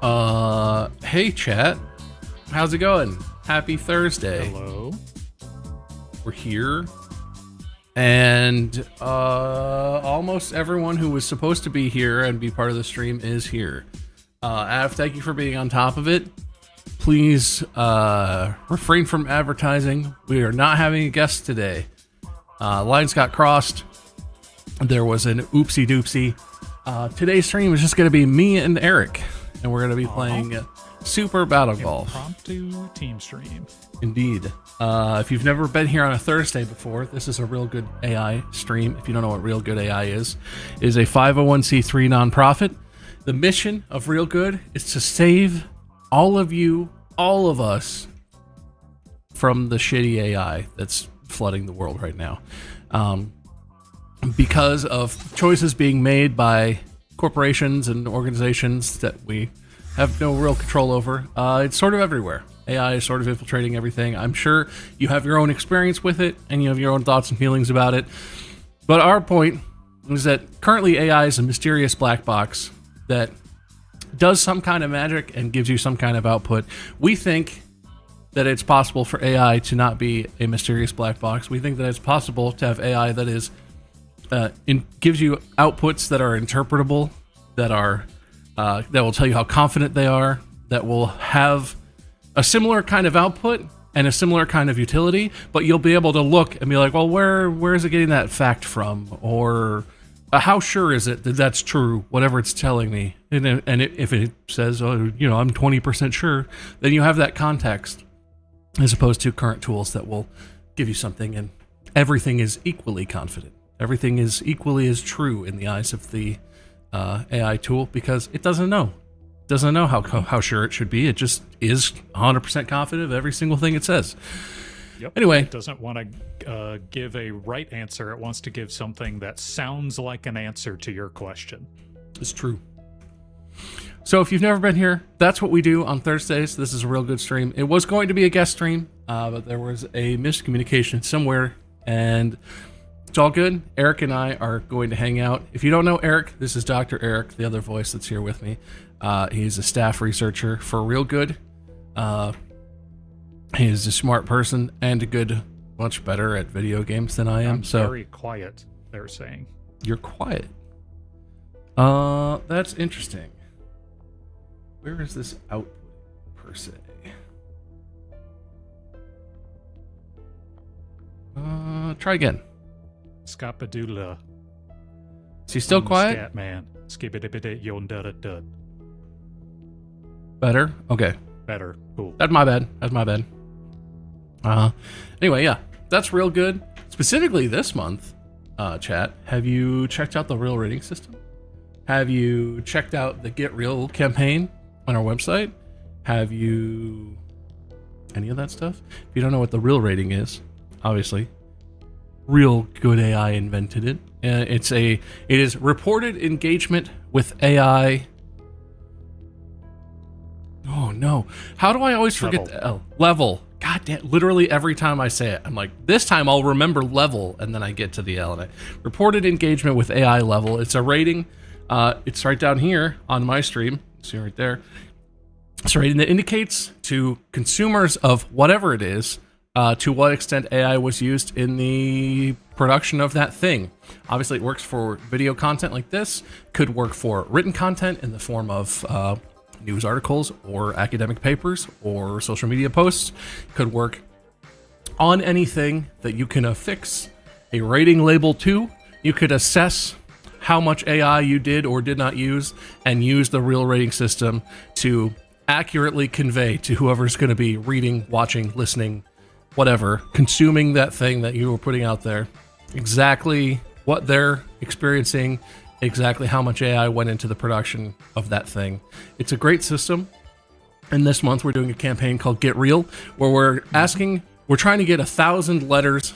Hey chat, how's it going? Happy Thursday. Hello. We're here, and almost everyone who was supposed to be here and be part of the stream is here. Av, thank you for being on top of it. Please refrain from advertising. We are not having a guest today. Lines got crossed. There was an oopsie doopsie. Today's stream is just going to be me and Eric, and we're going to be playing Super Battle Golf. Impromptu team stream. Indeed. If you've never been here on a Thursday before, this is a Real Good AI stream. If you don't know what Real Good AI is a 501c3 nonprofit. The mission of Real Good is to save all of you, all of us, from the shitty AI that's flooding the world right now. Because of choices being made by corporations and organizations that we have no real control over. It's sort of everywhere. AI is sort of infiltrating everything. I'm sure you have your own experience with it and you have your own thoughts and feelings about it. But our point is that currently AI is a mysterious black box that does some kind of magic and gives you some kind of output. We think that it's possible for AI to not be a mysterious black box. We think that it's possible to have AI that is gives you outputs that are interpretable, that are that will tell you how confident they are, that will have a similar kind of output and a similar kind of utility, but you'll be able to look and be like, well, where is it getting that fact from? Or how sure is it that that's true, whatever it's telling me? And if it says, oh, you know, I'm 20% sure, then you have that context, as opposed to current tools that will give you something and everything is equally confident. Everything is equally as true in the eyes of the AI tool because it doesn't know. It doesn't know how sure it should be. It just is 100% confident of every single thing it says. Yep. Anyway. It doesn't want to give a right answer. It wants to give something that sounds like an answer to your question. It's true. So if you've never been here, that's what we do on Thursdays. This is a Real Good stream. It was going to be a guest stream, but there was a miscommunication somewhere, and it's all good. Eric and I are going to hang out. If you don't know Eric, this is Dr. Eric, the other voice that's here with me. He's a staff researcher for Real Good. He is a smart person and much better at video games than I am. I'm so very quiet, they're saying. You're quiet. That's interesting. Where is this output per se? Try again. Skapadoola. Is he still quiet? Scat man. Skibidibidi yondududud. Better? Okay. Better. Cool. That's my bad. Anyway, yeah. That's Real Good. Specifically this month, chat, have you checked out the Real Rating System? Have you checked out the Get Real campaign on our website? Have you... any of that stuff? If you don't know what the Real Rating is, obviously, Real Good AI invented it. It is reported engagement with AI. Oh no! How do I always forget the L? Level. God damn! Literally every time I say it, I'm like, this time I'll remember level, and then I get to the L. And reported engagement with AI level. It's a rating. It's right down here on my stream. See right there. It's a rating that indicates to consumers of whatever it is. To what extent AI was used in the production of that thing. Obviously, it works for video content like this, could work for written content in the form of news articles or academic papers or social media posts, could work on anything that you can affix a rating label to. You could assess how much AI you did or did not use and use the Real Rating System to accurately convey to whoever's going to be reading, watching, listening, whatever, consuming that thing that you were putting out there, exactly what they're experiencing, exactly how much AI went into the production of that thing. It's a great system. And this month we're doing a campaign called Get Real, where we're trying to get 1,000 letters,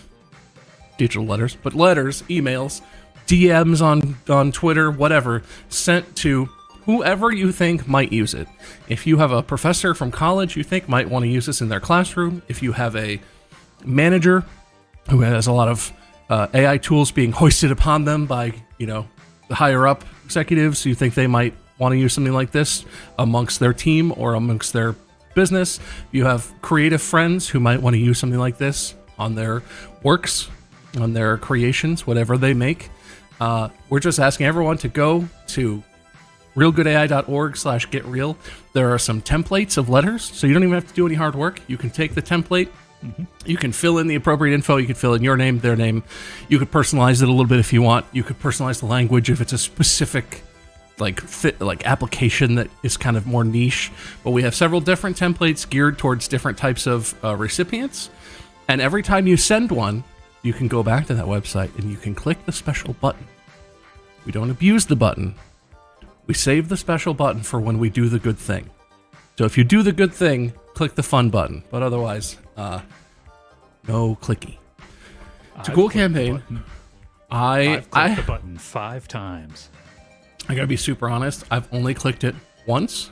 digital letters, but letters, emails, DMs on Twitter, whatever, sent to whoever you think might use it. If you have a professor from college you think might want to use this in their classroom, if you have a manager who has a lot of AI tools being hoisted upon them by, the higher up executives, you think they might want to use something like this amongst their team or amongst their business. You have creative friends who might want to use something like this on their works, on their creations, whatever they make. We're just asking everyone to go to realgoodai.org/getreal. There are some templates of letters, so you don't even have to do any hard work. You can take the template, you can fill in the appropriate info, you can fill in your name, their name, you could personalize it a little bit if you want, you could personalize the language if it's a specific application that is kind of more niche. But we have several different templates geared towards different types of recipients, and every time you send one, you can go back to that website and you can click the special button. We don't abuse the button. We save the special button for when we do the good thing. So if you do the good thing, click the fun button. But otherwise, no clicky. It's a cool campaign. I've clicked the button 5 times. I gotta be super honest. I've only clicked it once.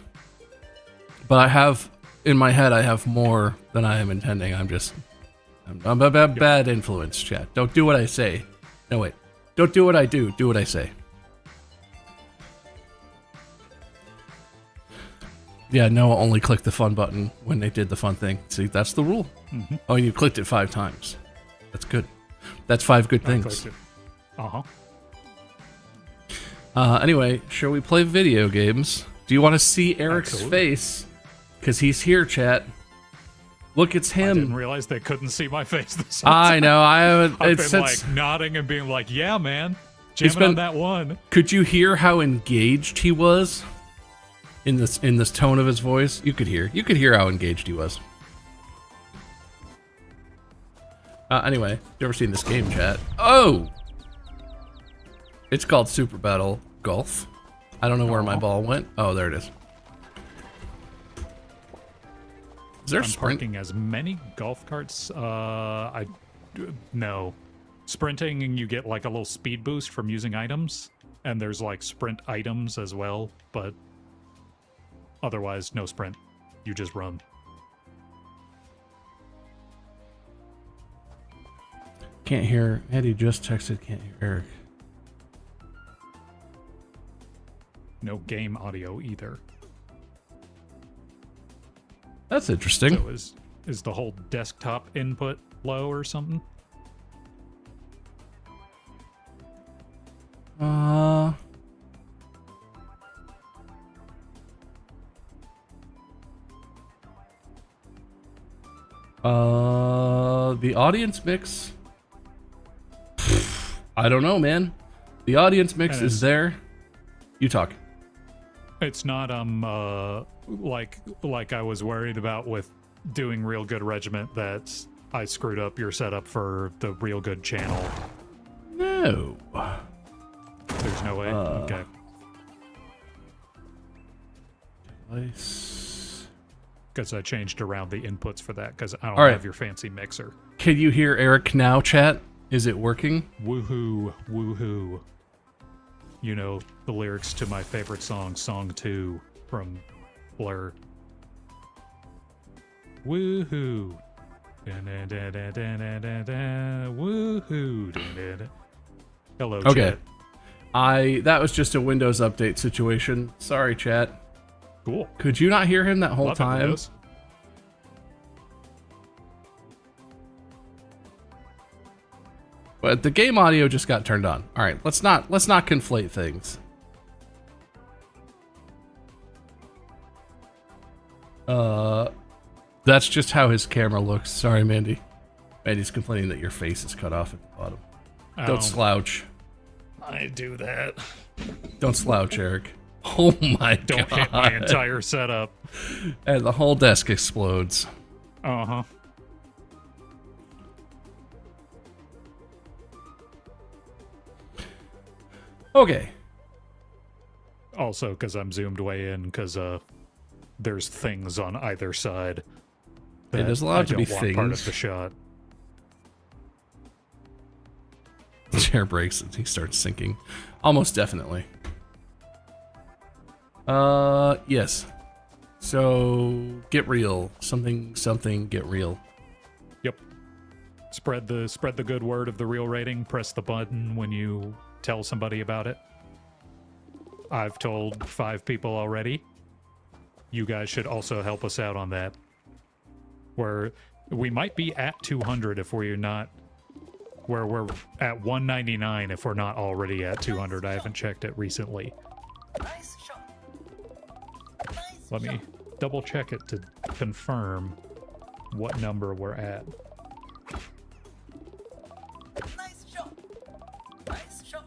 But I have, in my head, I have more than I am intending. I'm a bad influence, chat. Don't do what I say. No, wait. Don't do what I do. Do what I say. Yeah, Noah only clicked the fun button when they did the fun thing. See, that's the rule. Oh, you clicked it 5 times. That's good. That's 5 good things. Anyway, shall we play video games? Do you want to see Eric's face? Because he's here, chat. Look, it's him. I didn't realize they couldn't see my face this whole I time. know. I've been like nodding and being like, yeah, man. Jamming on that one. Could you hear how engaged he was? In this tone of his voice? You could hear how engaged he was. Anyway, you ever seen this game, chat? Oh! It's called Super Battle Golf. I don't know where my ball went. Oh, there it is. Is there sprint? Parking as many golf carts. No. Sprinting, and you get like a little speed boost from using items, and there's like sprint items as well, but otherwise no sprint. You just run. Can't hear. Eddie just texted. Can't hear Eric. No game audio either. That's interesting. So is the whole desktop input low or something? The audience mix. I don't know, man. The audience mix is there. You talk. It's not like I was worried about with doing Real Good Regiment that I screwed up your setup for the Real Good channel. No. There's no way. Okay. Device. Because I changed around the inputs for that because I don't right. have your fancy mixer. Can you hear Eric now, chat? Is it working? Woohoo, woohoo. You know the lyrics to my favorite song, Song 2 from Blur. Woohoo. Woohoo. Hello, okay. chat. That was just a Windows update situation. Sorry, chat. Cool. Could you not hear him that whole Love time? Windows. But the game audio just got turned on. All right, let's not conflate things. That's just how his camera looks. Sorry, Mandy. Mandy's complaining that your face is cut off at the bottom. Don't slouch. I do that. Don't slouch, Eric. Oh my god. Don't hit my entire setup. And the whole desk explodes. Uh-huh. Okay. Also, because I'm zoomed way in, because there's things on either side. It is allowed to be want part of things. the shot. The chair breaks and he starts sinking. Almost definitely. Yes. So, get real. Something, get real. Yep. Spread the good word of the real rating. Press the button when you tell somebody about it. I've told 5 people already. You guys should also help us out on that. We might be at 200 if we're not. Where we're at 199 if we're not already at 200. I haven't checked it recently. Nice shot. Nice Let me double check it to confirm what number we're at. Nice shot. Nice shot.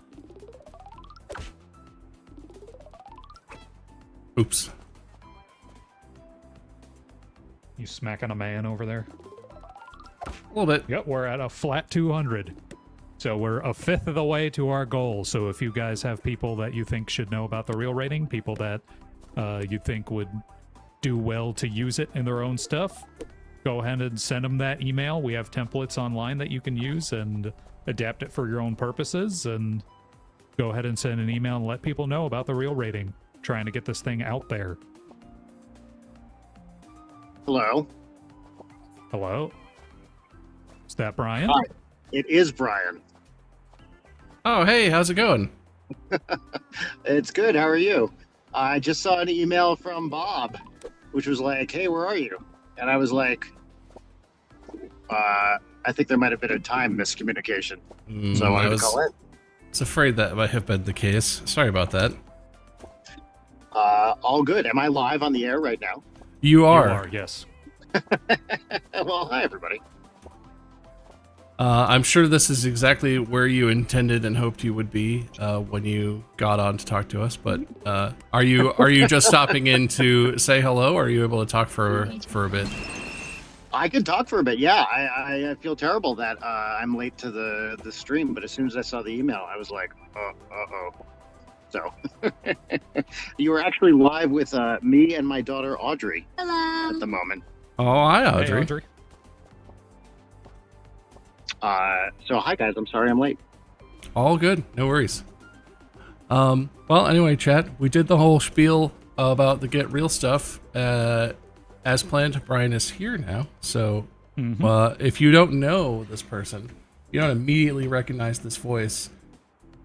Oops. You smacking a man over there? A little bit. Yep, we're at a flat 200. So we're a fifth of the way to our goal. So if you guys have people that you think should know about the real rating, people that you think would do well to use it in their own stuff, go ahead and send them that email. We have templates online that you can use and adapt it for your own purposes. And go ahead and send an email and let people know about the real rating. Trying to get this thing out there. Hello. Hello? Is that Brian? Hi. It is Brian. Oh, hey, how's it going? It's good. How are you? I just saw an email from Bob, which was like, "Hey, where are you?" And I was like, "I think there might have been a time miscommunication." So I wanted to call in. I was afraid that might have been the case. Sorry about that. All good. Am I live on the air right now? You are. You are, yes. Well, hi everybody. I'm sure this is exactly where you intended and hoped you would be when you got on to talk to us. But are you just stopping in to say hello? Or are you able to talk for a bit? I could talk for a bit. Yeah, I feel terrible that I'm late to the stream, but as soon as I saw the email, I was like, uh-oh. So you were actually live with me and my daughter Audrey. Hello. At the moment. Oh, hi, Audrey. Hey, Audrey. So hi guys, I'm sorry I'm late. All good, no worries. Well, anyway, chat, we did the whole spiel about the Get Real stuff. As planned, Brian is here now. So if you don't know this person, you don't immediately recognize this voice,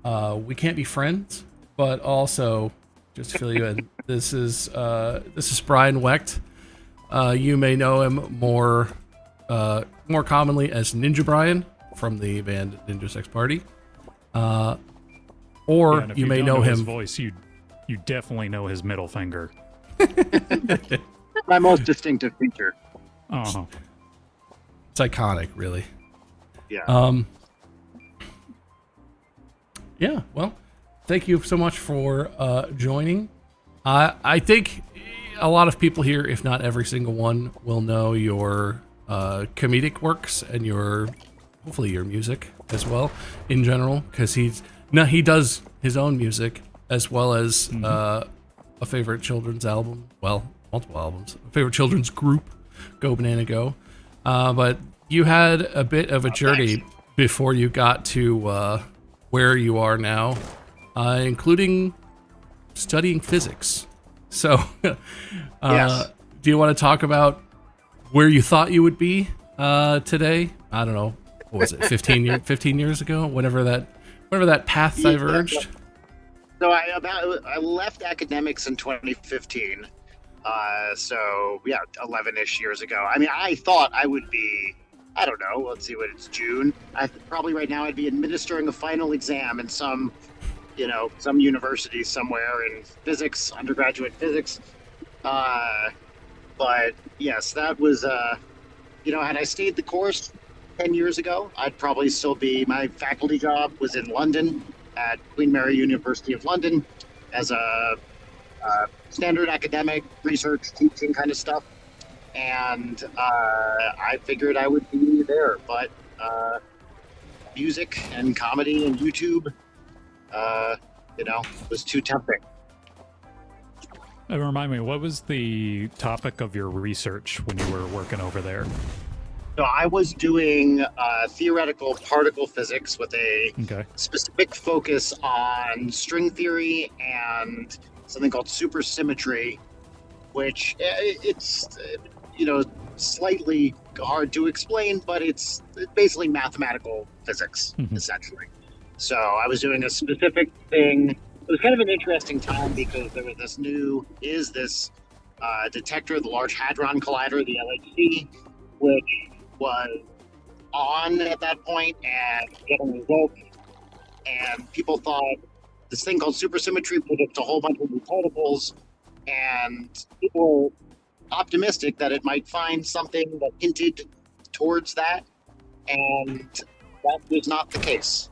we can't be friends, but also, just to fill you in, this is Brian Wecht. You may know him more commonly as Ninja Brian from the band Ninja Sex Party, or Yeah, you may don't know his him. voice. You definitely know his middle finger. My most distinctive feature. Uh-huh. It's iconic, really. Yeah. Yeah. Well, thank you so much for joining. I think a lot of people here, if not every single one, will know your comedic works and hopefully your music as well in general, because he does his own music as well as a favorite children's album, well, multiple albums, a favorite children's group, Go Banana Go. But you had a bit of a journey before you got to where you are now, including studying physics. So, Yes. do you want to talk about where you thought you would be today? I don't know. What was it? 15 years ago? Whenever that path diverged. So I left academics in 2015. So yeah, 11-ish years ago. I mean, I thought I would be, I don't know, let's see what it's June. Probably right now I'd be administering a final exam in some university somewhere in physics, undergraduate physics. But yes, that was, had I stayed the course 10 years ago, I'd probably still be, my faculty job was in London at Queen Mary University of London as a standard academic research teaching kind of stuff. And I figured I would be there, but music and comedy and YouTube, was too tempting. And remind me, what was the topic of your research when you were working over there? So I was doing theoretical particle physics with a specific focus on string theory and something called supersymmetry, which it's slightly hard to explain, but it's basically mathematical physics, essentially. So I was doing a specific thing it was kind of an interesting time because there was this detector, the Large Hadron Collider, the LHC, which was on at that point and getting results. And people thought this thing called supersymmetry predicts a whole bunch of new particles, and people were optimistic that it might find something that hinted towards that, and that was not the case.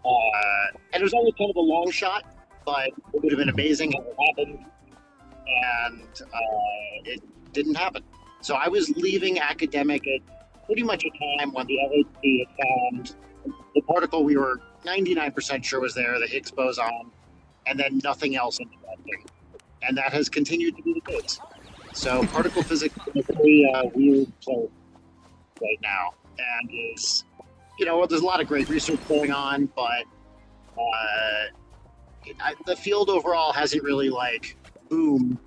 And it was always kind of a long shot, but it would have been amazing if it happened, and it didn't happen. So I was leaving academic at pretty much a time when the LHC had found the particle we were 99% sure was there, the Higgs boson, and then nothing else interesting. And that has continued to be the case. So particle physics is a very weird place right now, and is, there's a lot of great research going on, but the field overall hasn't really boomed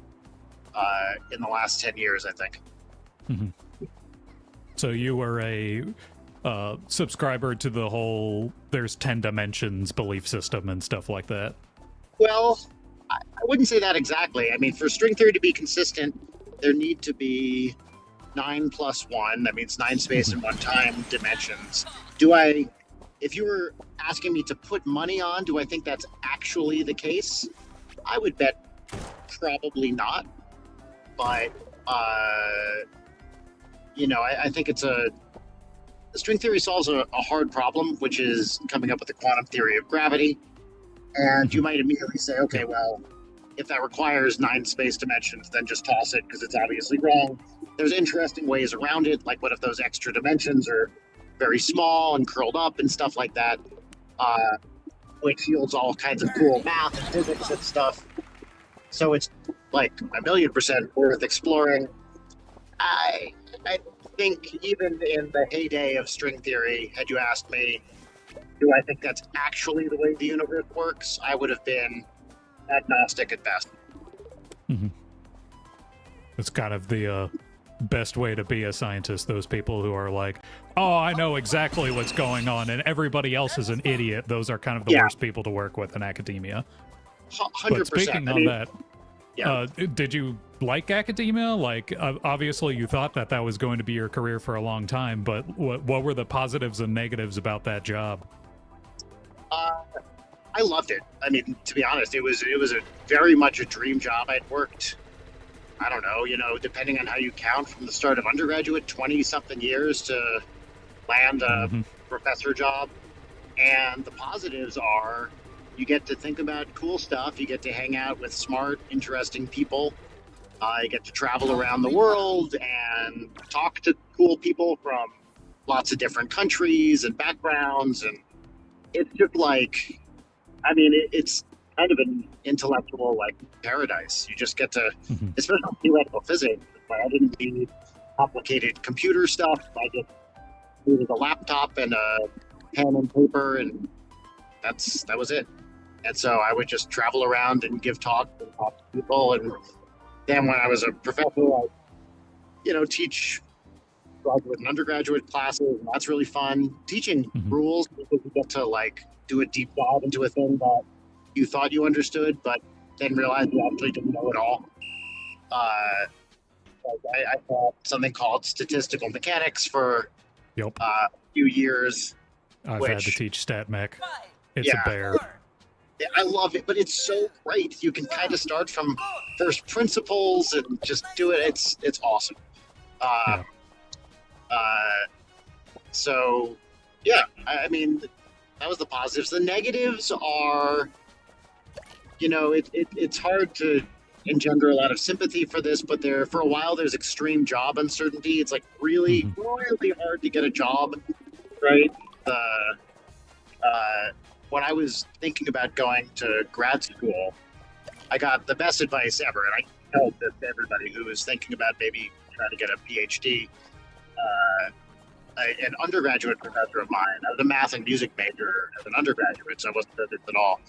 in the last 10 years, I think. Mm-hmm. So you were a subscriber to the whole there's 10 dimensions belief system and stuff like that? Well, I wouldn't say that exactly. I mean, for string theory to be consistent, there need to be 9 plus 1. That means 9 space and 1 time dimensions. If you were asking me to put money on, do I think that's actually the case? I would bet probably not. But, I think string theory solves a hard problem, which is coming up with the quantum theory of gravity. And you might immediately say, okay, well, if that requires 9 space dimensions, then just toss it because it's obviously wrong. There's interesting ways around it. Like, what if those extra dimensions are very small and curled up and stuff like that, which yields all kinds of cool math and physics and stuff. So it's 1,000,000% worth exploring. I think even in the heyday of string theory, had you asked me, do I think that's actually the way the universe works, I would have been agnostic at best. Mm-hmm. It's kind of the best way to be a scientist, those people who are like, oh, I know exactly what's going on, and everybody else is an idiot. Those are kind of the worst people to work with in academia. 100%. But speaking on that, did you like academia? Obviously you thought that was going to be your career for a long time, but what were the positives and negatives about that job? I loved it. I mean, to be honest, it was very much a dream job. I'd worked, I don't know, depending on how you count, from the start of undergraduate, 20-something years to land a professor job. And the positives are you get to think about cool stuff. You get to hang out with smart, interesting people. You get to travel around the world and talk to cool people from lots of different countries and backgrounds. And it's just it's kind of an intellectual paradise. You just get to, especially theoretical physics. I didn't need complicated computer stuff. I just needed a laptop and a pen and paper, and that was it. And so I would just travel around and give talks and talk to people. And then when I was a professor, I, teach graduate and undergraduate classes, and that's really fun. Teaching rules, because you get to do a deep dive into a thing that you thought you understood, but then realized you actually didn't know it all. I taught something called statistical mechanics for a few years. I've had to teach stat mech. It's a bear. I love it, but it's so great. You can kind of start from first principles and just do it. It's awesome. So, I mean, that was the positives. The negatives are, it's hard to engender a lot of sympathy for this, but for a while there's extreme job uncertainty. It's really, really hard to get a job, right? When I was thinking about going to grad school, I got the best advice ever, and I tell this to everybody who is thinking about maybe trying to get a PhD. An undergraduate professor of mine, I was a math and music major as an undergraduate, so I wasn't perfect at all.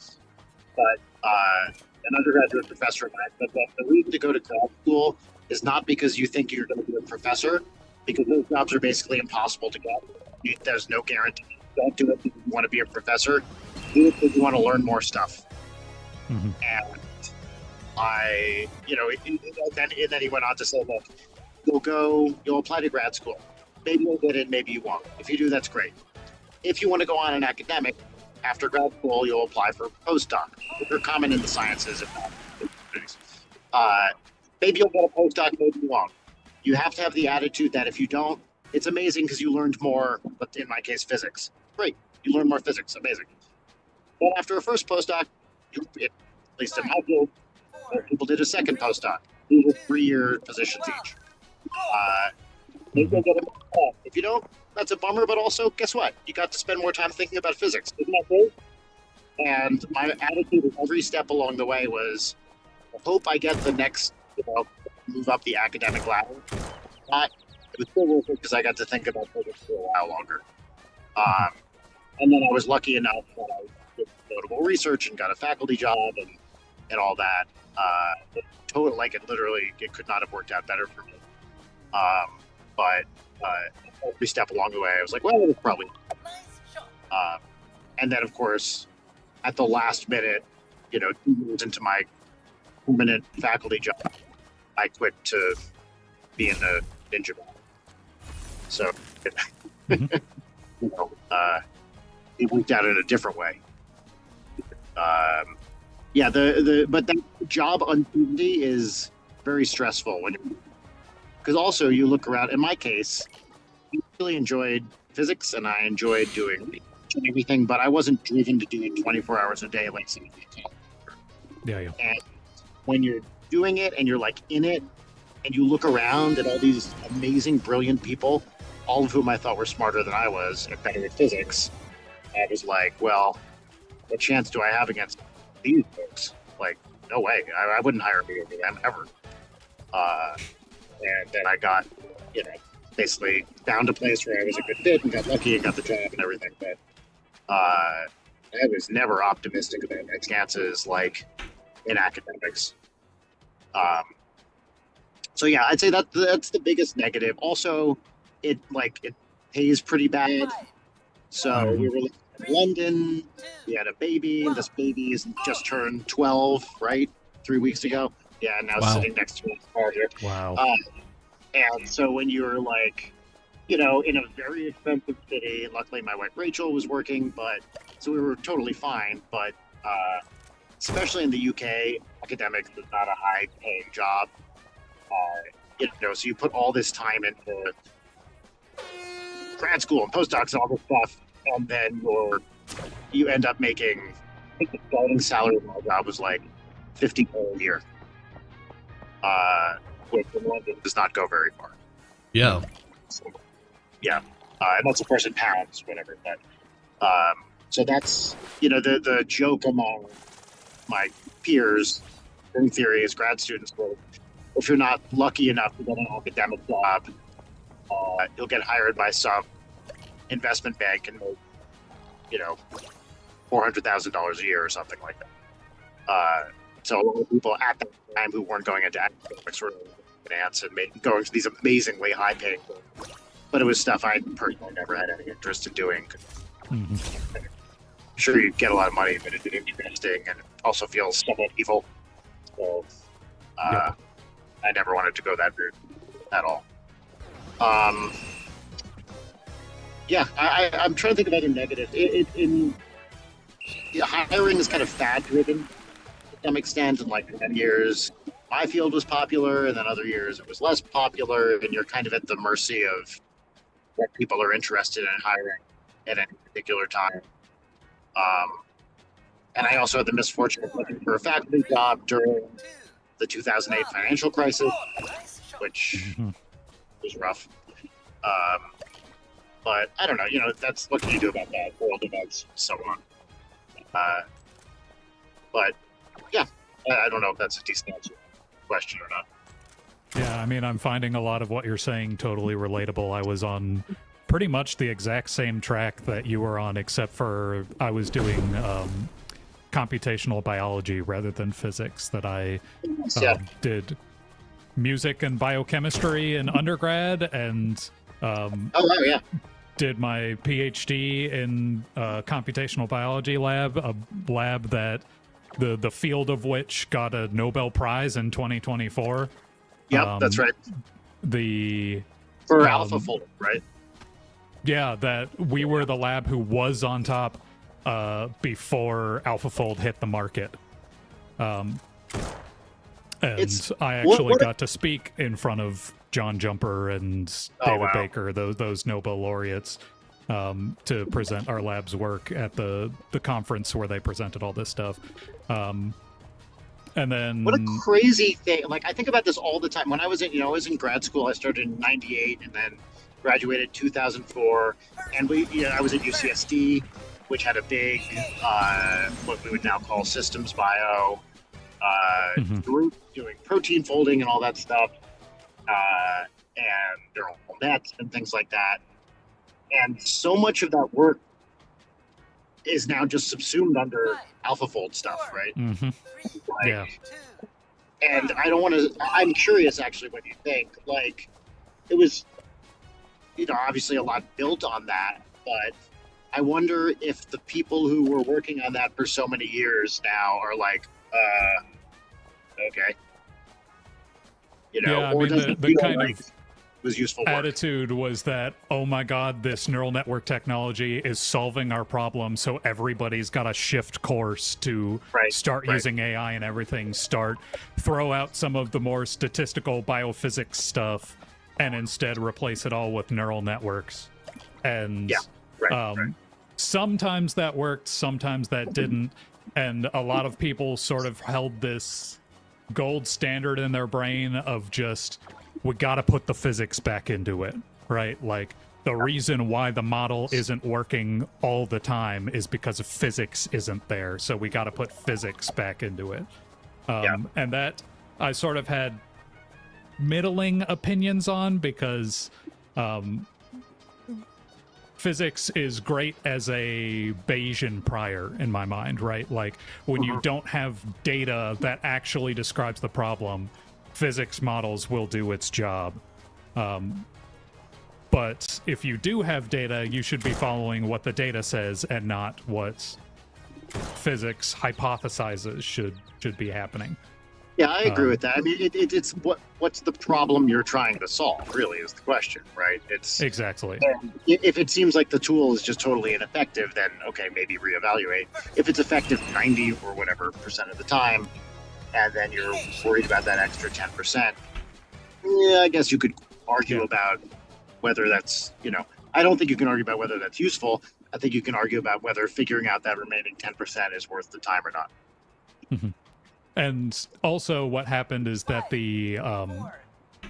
But an undergraduate professor of mine said that the reason to go to grad school is not because you think you're going to be a professor, because those jobs are basically impossible to get. There's no guarantee. Don't do it because you want to be a professor. Do it because you want to learn more stuff. And then he went on to say, look, you'll apply to grad school. Maybe you'll get it, maybe you won't. If you do, that's great. If you want to go on an academic, after grad school, you'll apply for postdoc. They're common in the sciences, if not. Maybe you'll get a postdoc, maybe you won't. You have to have the attitude that if you don't, it's amazing because you learned more, but in my case, physics. Great, you learn more physics, amazing. But after a first postdoc, at least in my field, people did a second postdoc. These were 3-year positions each. Maybe you'll get a if you don't, that's a bummer, but also, guess what? You got to spend more time thinking about physics. Isn't that great? And my attitude at every step along the way was, I hope I get the next, move up the academic ladder. But it was still worth it because I got to think about physics for a while longer. And then I was lucky enough that I did notable research and got a faculty job and all that. It could not have worked out better for me. But every step along the way, I was like, well, it's probably. And then, of course, at the last minute, 2 years into my permanent faculty job, I quit to be in the ninja band. So, it worked out in a different way. But that job uncertainty is very stressful because also you look around. In my case, I really enjoyed physics and I enjoyed doing everything, but I wasn't driven to do it 24 hours a day like some of you. Yeah. And when you're doing it and you're like in it, and you look around at all these amazing, brilliant people, all of whom I thought were smarter than I was and better at physics, I was like, well, what chance do I have against these folks? Like, no way. I wouldn't hire me over them ever. And then I got, basically found a place where I was a good fit and got lucky and got the job and everything. But I was never optimistic about my chances, like, in academics. So yeah, I'd say that's the biggest negative. Also, it pays pretty bad. So we were living in London. We had a baby. And this baby is just turned 12, right? 3 weeks ago. Yeah, and now sitting next to me. Wow. And so when you're in a very expensive city, luckily my wife Rachel was working, so we were totally fine. But especially in the UK, academics is not a high-paying job. So you put all this time into grad school and postdocs and all this stuff, and then you end up making, I think the starting salary of my job was like $50,000 a year, which in London does not go very far. Yeah. So, yeah. And that's of course in pounds, whatever. But so that's, the joke among my peers in theory as grad students was, if you're not lucky enough to get an academic job, you'll get hired by some investment bank and make, $400,000 a year or something like that. So a lot of people at that time who weren't going into academics were finance and going to these amazingly high-paying things. But it was stuff I personally never had any interest in doing. Mm-hmm. Sure, you get a lot of money, but it's interesting and it also feels somewhat evil. So, I never wanted to go that route at all. I'm trying to think of other negatives. Hiring is kind of fad-driven to some extent, and like in years, my field was popular, and then other years it was less popular, and you're kind of at the mercy of what people are interested in hiring at any particular time. And I also had the misfortune of looking for a faculty job during the 2008 financial crisis, which was rough. But I don't know, that's what can you do about that? World events, so on. But yeah, I don't know if that's a decent answer to the question or not. Yeah, I mean, I'm finding a lot of what you're saying totally relatable. I was on pretty much the exact same track that you were on, except for I was doing computational biology rather than physics. That I did music and biochemistry in undergrad, and did my PhD in computational biology lab, a lab that the field of which got a Nobel Prize in 2024. Yep, that's right. For AlphaFold, right? Yeah, that we were the lab who was on top before AlphaFold hit the market. And I actually got to speak in front of John Jumper and David Baker, those Nobel laureates, to present our lab's work at the conference where they presented all this stuff. And then what a crazy thing! Like, I think about this all the time. When I was in grad school, I started in '98 and then graduated 2004, and I was at UCSD, which had a big what we would now call systems bio group doing protein folding and all that stuff, and neural nets and things like that. And so much of that work is now just subsumed under AlphaFold stuff, right? Yeah. And I don't want to. I'm curious, actually, what you think. Like, it was, obviously a lot built on that, but I wonder if the people who were working on that for so many years now are like, okay, yeah, I or mean, does it the feel kind like of was useful work? attitude was that, oh my god, this neural network technology is solving our problem, so everybody's got to shift course to start using AI and everything, throw out some of the more statistical biophysics stuff, and instead replace it all with neural networks. And sometimes that worked, sometimes that didn't, and a lot of people sort of held this gold standard in their brain of just, we got to put the physics back into it, right? Like, the reason why the model isn't working all the time is because of physics isn't there, so we got to put physics back into it. And that I sort of had middling opinions on, because physics is great as a Bayesian prior in my mind, right? Like, when you don't have data that actually describes the problem, physics models will do its job. But if you do have data, you should be following what the data says and not what physics hypothesizes should be happening. Yeah, I agree with that. I mean, it's what's the problem you're trying to solve, really, is the question, right? It's exactly. If it seems like the tool is just totally ineffective, then okay, maybe reevaluate. If it's effective 90 or whatever % of the time, and then you're worried about that extra 10%, yeah, I guess you could argue about whether that's, I don't think you can argue about whether that's useful. I think you can argue about whether figuring out that remaining 10% is worth the time or not. And also what happened is that the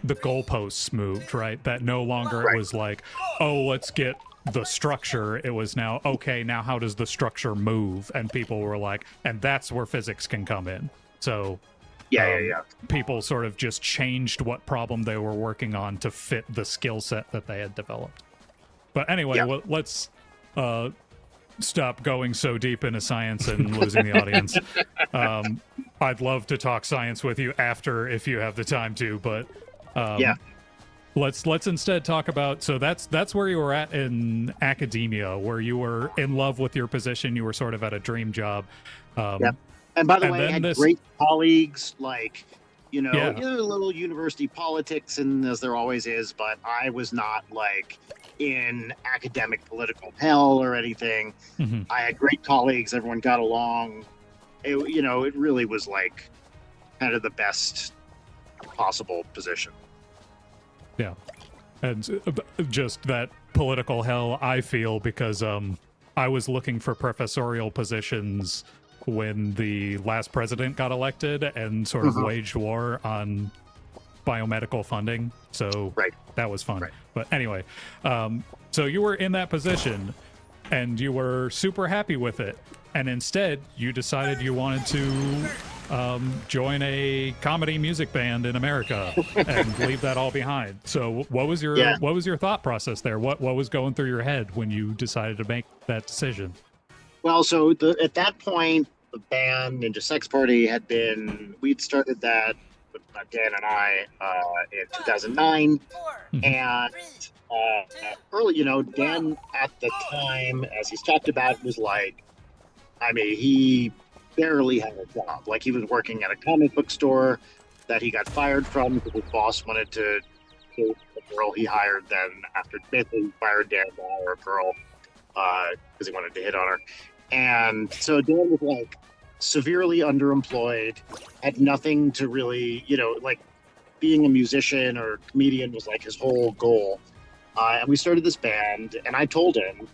goalposts moved, right? That no longer it was like, oh, let's get the structure. It was now, okay, now how does the structure move? And people were like, and that's where physics can come in. So people sort of just changed what problem they were working on to fit the skill set that they had developed. But anyway, let's stop going so deep into science and losing the audience. I'd love to talk science with you after if you have the time to, but let's instead talk about, so that's where you were at in academia, where you were in love with your position, you were sort of at a dream job. And by the way, I had great colleagues, like, a little university politics, and as there always is, but I was not like in academic political hell or anything. I had great colleagues, everyone got along. It really was like kind of the best possible position. Yeah. And just that political hell I feel because I was looking for professorial positions when the last president got elected and sort of waged war on biomedical funding. So that was fun. But anyway, so you were in that position and you were super happy with it. And instead, you decided you wanted to join a comedy music band in America and leave that all behind. So what was your thought process there? What was going through your head when you decided to make that decision? Well, so at that point, the band Ninja Sex Party we'd started that with Dan and I in 2009. And early, Dan at the time, as he's talked about, was like, I mean, he barely had a job. Like he was working at a comic book store that he got fired from because his boss wanted to date the girl he hired. Then after basically fired Dan or a girl because he wanted to hit on her, and so Dan was like severely underemployed, had nothing to really, like being a musician or comedian was like his whole goal. And we started this band, and I told him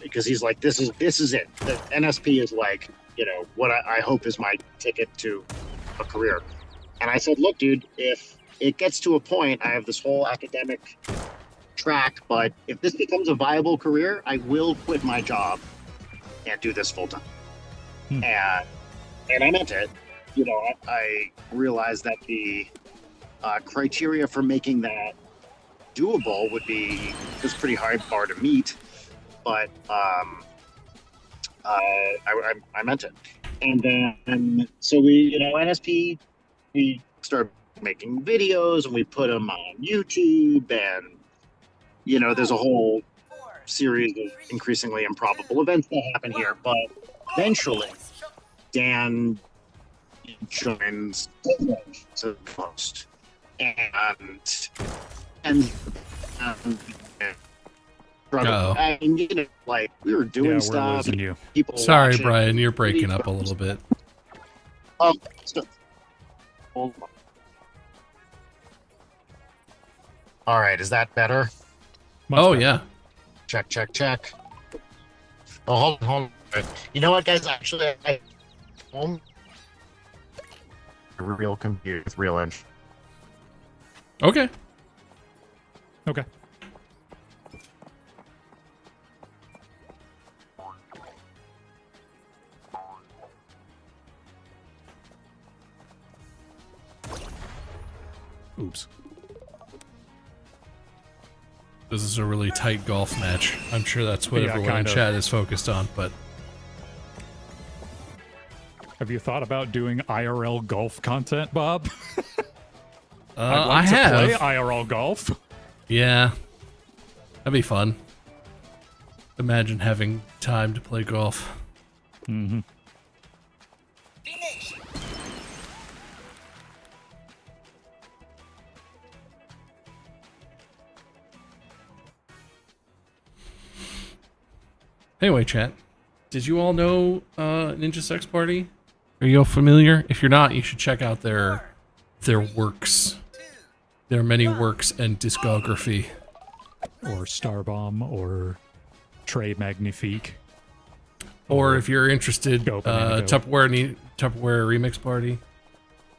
because he's like, this is it. The NSP is like, what I hope is my ticket to a career. And I said, look, dude, if it gets to a point, I have this whole academic track, but if this becomes a viable career, I will quit my job and do this full time. And I meant it. I realized that the criteria for making that doable would be it's pretty hard bar to meet, but I meant it. And then so we, NSP, we started making videos and we put them on YouTube, and there's a whole series of increasingly improbable events that happen here. But eventually, Dan joins to the post, and I mean, like we were doing we're stuff. losing you. People Sorry, watching. Brian, you're breaking up a little bit. Oh, hold on. All right, is that better? Much Oh better. yeah. Check. Oh, hold on. You know what, guys? Actually, I home a real computer with real engine. Okay. Okay. Oops. This is a really tight golf match. I'm sure that's what Yeah, everyone in kind of. chat is focused on, but Have you thought about doing IRL golf content, Bob? I I'd like to have. play IRL golf. Yeah. That'd be fun. Imagine having time to play golf. Mm-hmm. Finish. Anyway, chat. Did you all know Ninja Sex Party? Are you all familiar? If you're not, you should check out their works. Their many works and discography. Or Starbomb, or Trey Magnifique. Or if you're interested, Go, Banana Go. Tupperware Remix Party.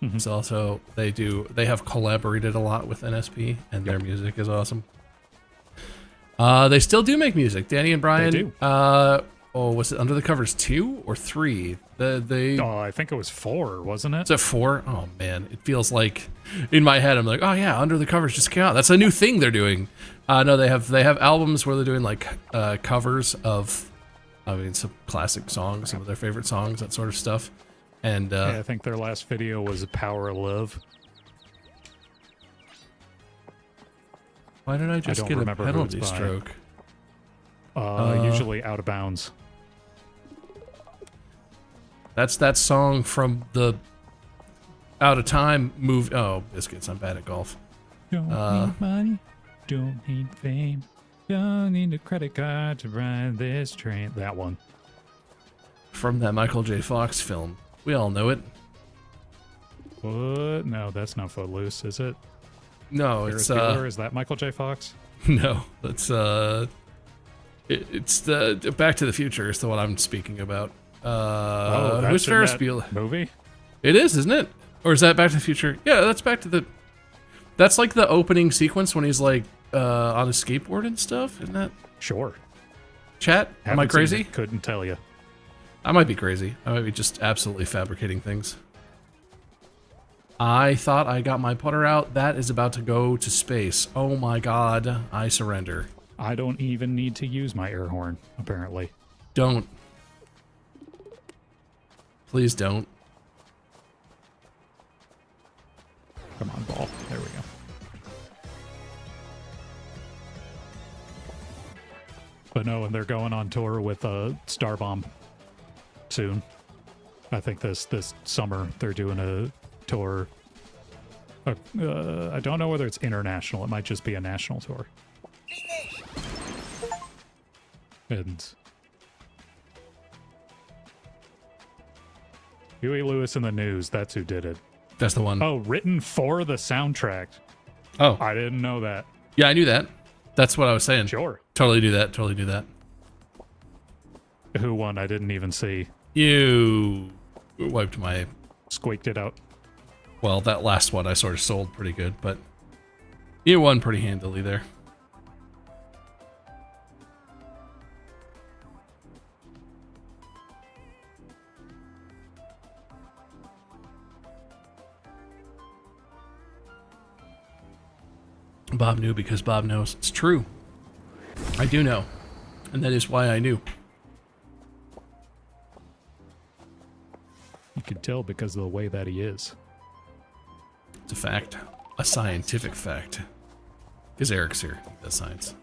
Mhm. It's also they have collaborated a lot with NSP, and their music is awesome. They still do make music. Danny and Brian. They do. Was it Under the Covers 2 or 3? I think it was 4, wasn't it? Is it 4? Oh man, it feels like in my head I'm like, oh yeah, Under the Covers just came out. That's a new thing they're doing. No, they have albums where they're doing like covers of, some classic songs, some of their favorite songs, that sort of stuff. And Yeah, I think their last video was Power of Love. why did I just don't get a remember who penalty it's by. stroke? Usually Out of Bounds. That's that song from the Out of Time movie. Oh, biscuits! I'm bad at golf. Don't need money, don't need fame, don't need a credit card to ride this train. That one. From that Michael J. Fox film. We all know it. What? No, that's not Footloose, is it? No, Ferris it's Bueller? Is that Michael J. Fox? no, that's it's the Back to the Future is the one I'm speaking about. That's Who's in Ferris that Bueller? movie? It is, isn't it? Or is that Back to the Future? Yeah, that's Back to the. That's like the opening sequence when he's like on a skateboard and stuff. Isn't that Sure. chat? Am I Haven't seen crazy? it, couldn't tell you. I might be crazy. I might be just absolutely fabricating things. I thought I got my putter out. That is about to go to space. Oh my god, I surrender. I don't even need to use my air horn, apparently. Don't. Please don't. Come on, ball. There we go. But no, and they're going on tour with Starbomb soon. I think this summer they're doing a tour. I don't know whether it's international. It might just be a national tour. And Huey Lewis in the News, that's who did it. That's the one. Oh, written for the soundtrack. Oh. I didn't know that. Yeah, I knew that. That's what I was saying. Sure. Totally do that. Totally do that. Who won? I didn't even see. You wiped my... Squeaked it out. Well, that last one I sort of sold pretty good, but you won pretty handily there. Bob knew because Bob knows. It's true. I do know. And that is why I knew. You can tell because of the way that he is. It's a fact. A scientific fact. Because Eric's here. He does science.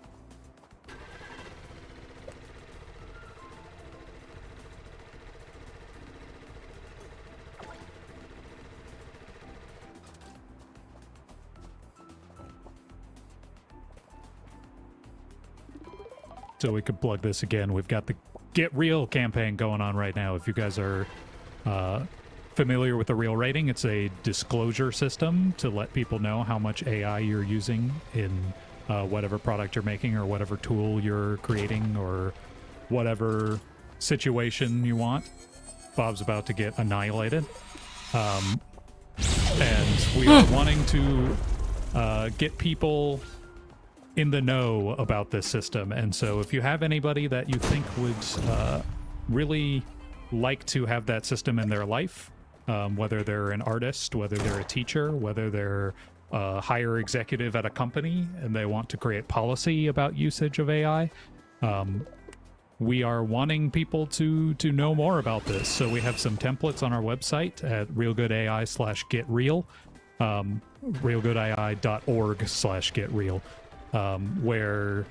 So we could plug this again. We've got the Get Real campaign going on right now. If you guys are familiar with the Real Rating, it's a disclosure system to let people know how much AI you're using in whatever product you're making or whatever tool you're creating or whatever situation you want. Bob's about to get annihilated. And we are wanting to get people in the know about this system. And so if you have anybody that you think would really like to have that system in their life, whether they're an artist, whether they're a teacher, whether they're a higher executive at a company and they want to create policy about usage of AI, we are wanting people to know more about this. So we have some templates on our website at realgoodai/getreal, realgoodai.org/getreal. Where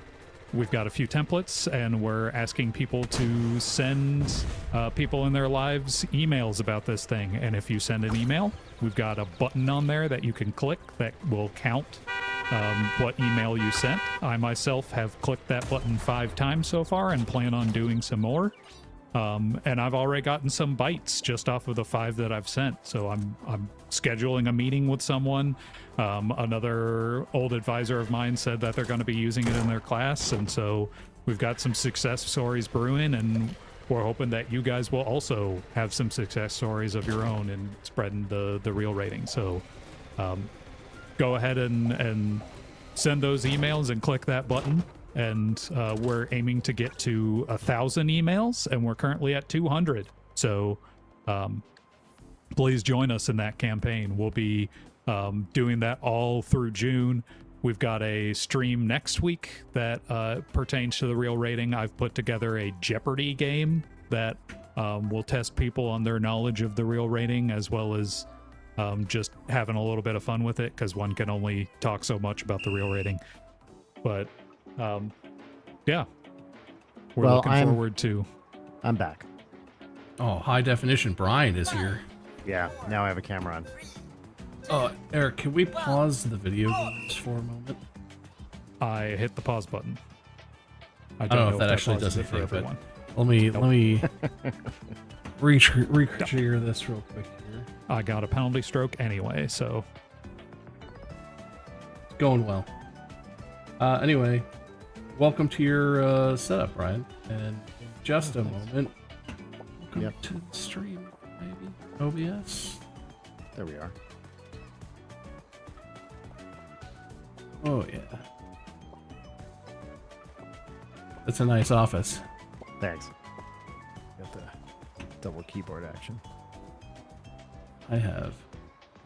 we've got a few templates and we're asking people to send people in their lives emails about this thing. And if you send an email, we've got a button on there that you can click that will count what email you sent. I myself have clicked that button 5 times so far and plan on doing some more. And I've already gotten some bites just off of the 5 that I've sent. So I'm scheduling a meeting with someone. Another old advisor of mine said that they're going to be using it in their class. And so we've got some success stories brewing, and we're hoping that you guys will also have some success stories of your own in spreading the Real Rating. So go ahead and send those emails and click that button. And we're aiming to get to 1,000 emails, and we're currently at 200. So please join us in that campaign. We'll be doing that all through June. We've got a stream next week that pertains to the Real Rating. I've put together a Jeopardy game that will test people on their knowledge of the Real Rating, as well as just having a little bit of fun with it, because one can only talk so much about the Real Rating. But yeah, we're looking forward to. I'm back. Oh, high definition. Brian is here. Yeah, now I have a camera on. Eric, can we pause the video games for a moment? I hit the pause button. I don't know if that actually does it for anything, everyone. Let me re-clear this real quick here. I got a penalty stroke anyway, so it's going well. Anyway, welcome to your setup, Brian. And in just a moment, welcome to the stream, maybe OBS. There we are. Oh yeah, that's a nice office. Thanks. Got the double keyboard action. I have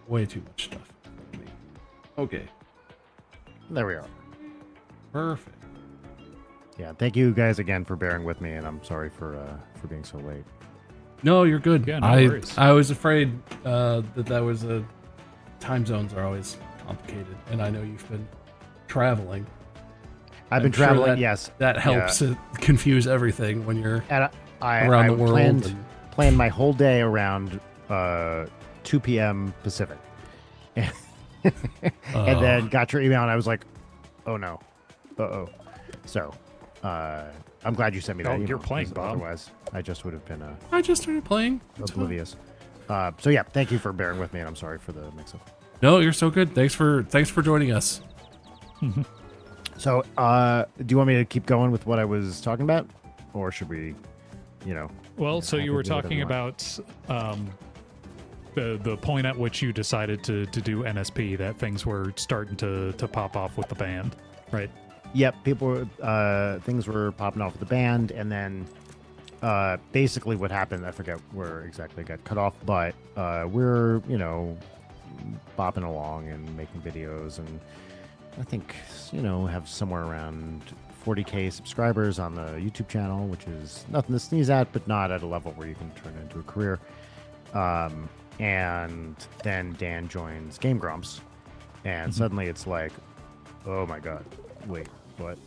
way too much stuff for me. Okay, There we are. perfect. Yeah, thank you guys again for bearing with me, and I'm sorry for being so late. No, you're good. Yeah, no worries. I was afraid that was a time zones are always complicated, and I know you've been traveling. I've been I'm sure traveling. that- Yes, That helps confuse everything when you're and around the world. Planned planned my whole day around 2 p.m. Pacific. And then got your email, and I was like, oh no. Uh-oh. So, I'm glad you sent me that Oh, email. you're playing, 'cause Bob. Otherwise, I just would have been I just started playing. It's fine. oblivious. So yeah, thank you for bearing with me, and I'm sorry for the mix-up. No, you're so good. Thanks for joining us. So, do you want me to keep going with what I was talking about, or should we, Well, so I you can were do whatever talking you want. about the point at which you decided to do NSP, that things were starting to pop off with the band, right? Yep, things were popping off with the band, and then basically what happened, I forget where exactly I got cut off, but we're, bopping along and making videos, and I think, have somewhere around 40K subscribers on the YouTube channel, which is nothing to sneeze at, but not at a level where you can turn it into a career. And then Dan joins Game Grumps, and suddenly it's like, oh my god, wait, what?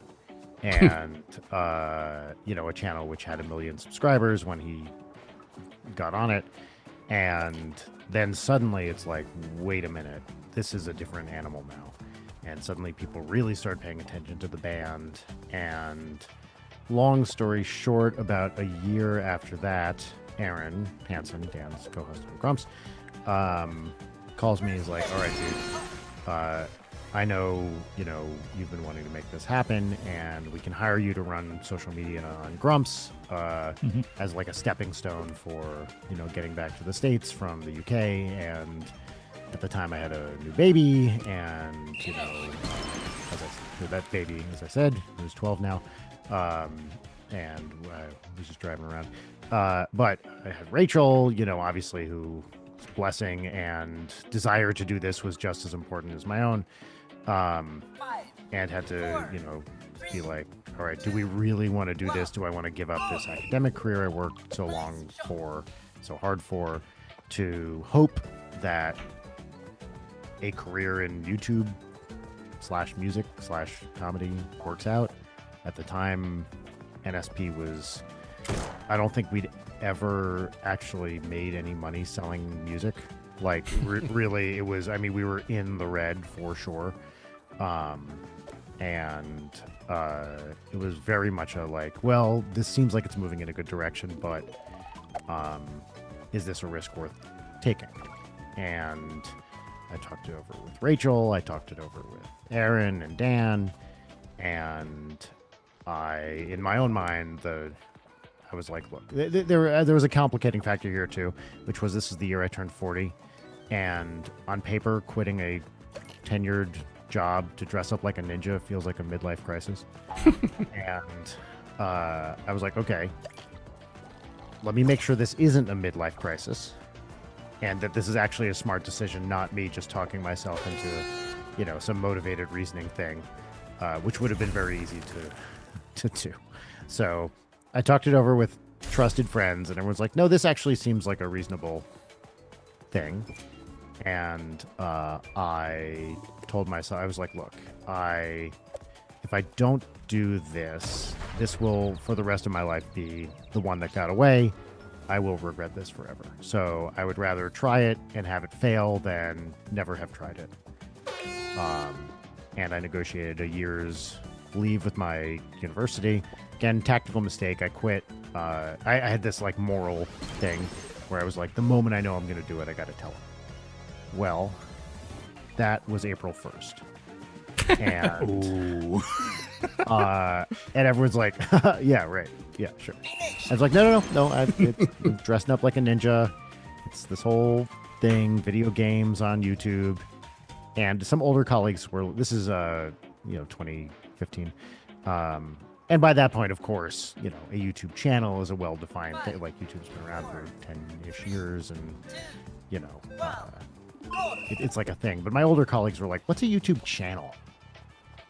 And a channel which had 1 million subscribers when he got on it, and then suddenly it's like, wait a minute, this is a different animal now. And suddenly people really started paying attention to the band, and long story short, about a year after that, Aaron Hansen, Dan's co-host on Grumps, calls me. He's like, all right, dude, I know, you've been wanting to make this happen, and we can hire you to run social media on Grumps as like a stepping stone for, getting back to the States from the UK. And at the time I had a new baby, and, that baby, as I said, who's 12 now, and I was just driving around. But I had Rachel, obviously, whose blessing and desire to do this was just as important as my own. And had to, be like, all right, do we really want to do this? Do I want to give up this academic career I worked so hard for, to hope that a career in YouTube /music /comedy works out? At the time, NSP was, I don't think we'd ever actually made any money selling music. Like, really, it was, we were in the red for sure. And it was very much a like, well, this seems like it's moving in a good direction, but is this a risk worth taking? And I talked it over with Rachel, I talked it over with Aaron and Dan, and in my own mind, I was like, look, there was a complicating factor here too, which was this is the year I turned 40, and on paper, quitting a tenured job to dress up like a ninja feels like a midlife crisis. And I was like, okay, let me make sure this isn't a midlife crisis, and that this is actually a smart decision, not me just talking myself into, some motivated reasoning thing, which would have been very easy to do. So I talked it over with trusted friends, and everyone's like, no, this actually seems like a reasonable thing. And I told myself, I was like, look, if I don't do this, this will, for the rest of my life, be the one that got away. I will regret this forever. So I would rather try it and have it fail than never have tried it. And I negotiated a year's leave with my university. Again, tactical mistake. I quit. I had this like moral thing where I was like, the moment I know I'm going to do it, I got to tell them. Well, that was April 1st. And and everyone's like, yeah, right. Yeah, sure. I was like, no. I'm dressing up like a ninja. It's this whole thing, video games on YouTube. And some older colleagues this is 2015. And by that point, of course, a YouTube channel is a well-defined thing. Like, YouTube's been around for 10-ish years, and, it's like a thing. But my older colleagues were like, what's a YouTube channel?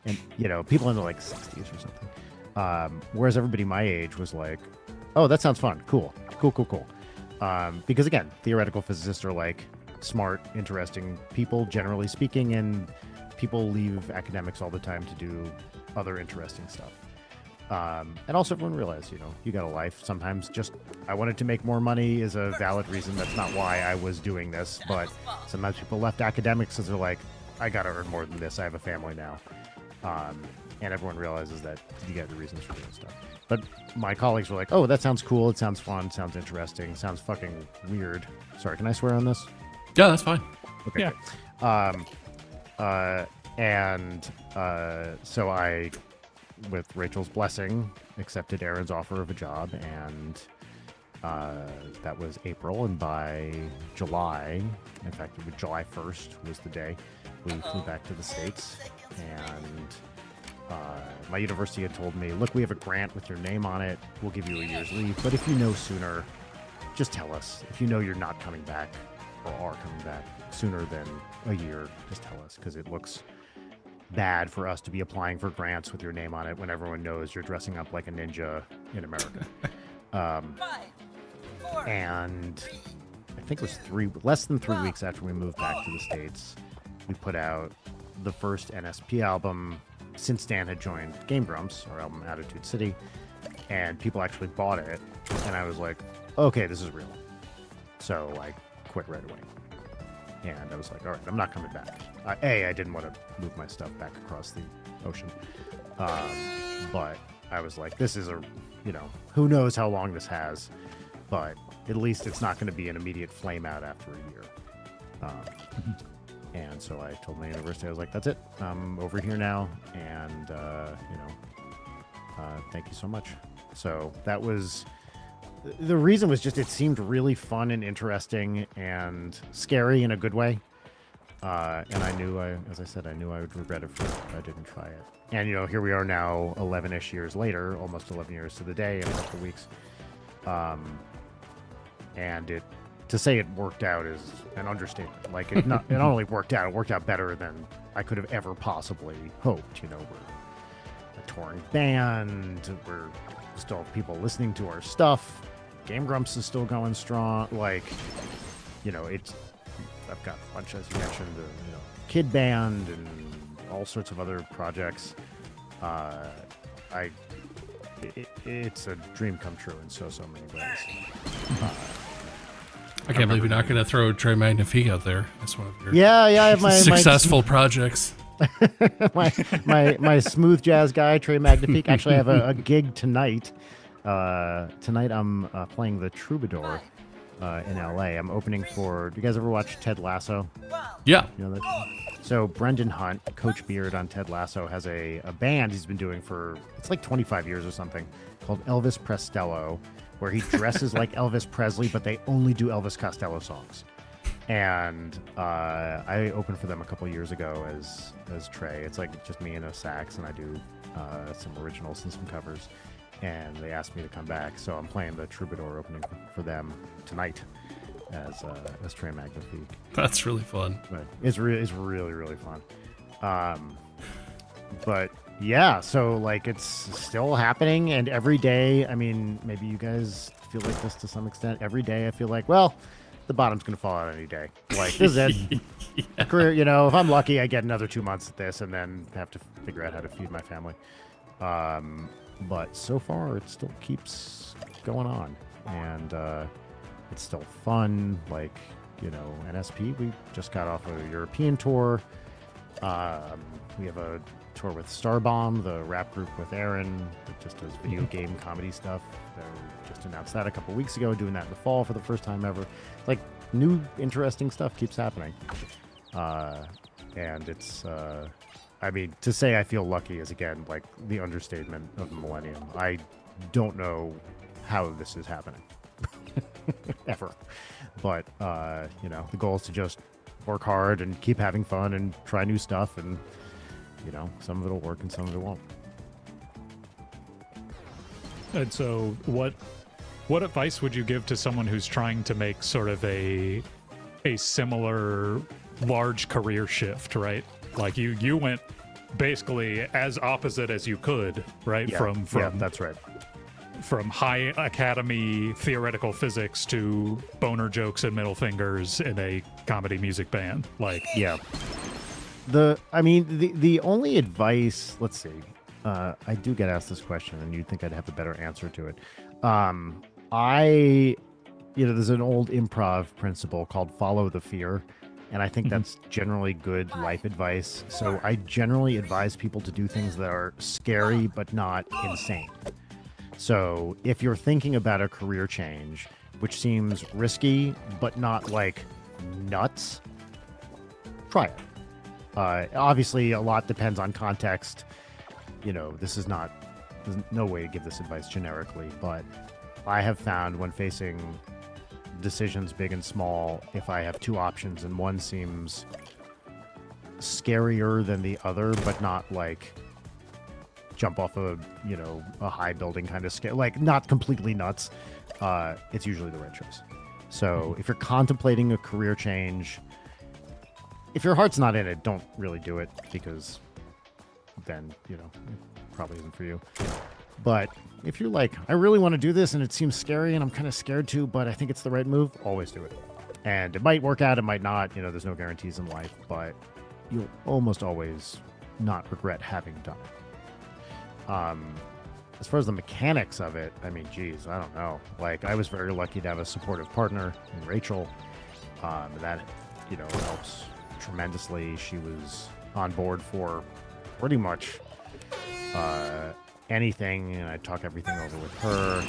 And, people in the like 60s or something. Whereas everybody my age was like, oh, that sounds fun. Cool. Because again, theoretical physicists are like smart, interesting people, generally speaking, and people leave academics all the time to do other interesting stuff. And also everyone realized, you got a life. Sometimes just I wanted to make more money is a valid reason. That's not why I was doing this. But sometimes people left academics because they're like, I got to earn more than this. I have a family now. And everyone realizes that you get the reasons for doing stuff. But my colleagues were like, oh, that sounds cool. It sounds fun. Sounds interesting. Sounds fucking weird. Sorry, can I swear on this? Yeah, that's fine. Okay. Yeah. So I, with Rachel's blessing, accepted Aaron's offer of a job, and that was April. And by July, in fact, it was July 1st was the day we flew back to the States. And my university had told me, look, we have a grant with your name on it. We'll give you a year's leave. But if you know sooner, just tell us. If you know you're not coming back or are coming back sooner than a year, just tell us, because it looks bad for us to be applying for grants with your name on it when everyone knows you're dressing up like a ninja in America. 5, 4, And I think it was less than 3 weeks after we moved back to the States, we put out the first NSP album since Dan had joined Game Grumps, our album Attitude City, and people actually bought it. And I was like, okay, this is real. So I quit right away. And I was like, all right, I'm not coming back. I didn't want to move my stuff back across the ocean. But I was like, this is who knows how long this has, but at least it's not going to be an immediate flame out after a year. And so I told my university, I was like, that's it. I'm over here now. And, thank you so much. So that was, the reason was just, it seemed really fun and interesting and scary in a good way. And I knew as I said, I knew I would regret it if I didn't try it. And, here we are now 11-ish years later, almost 11 years to the day in a couple of weeks. And to say it worked out is an understatement. Like, it not only worked out, it worked out better than I could have ever possibly hoped. We're a touring band. We're still have people listening to our stuff. Game Grumps is still going strong. Like, I've got a bunch, as you mentioned, kid band and all sorts of other projects. It's a dream come true in so many ways. I can't believe you're not going to throw Trey Magnifique out there. That's one of your Yeah, I have my successful projects. my smooth jazz guy, Trey Magnifique. Actually, I have a gig tonight. Tonight I'm playing the Troubadour in LA. I'm opening for. Do you guys ever watch Ted Lasso? Yeah. So Brendan Hunt, Coach Beard on Ted Lasso, has a band he's been doing for it's like 25 years or something called Elvis Prestello, where he dresses like Elvis Presley, but they only do Elvis Costello songs. And I opened for them a couple years ago as Trey. It's like just me and a sax, and I do some originals and some covers. And they asked me to come back, so I'm playing the Troubadour opening for them tonight as Trey Magnifique. That's really fun. But it's really fun. But yeah, so like it's still happening, and every day. I mean, maybe you guys feel like this to some extent. Every day, I feel like, well, the bottom's gonna fall out any day. Like this is it. Yeah. Career, if I'm lucky, I get another 2 months at this, and then have to figure out how to feed my family. But so far, it still keeps going on, and it's still fun. Like, NSP, we just got off a European tour. We have a tour with Starbomb, the rap group with Aaron, that just does video game comedy stuff. They just announced that a couple weeks ago, doing that in the fall for the first time ever. Like, new, interesting stuff keeps happening. And it's... I mean, to say I feel lucky is, again, like the understatement of the millennium. I don't know how this is happening. Ever. But, the goal is to just work hard and keep having fun and try new stuff. And, some of it'll work and some of it won't. And so what advice would you give to someone who's trying to make sort of a similar large career shift, right? Like you went basically as opposite as you could, right? Yeah, From that's right. From high academy theoretical physics to boner jokes and middle fingers in a comedy music band. Like, yeah. The only advice, let's see. I do get asked this question, and you'd think I'd have a better answer to it. I, there's an old improv principle called follow the fear, and I think that's generally good life advice. So I generally advise people to do things that are scary but not insane. So if you're thinking about a career change, which seems risky but not like nuts, try it. Obviously, a lot depends on context. There's no way to give this advice generically, but I have found when facing decisions big and small, if I have two options and one seems scarier than the other, but not like jump off a high building kind of scare, like not completely nuts, it's usually the right choice. So if you're contemplating a career change, if your heart's not in it, don't really do it, because then it probably isn't for you. But if you're like, I really want to do this and it seems scary and I'm kind of scared too, but I think it's the right move, always do it. And it might work out, it might not. There's no guarantees in life, but you'll almost always not regret having done it. As far as the mechanics of it, I mean, geez, I don't know. Like, I was very lucky to have a supportive partner in Rachel. That helps tremendously. She was on board for pretty much anything, and I talk everything over with her.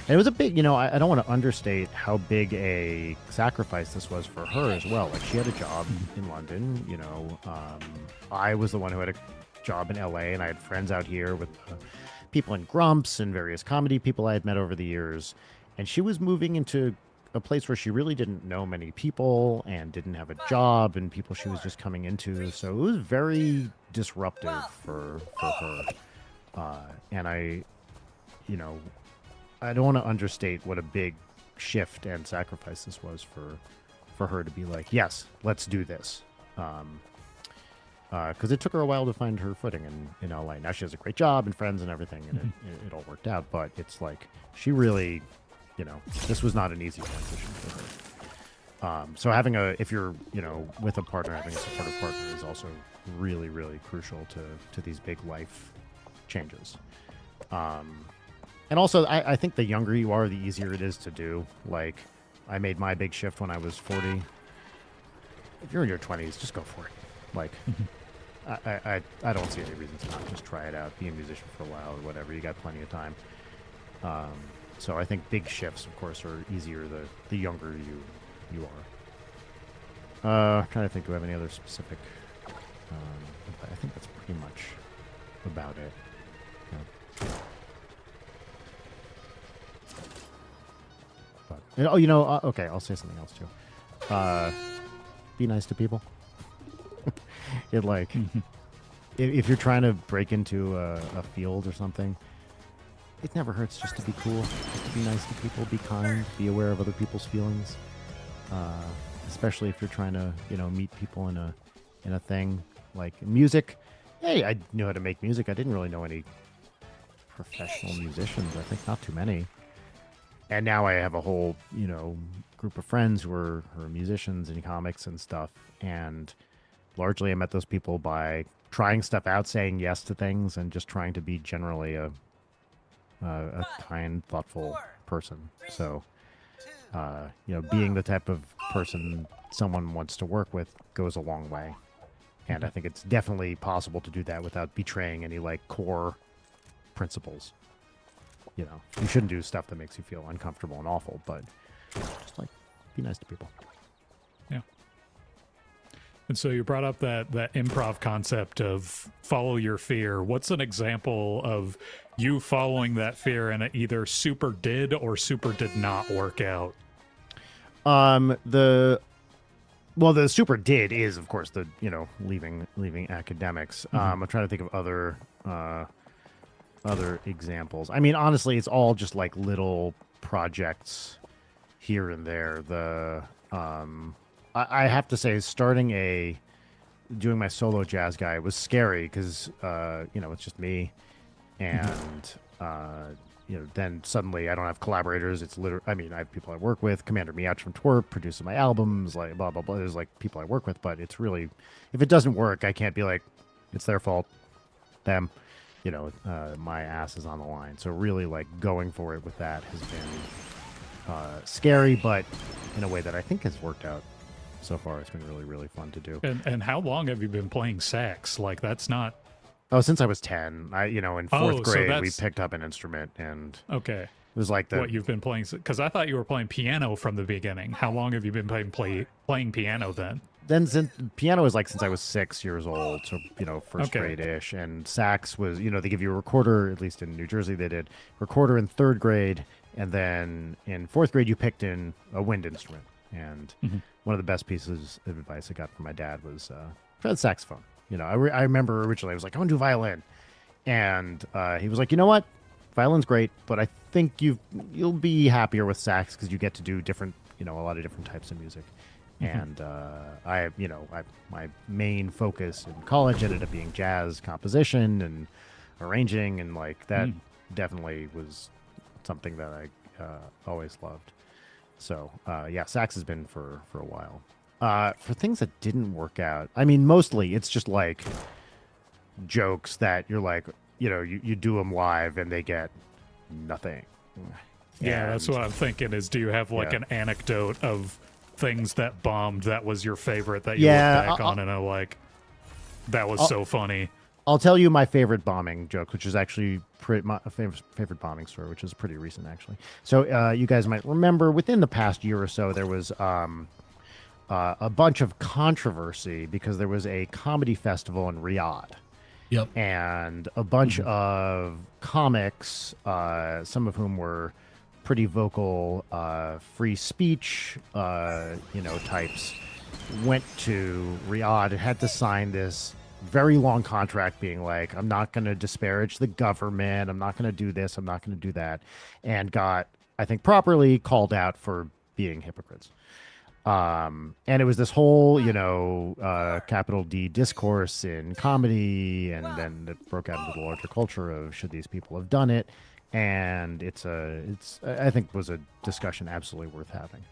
And it was a big, I don't want to understate how big a sacrifice this was for her as well. Like, she had a job in London, I was the one who had a job in LA, and I had friends out here with people in Grumps and various comedy people I had met over the years. And she was moving into a place where she really didn't know many people and didn't have a job and people she was just coming into. So it was very disruptive for her. And I don't want to understate what a big shift and sacrifice this was for her to be like, yes, let's do this. Because it took her a while to find her footing in LA. Now she has a great job and friends and everything, and it all worked out. But it's like she really, this was not an easy transition for her. So having if you're, with a partner, having a supportive partner is also really, really crucial to these big life changes. And also, I think the younger you are, the easier it is to do. Like, I made my big shift when I was 40. If you're in your 20s, just go for it. Like, I don't see any reason to not just try it out. Be a musician for a while or whatever. You got plenty of time. So I think big shifts, of course, are easier the younger you are. Trying to think, do I have any other specific? I think that's pretty much about it. Yeah. But, okay, I'll say something else too. Be nice to people. It if you're trying to break into a field or something, it never hurts just to be cool, just to be nice to people, be kind, be aware of other people's feelings. Especially if you're trying to, meet people in a thing like music. Hey, I knew how to make music. I didn't really know any professional musicians. I think not too many. And now I have a whole, group of friends who are musicians and comics and stuff. And largely I met those people by trying stuff out, saying yes to things, and just trying to be generally a kind, thoughtful person. So, being the type of person someone wants to work with goes a long way. And I think it's definitely possible to do that without betraying any core principles. You shouldn't do stuff that makes you feel uncomfortable and awful, but just be nice to people. Yeah. And so you brought up that improv concept of follow your fear. What's an example of you following that fear and it either super did or super did not work out? The super did is, of course, the leaving academics. I'm trying to think of other examples. I mean, honestly, it's all just little projects here and there. I have to say, doing my solo jazz guy was scary because it's just me, and then suddenly I don't have collaborators. It's literally, I have people I work with. Commander Miach from Twerp produces my albums, blah blah blah. There's people I work with, but it's really, if it doesn't work, I can't be it's their fault, them. my ass is on the line. So really, like, going for it with that has been scary, but in a way that I think has worked out so far. It's been really, really fun to do. And how long have you been playing sax? Like, that's not... Oh, since I was 10. In fourth so grade, we that's- picked up an instrument, and Okay. it was like What you've been playing... Because I thought you were playing piano from the beginning. How long have you been playing piano then? then since piano was like since I was 6 years old, so first Okay. grade-ish, and sax was they give you a recorder, at least in New Jersey they did, recorder in third grade, and then in fourth grade you picked in a wind instrument. And one of the best pieces of advice I got from my dad was try the saxophone. I remember originally I was like, I want to do violin, and he was like, you know what, violin's great, but I think you'll be happier with sax because you get to do different, a lot of different types of music. And my main focus in college ended up being jazz composition and arranging, and like that definitely was something that I always loved. So sax has been for a while. For things that didn't work out, I mean, mostly it's just like jokes that you're like, you do them live and they get nothing. Yeah, that's what I'm thinking is, do you have like Yeah. an anecdote of things that bombed that was your favorite that you Yeah, look back on and are like, that was so funny? I'll tell you my favorite bombing joke, which is actually my favorite bombing story, which is pretty recent, actually. So you guys might remember within the past year or so, there was a bunch of controversy because there was a comedy festival in Riyadh. Yep. And a bunch of comics, some of whom were pretty vocal, free speech, types, went to Riyadh and had to sign this very long contract being like, I'm not going to disparage the government. I'm not going to do this. I'm not going to do that. And got, I think, properly called out for being hypocrites. And it was this whole, capital D discourse in comedy, and then it broke out into the larger culture of should these people have done it? And I think was a discussion absolutely worth having.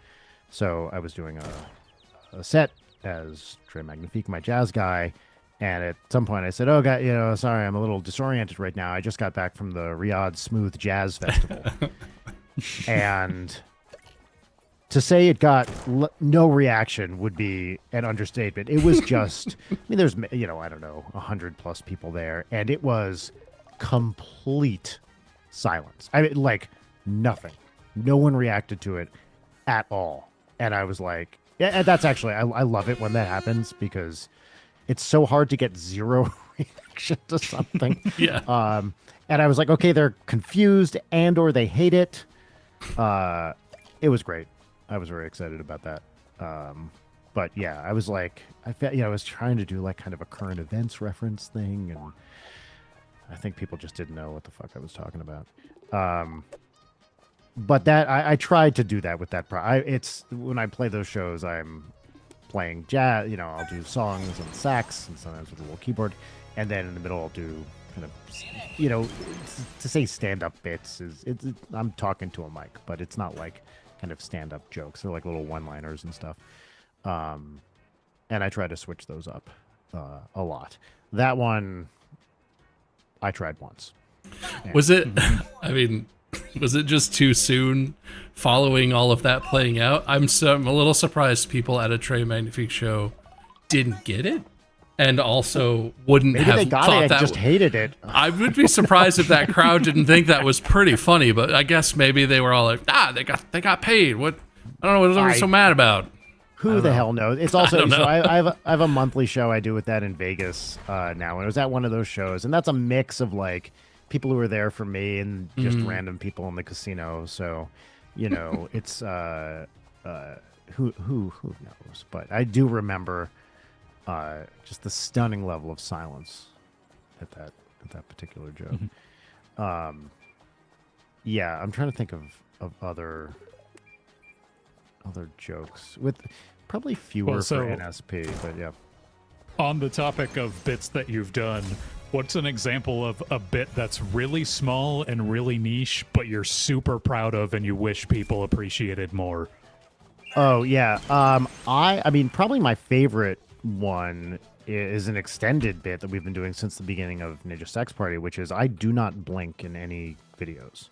So I was doing a set as Trey Magnifique, my jazz guy, and at some point I said, "Oh God, sorry, I'm a little disoriented right now. I just got back from the Riyadh Smooth Jazz Festival," and to say it got no reaction would be an understatement. It was just, I mean, there's, I don't know, 100+ people there, and it was complete silence. I mean, like nothing. No one reacted to it at all. And I was like, yeah, that's actually, I love it when that happens because it's so hard to get zero reaction to something. Yeah. And I was like, okay, they're confused and or they hate it. It was great. I was very excited about that. But yeah, I was like, I was trying to do like kind of a current events reference thing, and I think people just didn't know what the fuck I was talking about. But that I tried to do that with that. It's when I play those shows, I'm playing jazz. I'll do songs and sax, and sometimes with a little keyboard, and then in the middle I'll do kind of, to say stand-up bits I'm talking to a mic, but it's not like kind of stand-up jokes. They're like little one-liners and stuff. And I try to switch those up a lot. That one I tried once. Was it, I mean, was it just too soon following all of that playing out? I'm a little surprised people at a Trey Magnifique show didn't get it, and also wouldn't Maybe have they got thought it, that. I just hated it. I would be surprised if that crowd didn't think that was pretty funny, but I guess maybe they were all like, they got paid. What? I don't know what they're so mad about. Who the hell knows? It's also don't know. so I have a monthly show I do with that in Vegas now, and I was at one of those shows, and that's a mix of like people who are there for me and just random people in the casino. So, it's who knows? But I do remember just the stunning level of silence at that particular joke. Yeah, I'm trying to think of other jokes with probably fewer Well, so- for NSP, but yeah. On the topic of bits that you've done, what's an example of a bit that's really small and really niche, but you're super proud of and you wish people appreciated more? Oh yeah. I mean probably my favorite one is an extended bit that we've been doing since the beginning of Ninja Sex Party, which is I do not blink in any videos.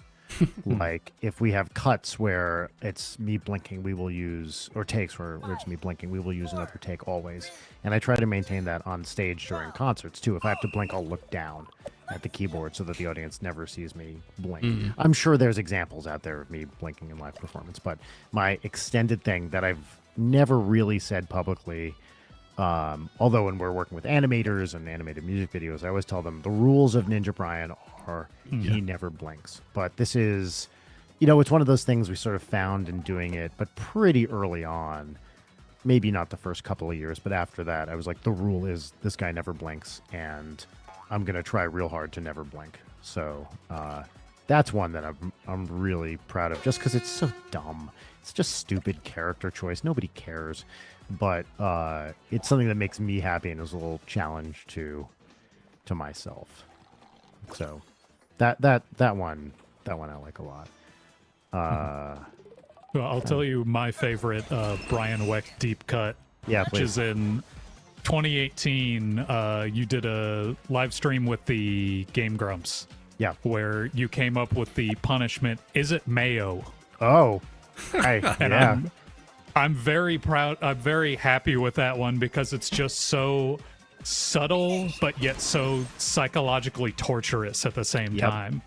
Like if we have cuts where it's me blinking, we will use, or takes where it's me blinking, we will use another take always. And I try to maintain that on stage during concerts too. If I have to blink, I'll look down at the keyboard so that the audience never sees me blink. I'm sure there's examples out there of me blinking in live performance, but my extended thing that I've never really said publicly, although when we're working with animators and animated music videos, I always tell them the rules of Ninja Brian are he never blinks. But this is, it's one of those things we sort of found in doing it, but pretty early on. Maybe not the first couple of years, but after that, I was like, the rule is this guy never blinks, and I'm going to try real hard to never blink. So that's one that I'm really proud of, just because it's so dumb. It's just stupid character choice. Nobody cares. But it's something that makes me happy and is a little challenge to myself. So that one I like a lot. Well, I'll tell you my favorite Brian Weck deep cut, Yeah, which please. is in 2018. You did a live stream with the Game Grumps. Yeah. Where you came up with the punishment, is it mayo? Oh, And yeah. I'm very proud. I'm very happy with that one because it's just so subtle, but yet so psychologically torturous at the same Yep. time.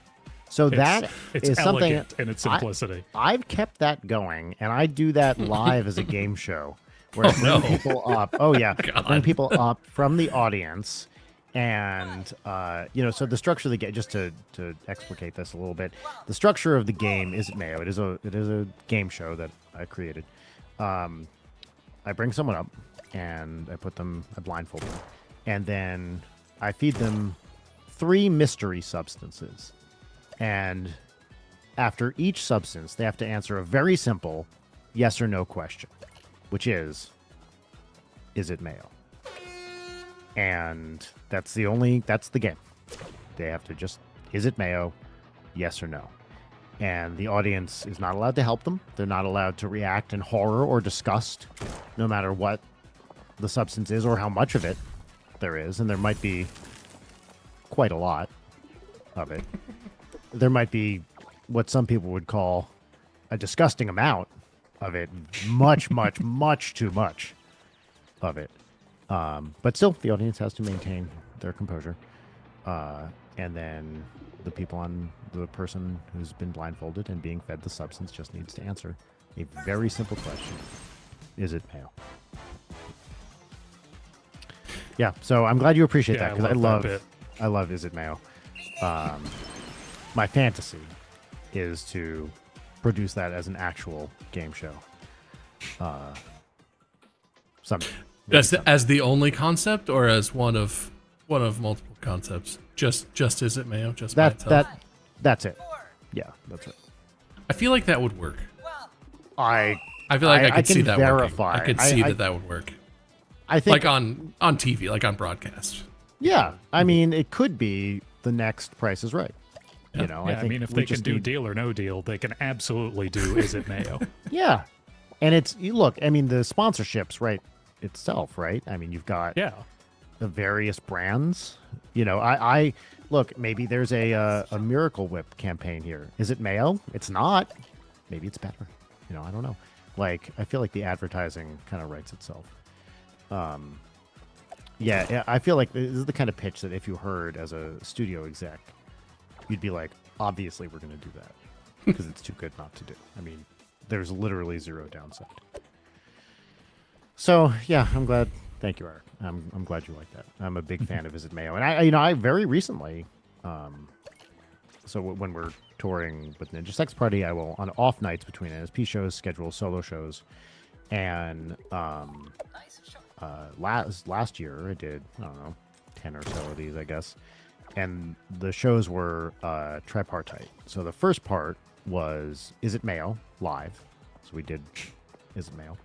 So that It's is something elegant in its simplicity. I've kept that going, and I do that live as a game show where I bring people up. Oh yeah, I bring people up from the audience, and so the structure of the game. Just to explicate this a little bit, the structure of the game isn't Mayo. It is a game show that I created. I bring someone up, and I blindfold them, and then I feed them 3 mystery substances. And after each substance, they have to answer a very simple yes or no question, which is it mayo? And that's the game. They have to just, is it mayo? Yes or no. And the audience is not allowed to help them. They're not allowed to react in horror or disgust, no matter what the substance is or how much of it there is. And there might be quite a lot of it. There might be what some people would call a disgusting amount of it. Much, much, much too much of it. But still, the audience has to maintain their composure. And then the person who's been blindfolded and being fed the substance just needs to answer a very simple question. Is it mayo? Yeah, so I'm glad you appreciate that, because I love Is It Mayo. My fantasy is to produce that as an actual game show. As the only concept, or as one of multiple concepts? Just Is It Mayo? Just by itself? That's it. Yeah, that's it. I feel like that would work. I feel like I could can see that verify. working. I could see that would work. I think Like on TV, like on broadcast. Yeah, I mean, it could be the next Price is Right. You know, Yeah, I think mean, if we they can just do need- Deal or No Deal, they can absolutely do Is It Mayo? Yeah, and look. I mean, the sponsorships, right? Itself, right? I mean, you've got Yeah. the various brands. You know, I look. Maybe there's a Miracle Whip campaign here. Is it mayo? It's not. Maybe it's better. You know, I don't know. Like, I feel like the advertising kind of writes itself. Yeah, I feel like this is the kind of pitch that if you heard as a studio exec, you'd be like, obviously we're going to do that because it's too good not to do. I mean, there's literally zero downside. So yeah, I'm glad. Thank you, Eric. I'm glad you like that. I'm a big fan of Is It Mayo, and I very recently, so when we're touring with Ninja Sex Party, I will on off nights between NSP shows schedule solo shows, and last year I did, I don't know, 10 or so of these, I guess, and the shows were tripartite. So the first part was Is It Mayo live, so we did Is It Mayo.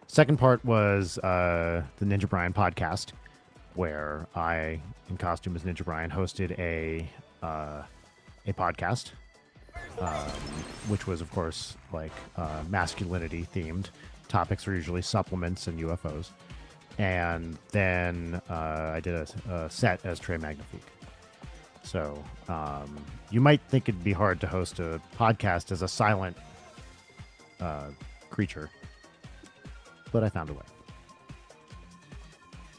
Second part was the Ninja Brian podcast, where I, in costume as Ninja Brian, hosted a podcast, which was, of course, like masculinity themed. Topics were usually supplements and UFOs. and then I did a set as Trey Magnifique. So you might think it'd be hard to host a podcast as a silent creature, but I found a way.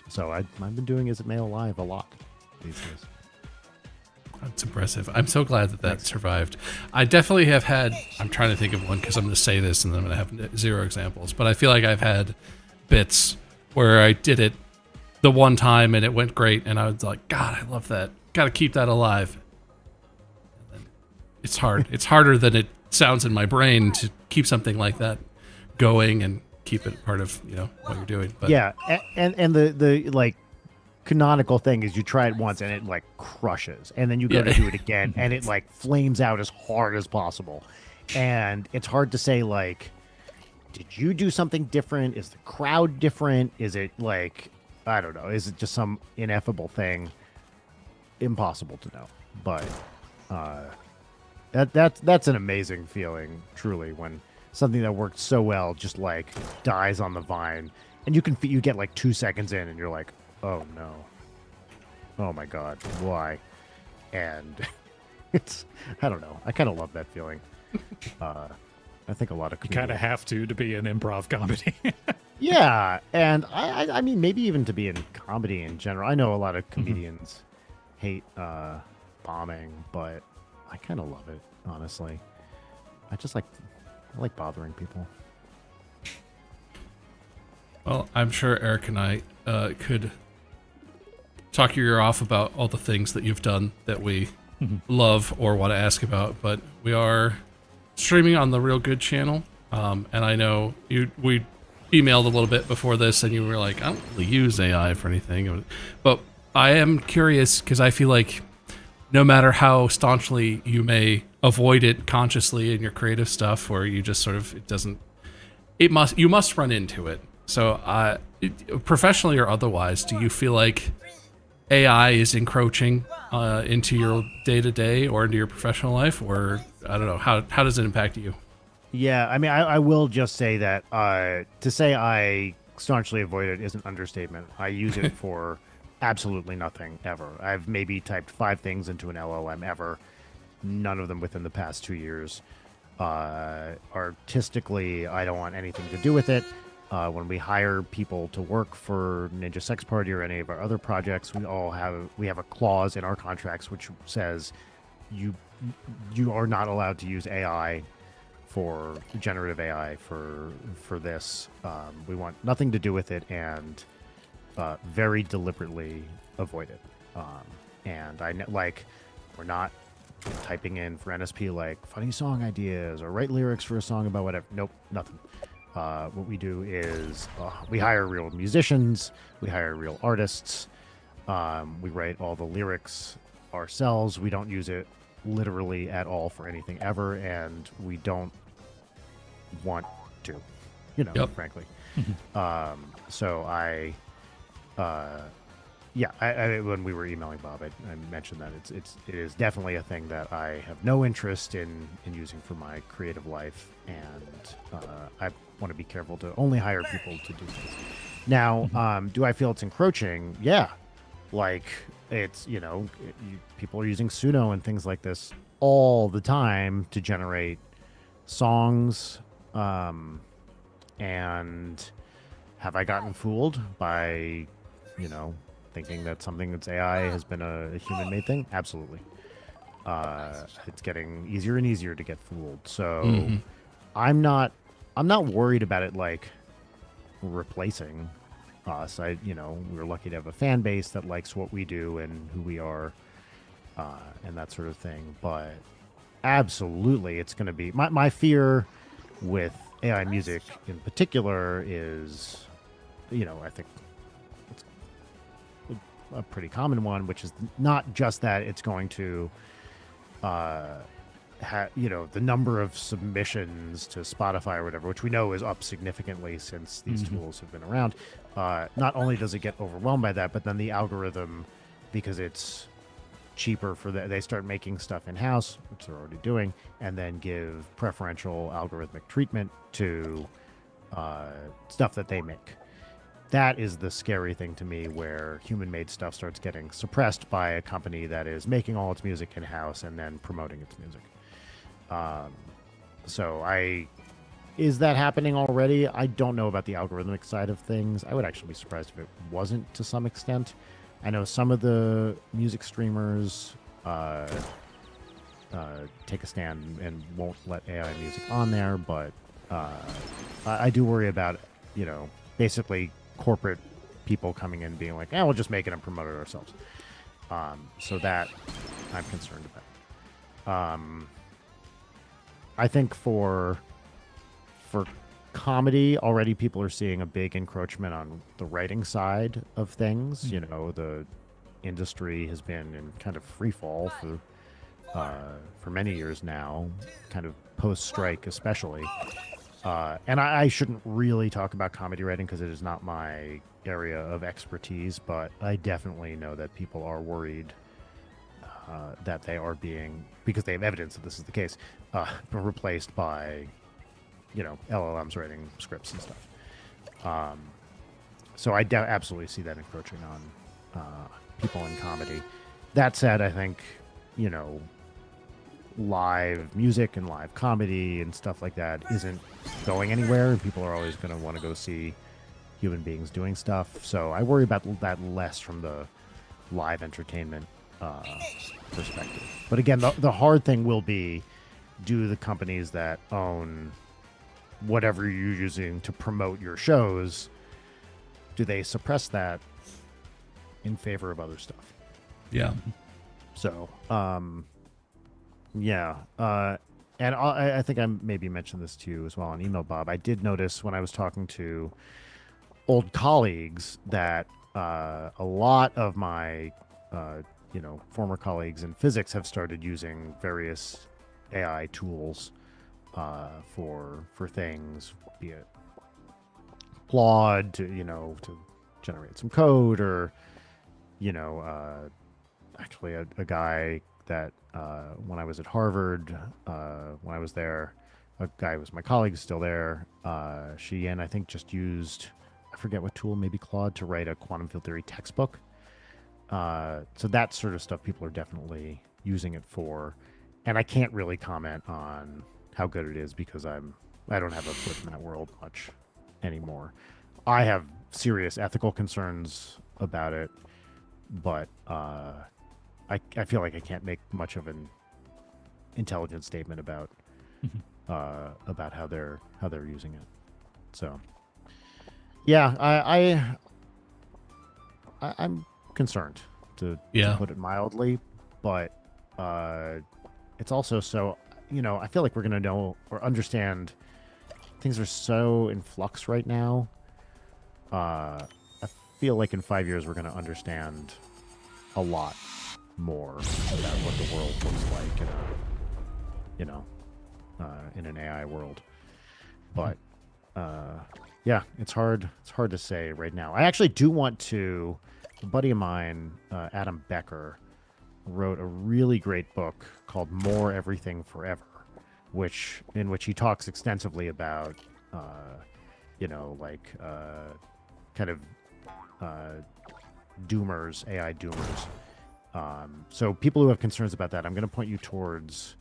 So I've been doing Is It Mail Live a lot these days. That's impressive. I'm so glad that survived. I definitely have had, I'm trying to think of one because I'm going to say this and then I'm going to have 0 examples, but I feel like I've had bits where I did it the one time and it went great and I was like, God, I love that. Got to keep that alive. And it's hard. It's harder than it sounds in my brain to keep something like that going and keep it part of, what you're doing. But yeah, and the like canonical thing is you try it once and it like crushes, and then you go to do it again and it like flames out as hard as possible, and it's hard to say like, did you do something different? Is the crowd different? Is it like, I don't know, is it just some ineffable thing? Impossible to know, but that's an amazing feeling, truly, when something that worked so well just like dies on the vine, and you get like 2 seconds in and you're like, oh no, oh my God, why? And it's, I don't know, I kind of love that feeling. I think a lot of You kind of have to be an improv comedy. Yeah, and I mean, maybe even to be in comedy in general. I know a lot of comedians hate bombing, but I kind of love it, honestly. I like bothering people. Well, I'm sure Eric and I could talk your ear off about all the things that you've done that we love or want to ask about, but we are streaming on the Real Good channel, and I know we emailed a little bit before this, and you were like, I don't really use AI for anything, but I am curious because I feel like no matter how staunchly you may avoid it consciously in your creative stuff, or you just sort of, you must run into it. So professionally or otherwise, do you feel like AI is encroaching into your day-to-day or into your professional life, or I don't know, how does it impact you? Yeah, I mean, I will just say that to say I staunchly avoid it is an understatement. I use it for absolutely nothing ever. I've maybe typed 5 things into an LLM ever, none of them within the past 2 years. Artistically, I don't want anything to do with it. When we hire people to work for Ninja Sex Party or any of our other projects, we have a clause in our contracts which says you are not allowed to use AI for generative AI for this. We want nothing to do with it and very deliberately avoid it. And we're not typing in for NSP like funny song ideas or write lyrics for a song about whatever. Nope, nothing. What we do is we hire real musicians, we hire real artists, we write all the lyrics ourselves. We don't use it literally at all for anything ever, and we don't want to, frankly. So I when we were emailing Bob, I mentioned that it is definitely a thing that I have no interest in using for my creative life, and I want to be careful to only hire people to do this. Now, do I feel it's encroaching? Yeah, like it's people are using Suno and things like this all the time to generate songs, and have I gotten fooled by thinking that something that's AI has been a human-made thing? Absolutely. It's getting easier and easier to get fooled. So I'm not worried about it like replacing us. We were lucky to have a fan base that likes what we do and who we are, and that sort of thing. But absolutely, it's going to be my fear with AI music in particular is, I think a pretty common one, which is not just that it's going to the number of submissions to Spotify or whatever, which we know is up significantly since these tools have been around. Not only does it get overwhelmed by that, but then the algorithm, because it's cheaper for they start making stuff in-house, which they're already doing, and then give preferential algorithmic treatment to stuff that they make. that is the scary thing to me, where human-made stuff starts getting suppressed by a company that is making all its music in-house and then promoting its music. Is that happening already? I don't know about the algorithmic side of things. I would actually be surprised if it wasn't to some extent. I know some of the music streamers take a stand and won't let AI music on there, but I do worry about, basically corporate people coming in being like, we'll just make it and promote it ourselves. So that I'm concerned about. I think for comedy, already people are seeing a big encroachment on the writing side of things. The industry has been in kind of free fall for many years now, kind of post-strike especially. And I shouldn't really talk about comedy writing because it is not my area of expertise, but I definitely know that people are worried that they are being, because they have evidence that this is the case, replaced by, LLMs writing scripts and stuff. So I absolutely see that encroaching on people in comedy. That said, I think, live music and live comedy and stuff like that isn't going anywhere, and people are always going to want to go see human beings doing stuff. So I worry about that less from the live entertainment perspective. But again, the hard thing will be, do the companies that own whatever you're using to promote your shows, do they suppress that in favor of other stuff? Yeah. So, yeah. And I think I maybe mentioned this to you as well on email, Bob. I did notice when I was talking to old colleagues that a lot of my, former colleagues in physics have started using various AI tools for things, be it Claude to generate some code, or actually a guy that when I was at Harvard, when I was there, a guy who was my colleague is still there. She and I think just used, I forget what tool, maybe Claude, to write a quantum field theory textbook. So that sort of stuff people are definitely using it for. And I can't really comment on how good it is because I don't have a foot in that world much anymore. I have serious ethical concerns about it, but I feel like I can't make much of an intelligent statement about how they're using it. So yeah, I'm concerned to put it mildly, but it's also so, I feel like we're going to know or understand things are so in flux right now. I feel like in 5 years we're going to understand a lot more about what the world looks like in an AI world. But yeah, it's hard to say right now. I actually do want to, a buddy of mine, Adam Becker, wrote a really great book called More Everything Forever, in which he talks extensively about kind of doomers, AI doomers. So people who have concerns about that, I'm going to point you towards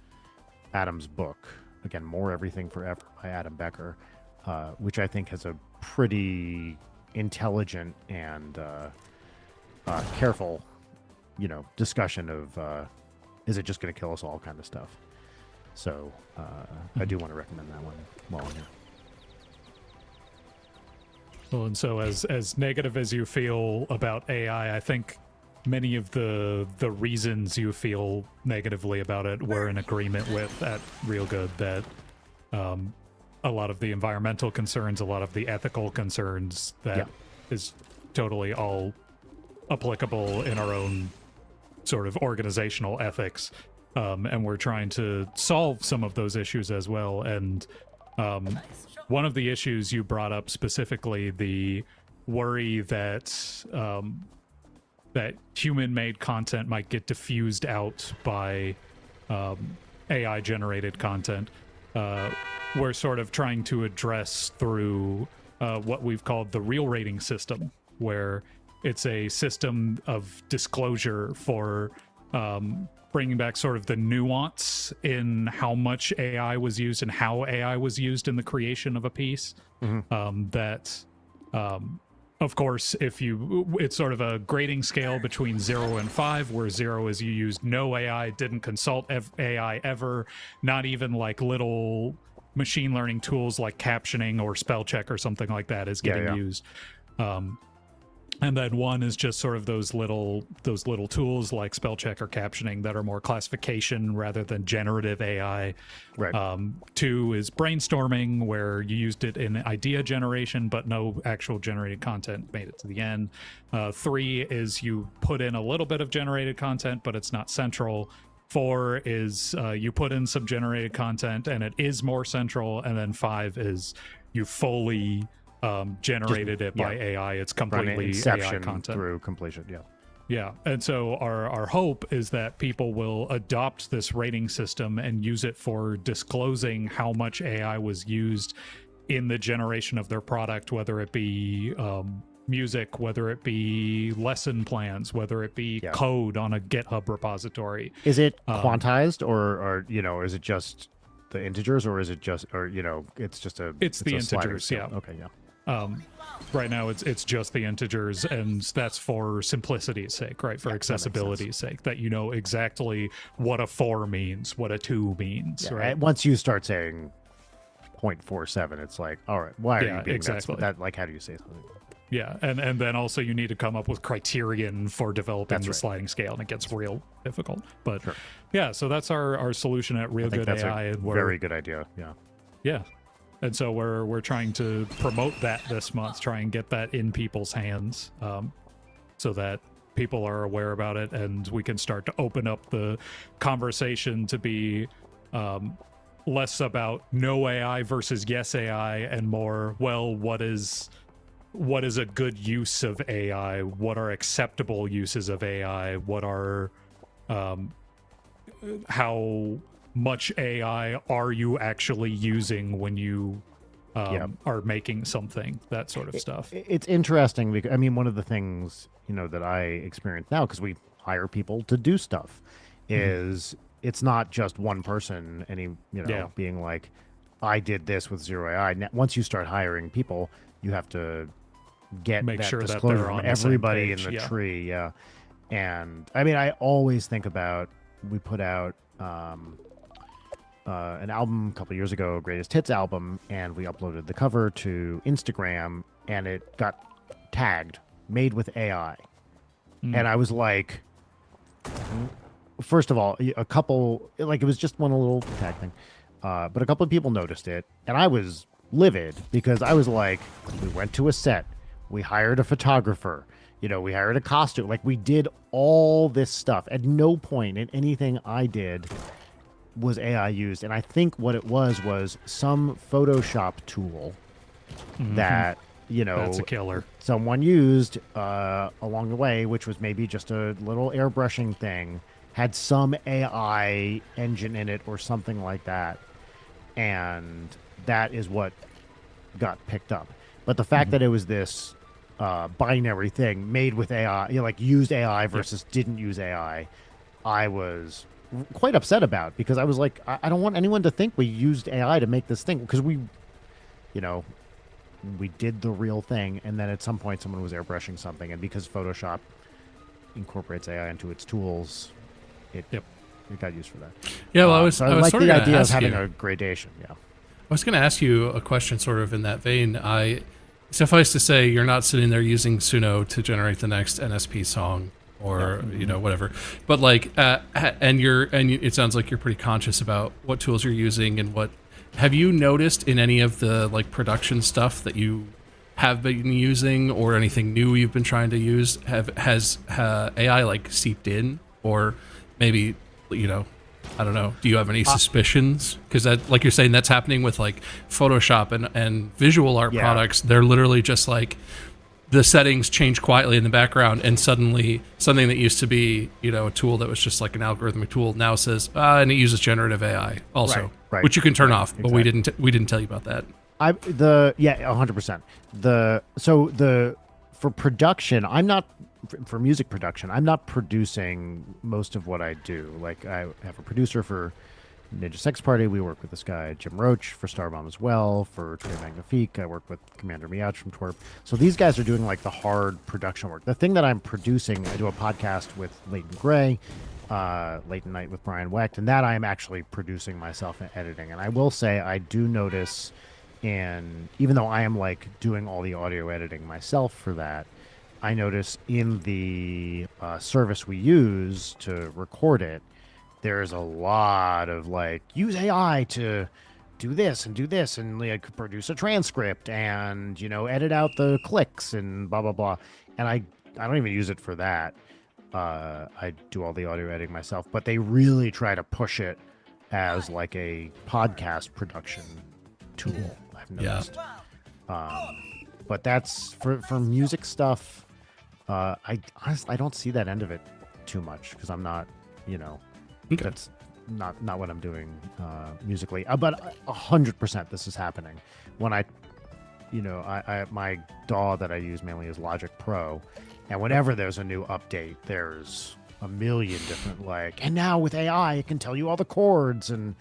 Adam's book, again, More Everything Forever by Adam Becker, which I think has a pretty intelligent and careful, discussion of is it just going to kill us all kind of stuff. So I do want to recommend that one while I'm here. Well, and so as negative as you feel about AI, I think many of the reasons you feel negatively about it we're in agreement with at Real Good, that a lot of the environmental concerns, a lot of the ethical concerns, that is totally all applicable in our own sort of organizational ethics. And we're trying to solve some of those issues as well. And one of the issues you brought up specifically, the worry that that human-made content might get diffused out by AI-generated content, we're sort of trying to address through what we've called the real rating system, where it's a system of disclosure for bringing back sort of the nuance in how much AI was used and how AI was used in the creation of a piece. Of course, it's sort of a grading scale between 0 and 5, where 0 is you used no AI, didn't consult AI ever, not even like little machine learning tools like captioning or spell check or something like that is getting used. And then 1 is just sort of those little tools like spell check or captioning that are more classification rather than generative AI. Right. 2 is brainstorming, where you used it in idea generation, but no actual generated content made it to the end. 3 is you put in a little bit of generated content, but it's not central. 4 is you put in some generated content and it is more central. And then 5 is you fully generated it by AI. It's completely inception AI content through completion. Yeah. And so our hope is that people will adopt this rating system and use it for disclosing how much AI was used in the generation of their product, whether it be music, whether it be lesson plans, whether it be code on a GitHub repository. Is it quantized or is it just the integers, or is it just, it's just it's the integers. Scale? Okay. Yeah. Right now it's just the integers, and that's for simplicity's sake, right? For accessibility's sake, that you know exactly what a 4 means, what a 2 means, right? Once you start saying 0.47, it's like, all right, why are you being exactly that? Like, how do you say something? Yeah, and then also you need to come up with criterion for developing the sliding scale, and it gets real difficult. But yeah, so that's our solution at Real Good AI. A very good idea. Yeah. And so we're trying to promote that this month, try and get that in people's hands, so that people are aware about it, and we can start to open up the conversation to be less about no AI versus yes AI, and more, well, what is a good use of AI? What are acceptable uses of AI? What are how much AI are you actually using when you are making something, that sort of stuff. It's interesting because, I mean, one of the things, that I experience now, because we hire people to do stuff, is it's not just one person being like, I did this with zero AI. Now, once you start hiring people, you have to make that disclosure from everybody in the tree. Yeah. And I mean, I always think about, we put out an album a couple years ago, Greatest Hits album, and we uploaded the cover to Instagram, and it got tagged made with AI. And I was like, first of all, a couple, like, it was just one little tag thing, but a couple of people noticed it, and I was livid because I was like, we went to a set, we hired a photographer, we hired a costume, like, we did all this stuff. At no point in anything I did was AI used. And I think what it was some Photoshop tool that, that's a killer, someone used along the way, which was maybe just a little airbrushing thing, had some AI engine in it or something like that. And that is what got picked up. But the fact that it was this binary thing made with AI, like used AI versus didn't use AI, I was quite upset about, because I was like, I don't want anyone to think we used AI to make this thing, because we did the real thing, and then at some point someone was airbrushing something, and because Photoshop incorporates AI into its tools, it got used for that. Yeah, well, I was like sort the of idea of having a gradation. Yeah, I was going to ask you a question sort of in that vein. Suffice to say, you're not sitting there using Suno to generate the next NSP song or whatever, but like it sounds like you're pretty conscious about what tools you're using and what. Have you noticed in any of the like production stuff that you have been using, or anything new you've been trying to use, has AI like seeped in, or maybe I don't know, do you have any suspicions? Because that, like you're saying, that's happening with like Photoshop and visual art products. They're literally just like, the settings change quietly in the background, and suddenly something that used to be, a tool that was just like an algorithmic tool now says, and it uses generative AI also, right. which you can turn off. But we didn't tell you about that. 100%. For production, for music production, I'm not producing most of what I do. Like, I have a producer for Ninja Sex Party. We work with this guy Jim Roach for Starbomb as well. For Trey Magnifique, I work with Commander Meouch from Twerp. So these guys are doing like the hard production work. The thing that I'm producing, I do a podcast with Leighton Gray, Late Night with Brian Wecht, and that I am actually producing myself and editing. And I will say I do notice, and even though I am like doing all the audio editing myself for that, I notice in the service we use to record it, there's a lot of like, use AI to do this and like produce a transcript and, you know, edit out the clicks and blah, blah, blah. And I don't even use it for that. I do all the audio editing myself, but they really try to push it as like a podcast production tool, I've noticed. But that's for music stuff. I don't see that end of it too much because I'm not, you know, that's not what I'm doing musically. But 100% this is happening. When I my DAW that I use mainly is Logic Pro, and whenever there's a new update, there's a million different like, and now with AI, it can tell you all the chords and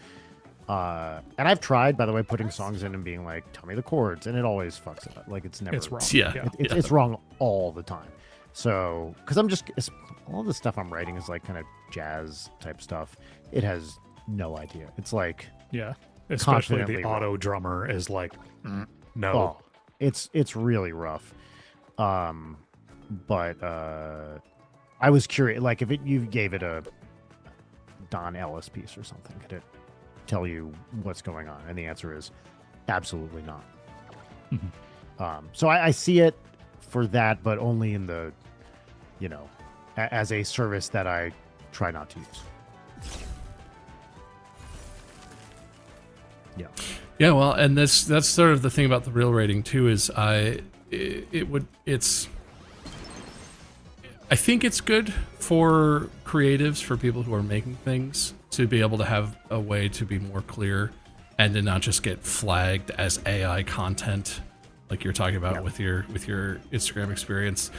I've tried, by the way, putting songs in and being like, tell me the chords, and it always fucks it up. Like it's never. It's wrong. It's wrong all the time. So, because all the stuff I'm writing is like kind of jazz type stuff. It has no idea. It's like, especially confidently the wrong. auto drummer is like, no. Oh, it's really rough. But I was curious, like if you gave it a Don Ellis piece or something, could it tell you what's going on? And the answer is absolutely not. So I see it for that, but only in the, you know, as a service that I try not to use. Yeah. Yeah, well, and that's sort of the thing about the real rating too, is I think it's good for creatives, for people who are making things, to be able to have a way to be more clear and to not just get flagged as AI content like you're talking about with your Instagram experience.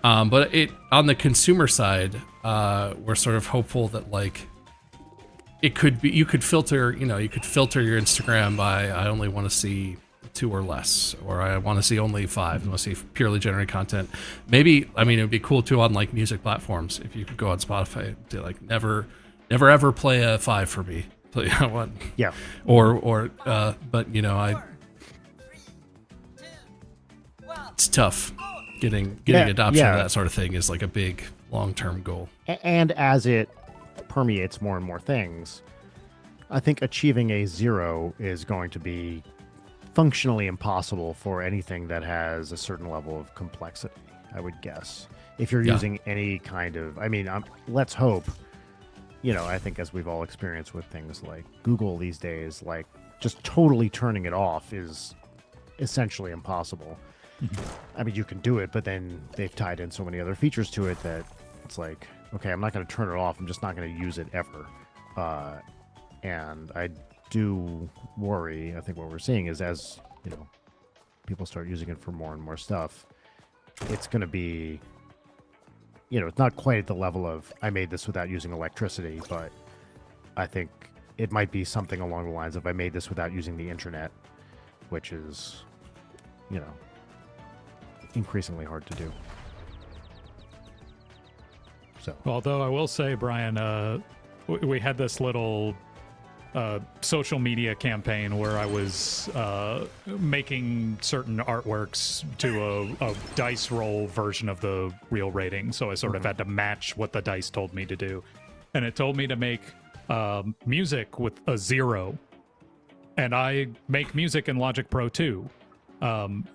But on the consumer side, we're sort of hopeful that like it could be, you could filter your Instagram by, I only want to see 2 or less, or I want to see only 5. I want to see purely generated content. Maybe, I mean, it would be cool too on like music platforms if you could go on Spotify to like never ever play a 5 for me. Play what? Yeah. Or but you know, it's tough getting adoption of that sort of thing is like a big long-term goal. And as it permeates more and more things, I think achieving a 0 is going to be functionally impossible for anything that has a certain level of complexity, I would guess. If you're using any kind of, I mean, let's hope, you know, I think as we've all experienced with things like Google these days, like just totally turning it off is essentially impossible. I mean, you can do it, but then they've tied in so many other features to it that it's like, okay, I'm not going to turn it off. I'm just not going to use it ever. And I do worry, I think what we're seeing is as, you know, people start using it for more and more stuff, it's going to be, you know, it's not quite at the level of I made this without using electricity, but I think it might be something along the lines of I made this without using the internet, which is, you know, increasingly hard to do. So, Although I will say, Brian, we had this little social media campaign where I was making certain artworks to a dice roll version of the real rating. So I sort of had to match what the dice told me to do. And it told me to make music with a 0. And I make music in Logic Pro 2. And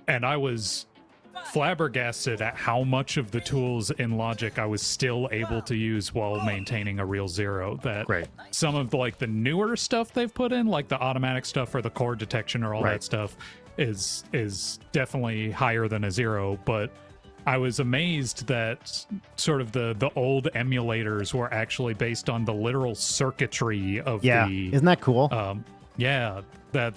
I was flabbergasted at how much of the tools in Logic I was still able to use while maintaining a real 0. That some of the newer stuff they've put in, like the automatic stuff or the chord detection or all that stuff, is definitely higher than a 0. But I was amazed that sort of the old emulators were actually based on the literal circuitry of isn't that cool? that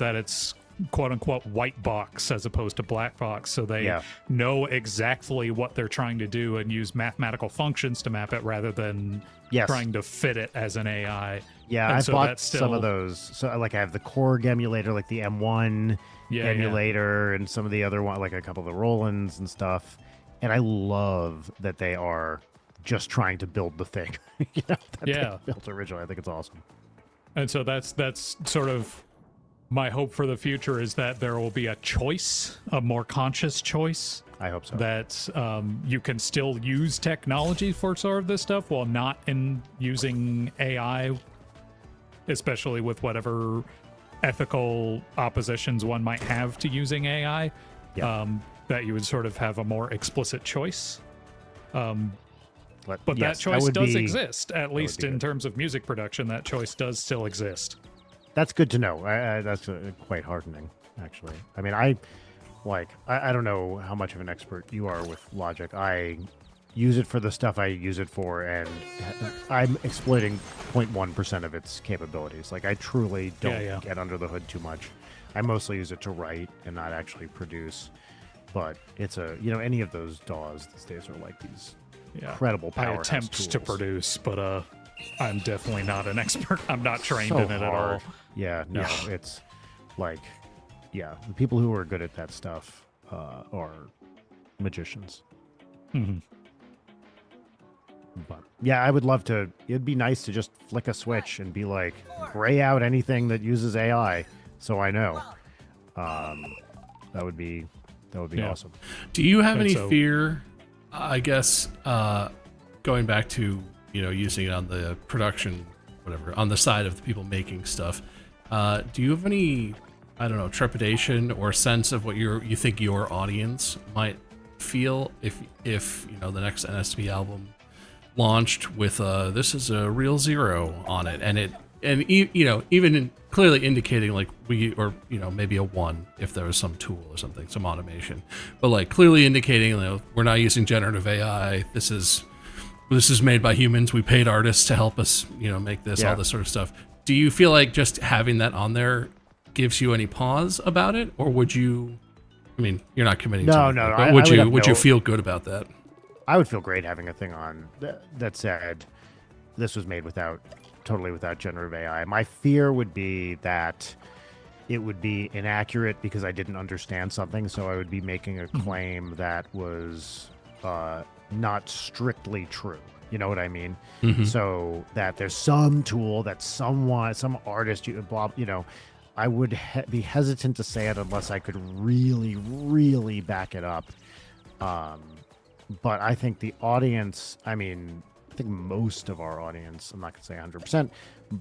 it's quote unquote white box as opposed to black box, so they know exactly what they're trying to do and use mathematical functions to map it rather than trying to fit it as an AI. Yeah, and I so bought that's still, some of those. So like I have the Korg emulator, like the M1 emulator, and some of the other one, like a couple of the Rolands and stuff. And I love that they are just trying to build the thing that they built originally. I think it's awesome. And so that's sort of my hope for the future, is that there will be a choice, a more conscious choice. I hope so. That you can still use technology for sort of this stuff while not in using AI, especially with whatever ethical oppositions one might have to using AI. That you would sort of have a more explicit choice. But that choice does exist, at least in terms of music production. That choice does still exist. That's good to know. That's quite heartening, actually. I mean, I don't know how much of an expert you are with Logic. I use it for the stuff I use it for, and I'm exploiting 0.1% of its capabilities. Like, I truly don't get under the hood too much. I mostly use it to write and not actually produce. But it's any of those DAWs these days are like these incredible powerhouse I attempt tools. to produce, but I'm definitely not an expert. I'm not trained So in it at all. Yeah, no, it's like, the people who are good at that stuff are magicians. Mm-hmm. But I would love to. It'd be nice to just flick a switch and be like, gray out anything that uses AI, so I know. That would be awesome. Do you have any fear? I guess going back to using it on the production, whatever, on the side of the people making stuff. Do you have any, I don't know, trepidation or sense of what you think your audience might feel if the next NSP album launched with this is a real zero on it, and even clearly indicating like maybe a 1 if there was some tool or something, some automation, but like clearly indicating we're not using generative AI. This is made by humans. We paid artists to help us make this, all this sort of stuff. Do you feel like just having that on there gives you any pause about it, or would you? I mean, you're not committing to it. No. But would you feel good about that? I would feel great having a thing on that said this was made totally without generative AI. My fear would be that it would be inaccurate because I didn't understand something, so I would be making a claim that was not strictly true. You know what I mean? Mm-hmm. So that there's some tool that some artist, I would be hesitant to say it unless I could really, really back it up. But I think the audience, I think most of our audience, I'm not going to say 100%,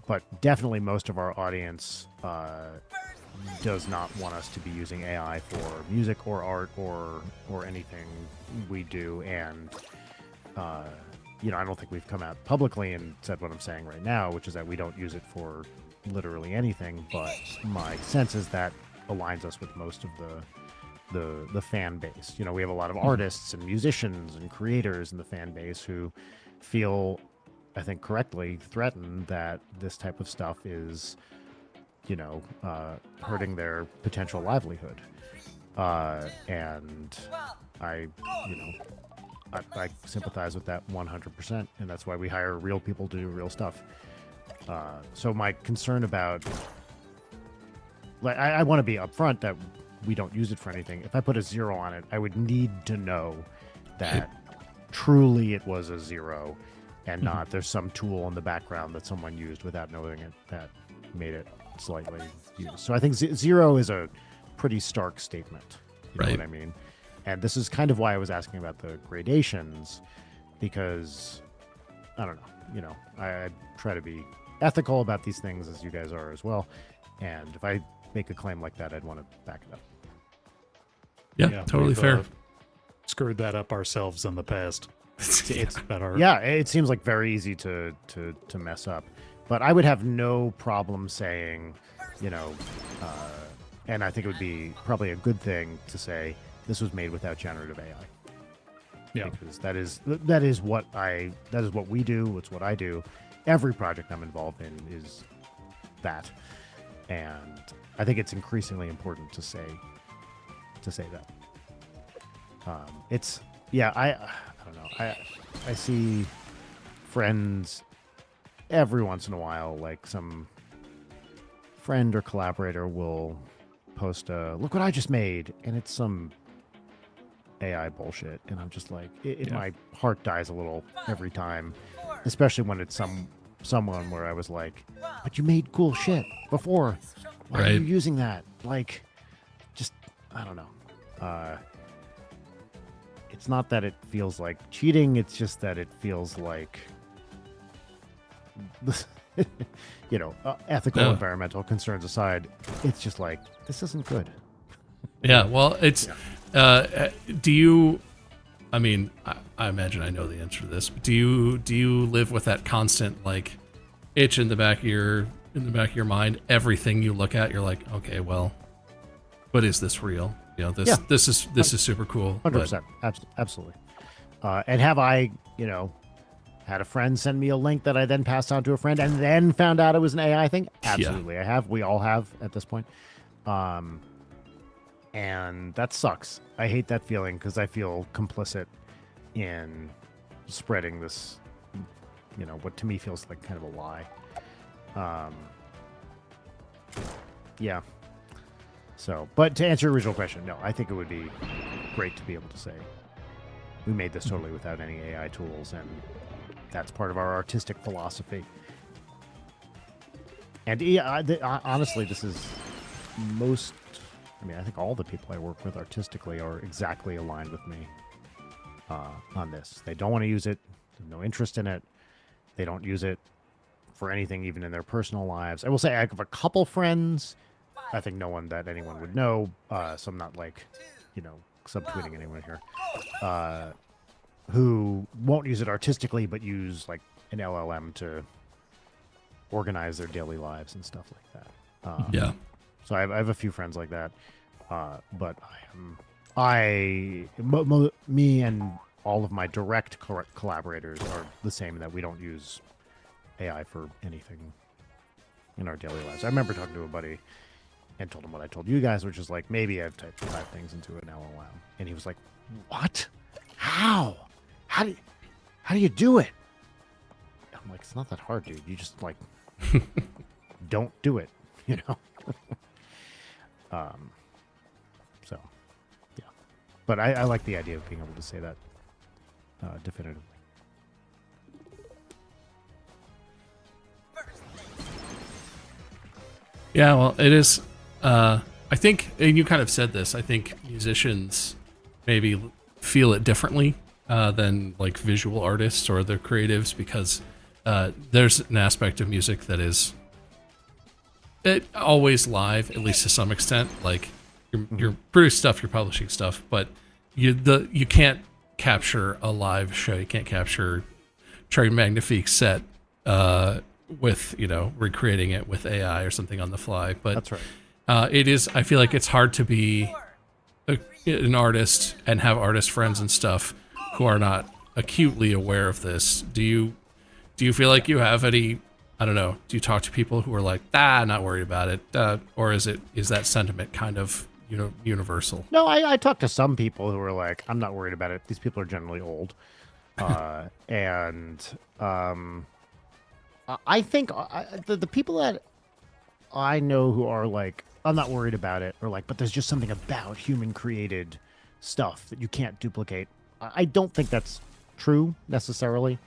but definitely most of our audience does not want us to be using AI for music or art or anything we do. And, I don't think we've come out publicly and said what I'm saying right now, which is that we don't use it for literally anything. But my sense is that aligns us with most of the fan base. We have a lot of artists and musicians and creators in the fan base who feel, I think correctly, threatened that this type of stuff is, hurting their potential livelihood. And I sympathize with that 100%, and that's why we hire real people to do real stuff. So my concern about, I want to be upfront that we don't use it for anything. If I put a 0 on it, I would need to know that truly it was a 0 and not there's some tool in the background that someone used without knowing it that made it slightly used. So I think 0 is a pretty stark statement. You know what I mean? And this is kind of why I was asking about the gradations, because I don't know, I try to be ethical about these things as you guys are as well. And if I make a claim like that, I'd want to back it up. Yeah, totally fair. Screwed that up ourselves in the past. It's better. Yeah, it seems like very easy to mess up. But I would have no problem saying, and I think it would be probably a good thing to say this was made without generative AI. Yeah, because that is what we do. It's what I do. Every project I'm involved in is that. And I think it's increasingly important to say that. It's I don't know. I see friends every once in a while, like some friend or collaborator will post a look what I just made, and it's some AI bullshit, and I'm just like, my heart dies a little every time, especially when it's someone where I was like, but you made cool shit before. Why are you using that? Like, just I don't know. It's not that it feels like cheating. It's just that it feels like, ethical, environmental concerns aside, it's just like, this isn't good. Yeah, well, it's, do you, I mean, I imagine I know the answer to this, but do you live with that constant, like, itch in the back of your mind? Everything you look at, you're like, okay, well, but is this real? This is super cool. 100%. Absolutely. And have I, had a friend send me a link that I then passed on to a friend and then found out it was an AI thing? Absolutely. I have. We all have at this point. And that sucks. I hate that feeling because I feel complicit in spreading this, what to me feels like kind of a lie. Yeah. So, but to answer your original question, no, I think it would be great to be able to say we made this totally without any AI tools, and that's part of our artistic philosophy. And honestly, this is I think all the people I work with artistically are exactly aligned with me on this. They don't want to use it, no interest in it. They don't use it for anything, even in their personal lives. I will say I have a couple friends. I think no one that anyone would know, so I'm not like, subtweeting anyone here, who won't use it artistically, but use like an LLM to organize their daily lives and stuff like that. So I have a few friends like that, but me and all of my direct collaborators are the same in that we don't use AI for anything in our daily lives. I remember talking to a buddy and told him what I told you guys, which is like, maybe I've typed 5 things into an LLM. And he was like, what? How do you do it? I'm like, it's not that hard, dude. You just like, don't do it, So, yeah. But I like the idea of being able to say that definitively. Yeah, well, it is. I think, and you kind of said this, I think musicians maybe feel it differently than like visual artists or the creatives, because there's an aspect of music that is always live, at least to some extent. Like you're producing stuff, you're publishing stuff, but you can't capture a live show. You can't capture Trey Magnifique's set with recreating it with AI or something on the fly. But that's right. It is. I feel like it's hard to be an artist and have artist friends and stuff who are not acutely aware of this. Do you feel like you have any? I don't know. Do you talk to people who are like, not worried about it, or is that sentiment kind of universal? No, I talk to some people who are like, I'm not worried about it. These people are generally old, and I think the people that I know who are like, I'm not worried about it, or like, but there's just something about human created stuff that you can't duplicate. I don't think that's true necessarily.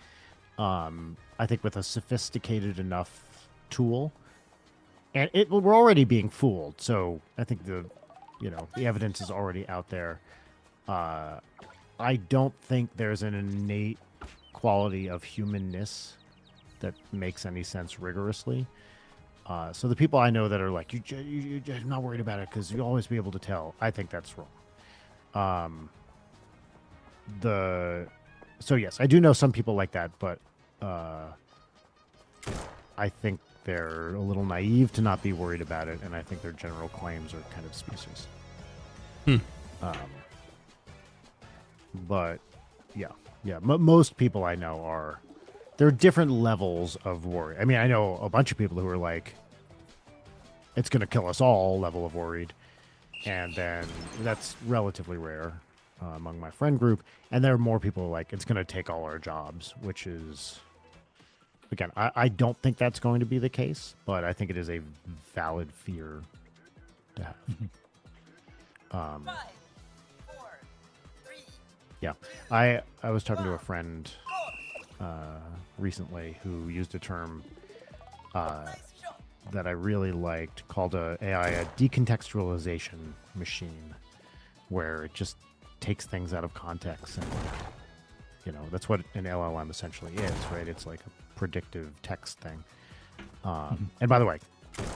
I think with a sophisticated enough tool, and we're already being fooled. So I think the evidence is already out there. I don't think there's an innate quality of humanness that makes any sense rigorously. So the people I know that are like, you're not worried about it because you'll always be able to tell, I think that's wrong. So yes, I do know some people like that, but I think they're a little naive to not be worried about it, and I think their general claims are kind of specious. But yeah, most people I know there are different levels of worry. I mean, I know a bunch of people who are like, it's going to kill us all level of worried. And then that's relatively rare among my friend group. And there are more people like, it's going to take all our jobs, which is, again, I don't think that's going to be the case, but I think it is a valid fear to have. Yeah, I was talking to a friend recently who used a term that I really liked called AI a decontextualization machine, where it just takes things out of context, and that's what an LLM essentially is, right? It's like a predictive text thing. And by the way,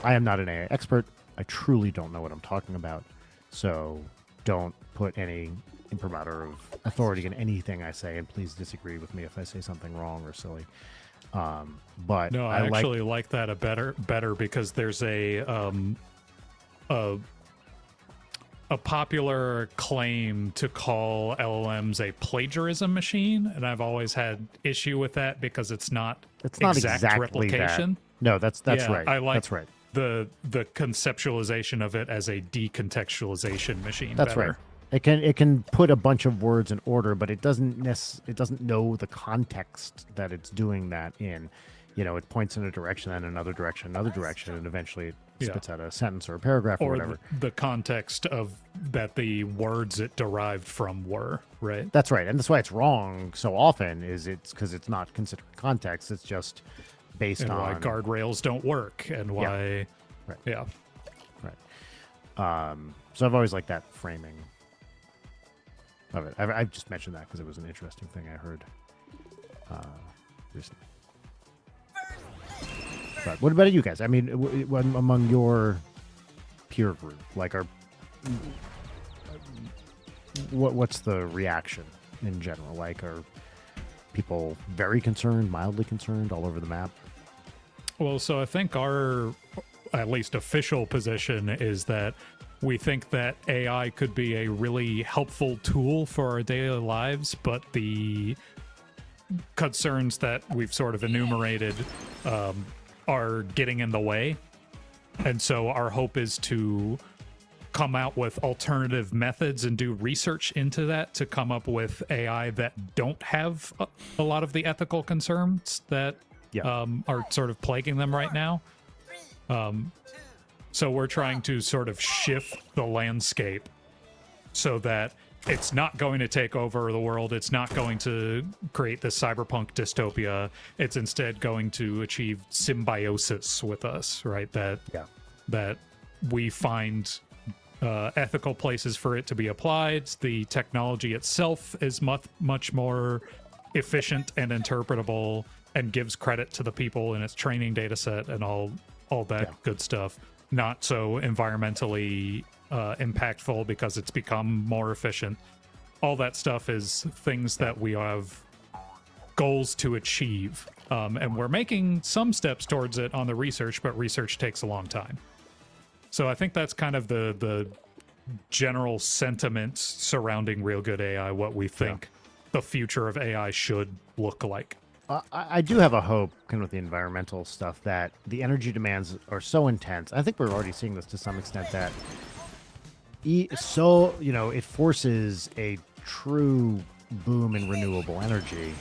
I am not an AI expert. I truly don't know what I'm talking about, so don't put any imprimatur of authority in anything I say, and please disagree with me if I say something wrong or silly. But no, I actually like that better because there's a popular claim to call LLMs a plagiarism machine, and I've always had issue with that because it's not exactly replication. That. No, that's right. I like that's right. The conceptualization of it as a decontextualization machine. That's better. right. It can put a bunch of words in order, but it doesn't know the context that it's doing that in. It points in a direction, then another direction, and eventually it spits out a sentence or a paragraph or whatever. The context of that the words it derived from were, right? That's right, and that's why it's wrong so often. It's because it's not considered context. It's just based and on why guardrails don't work, and why, right. So I've always liked that framing of it. I've just mentioned that because it was an interesting thing I heard recently. But what about you guys? I mean, among your peer group, like, what's the reaction in general? Like, are people very concerned, mildly concerned, all over the map? Well, so I think our, at least official position is that we think that AI could be a really helpful tool for our daily lives, but the concerns that we've sort of enumerated are getting in the way. And so our hope is to come out with alternative methods and do research into that to come up with AI that don't have a lot of the ethical concerns that are sort of plaguing them right now. So we're trying to sort of shift the landscape so that it's not going to take over the world. It's not going to create this cyberpunk dystopia. It's instead going to achieve symbiosis with us, right? That we find ethical places for it to be applied. The technology itself is much more efficient and interpretable and gives credit to the people in its training data set and all that good stuff. Not so environmentally impactful because it's become more efficient. All that stuff is things that we have goals to achieve. And we're making some steps towards it on the research, but research takes a long time. So I think that's kind of the general sentiment surrounding Real Good AI, what we think the future of AI should look like. I do have a hope, kind of with the environmental stuff, that the energy demands are so intense. I think we're already seeing this to some extent, that it forces a true boom in renewable energy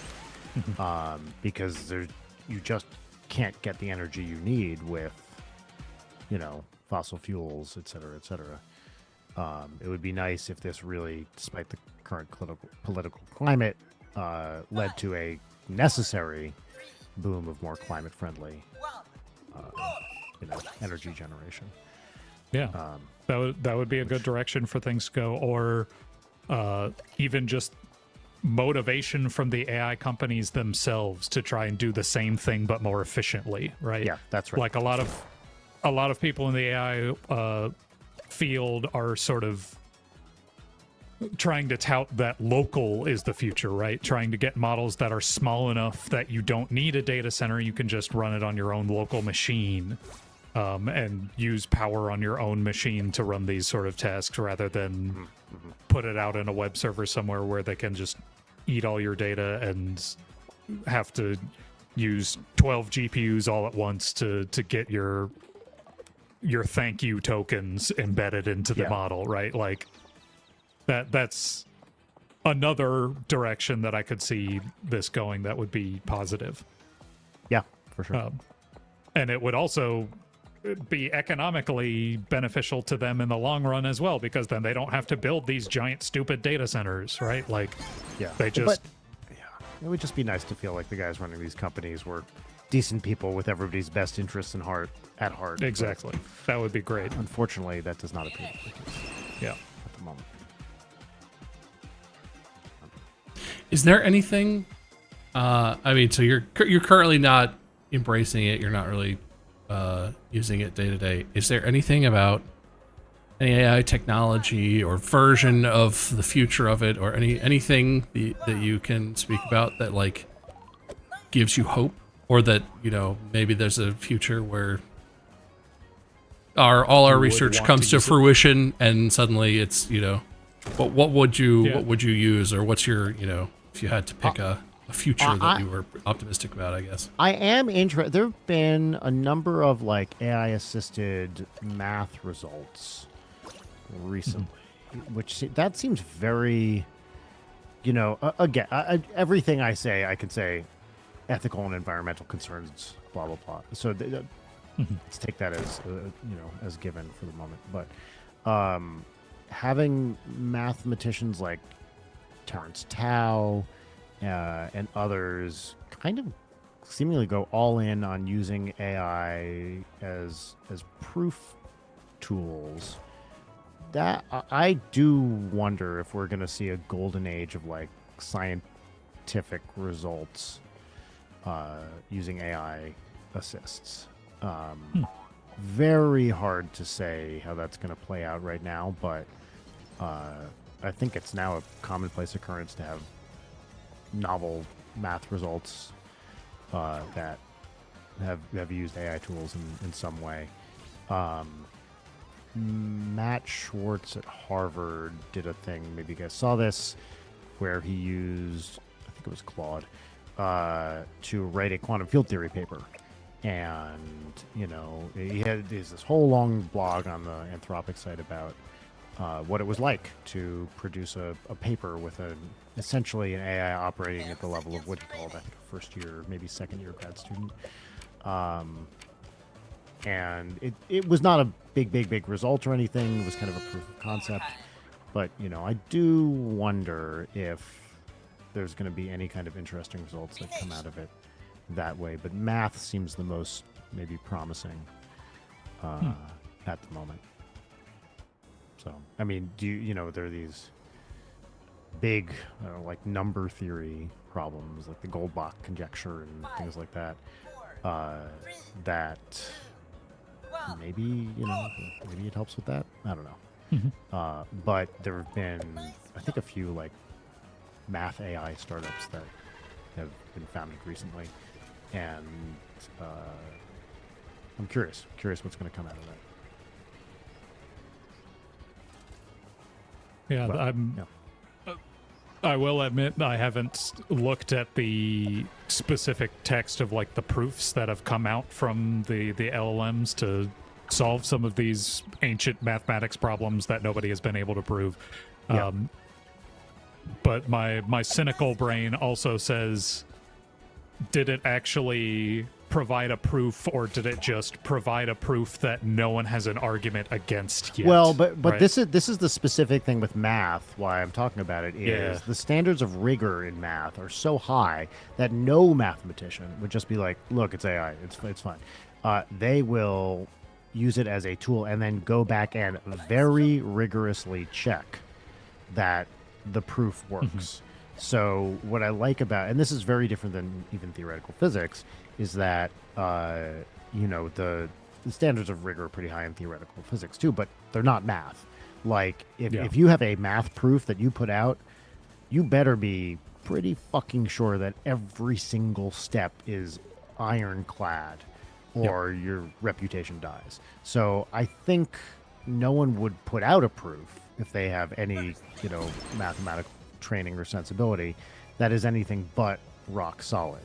because you just can't get the energy you need with, fossil fuels, et cetera, et cetera. It would be nice if this really, despite the current political climate, led to a necessary boom of more climate-friendly energy generation. Yeah, that would be a good direction for things to go, or even just motivation from the AI companies themselves to try and do the same thing but more efficiently, right? Yeah, that's right. Like a lot of people in the AI field are sort of trying to tout that local is the future, right? Trying to get models that are small enough that you don't need a data center. You can just run it on your own local machine and use power on your own machine to run these sort of tasks rather than put it out in a web server somewhere where they can just eat all your data and have to use 12 GPUs all at once to get your your thank you tokens embedded into the Yeah. model, right? Like that's another direction that I could see this going that would be positive. Yeah, for sure. And it would also be economically beneficial to them in the long run as well, because then they don't have to build these giant stupid data centers, right? Like Yeah, they just But, it would just be nice to feel like the guys running these companies were decent people with everybody's best interests at heart. exactly. That would be great. But unfortunately, that does not appear to be the case Yeah. at the moment. Is there anything? I mean, so you're currently not embracing it. You're not really using it day to day. Is there anything about any AI technology or version of the future of it, or anything that you can speak about that like gives you hope, or that maybe there's a future where all our You would research want comes to to use it? fruition and suddenly it's what would you Yeah. use, or what's your if you had to pick a future that I- you were optimistic about, I guess. I am interested. There have been a number of like AI assisted math results recently, which that seems very, again, everything I say, I can say ethical and environmental concerns, blah, blah, blah. So let's take that as, as given for the moment. But having mathematicians like Terrence Tao and others kind of seemingly go all in on using AI as proof tools. That I do wonder if we're going to see a golden age of like scientific results using AI assists. Very hard to say how that's going to play out right now, but I think it's now a commonplace occurrence to have novel math results that have used AI tools in some way. Matt Schwartz at Harvard did a thing, maybe you guys saw this, where he used, I think it was Claude, to write a quantum field theory paper. And, he had this whole long blog on the Anthropic site about what it was like to produce a paper with essentially an AI operating at the level of what he called, I think, a first year, maybe second year grad student. And it was not a big result or anything. It was kind of a proof of concept. But, I do wonder if there's going to be any kind of interesting results that come out of it that way. But math seems the most maybe promising at the moment. So, I mean, there are these big, like number theory problems, like the Goldbach conjecture and things like that, that maybe, maybe it helps with that. I don't know. But there have been, I think, a few like math AI startups that have been founded recently. And I'm curious what's going to come out of that. Yeah, Well, I will admit I haven't looked at the specific text of like the proofs that have come out from the LLMs to solve some of these ancient mathematics problems that nobody has been able to prove. Yeah. But my cynical brain also says, did it actually provide a proof, or did it just provide a proof that no one has an argument against yet? Well, but right? this is the specific thing with math. Why I'm talking about it is Yeah. the standards of rigor in math are so high that no mathematician would just be like, "Look, it's AI. It's fine." They will use it as a tool and then go back and very rigorously check that the proof works. So what I like about, and this is very different than even theoretical physics, is that the standards of rigor are pretty high in theoretical physics too, but they're not math. Like if you have a math proof that you put out, you better be pretty fucking sure that every single step is ironclad, or your reputation dies. So I think no one would put out a proof if they have any mathematical training or sensibility that is anything but rock solid.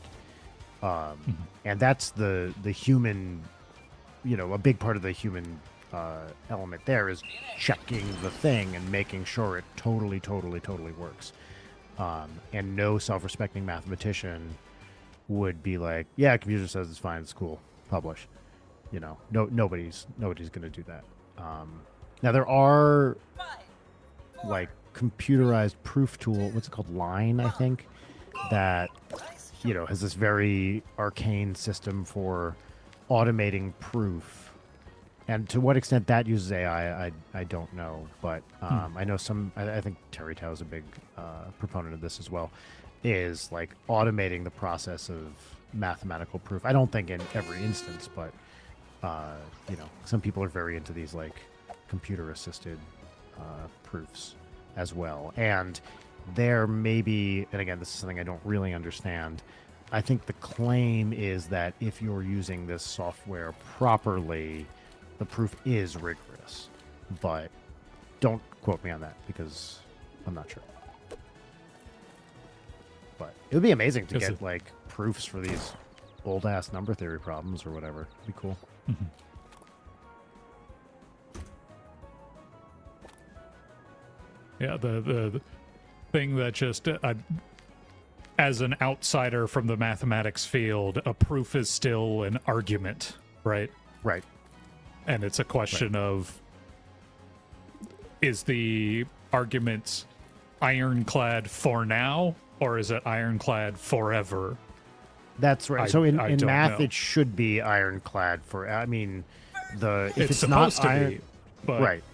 And that's the human a big part of the human element there is checking the thing and making sure it totally works. And no self-respecting mathematician would be like, yeah, computer says it's fine, it's cool, publish. Nobody's going to do that. Now there are like computerized proof tool, what's it called, Line, I think, that has this very arcane system for automating proof. And to what extent that uses AI, I don't know. But I know I think Terry Tao is a big proponent of this as well, is like automating the process of mathematical proof. I don't think in every instance, but, some people are very into these like computer-assisted proofs as well. And there may be, and again, this is something I don't really understand, I think the claim is that if you're using this software properly, the proof is rigorous. But don't quote me on that because I'm not sure. But it would be amazing to get like proofs for these old ass number theory problems or whatever. It'd be cool. Mm-hmm. Yeah, the thing that just as an outsider from the mathematics field, a proof is still an argument, right? Right. And it's a question of, is the argument ironclad for now, or is it ironclad forever? That's right. So in math, know. it should be ironclad for. I mean, if it's not supposed to be, but right,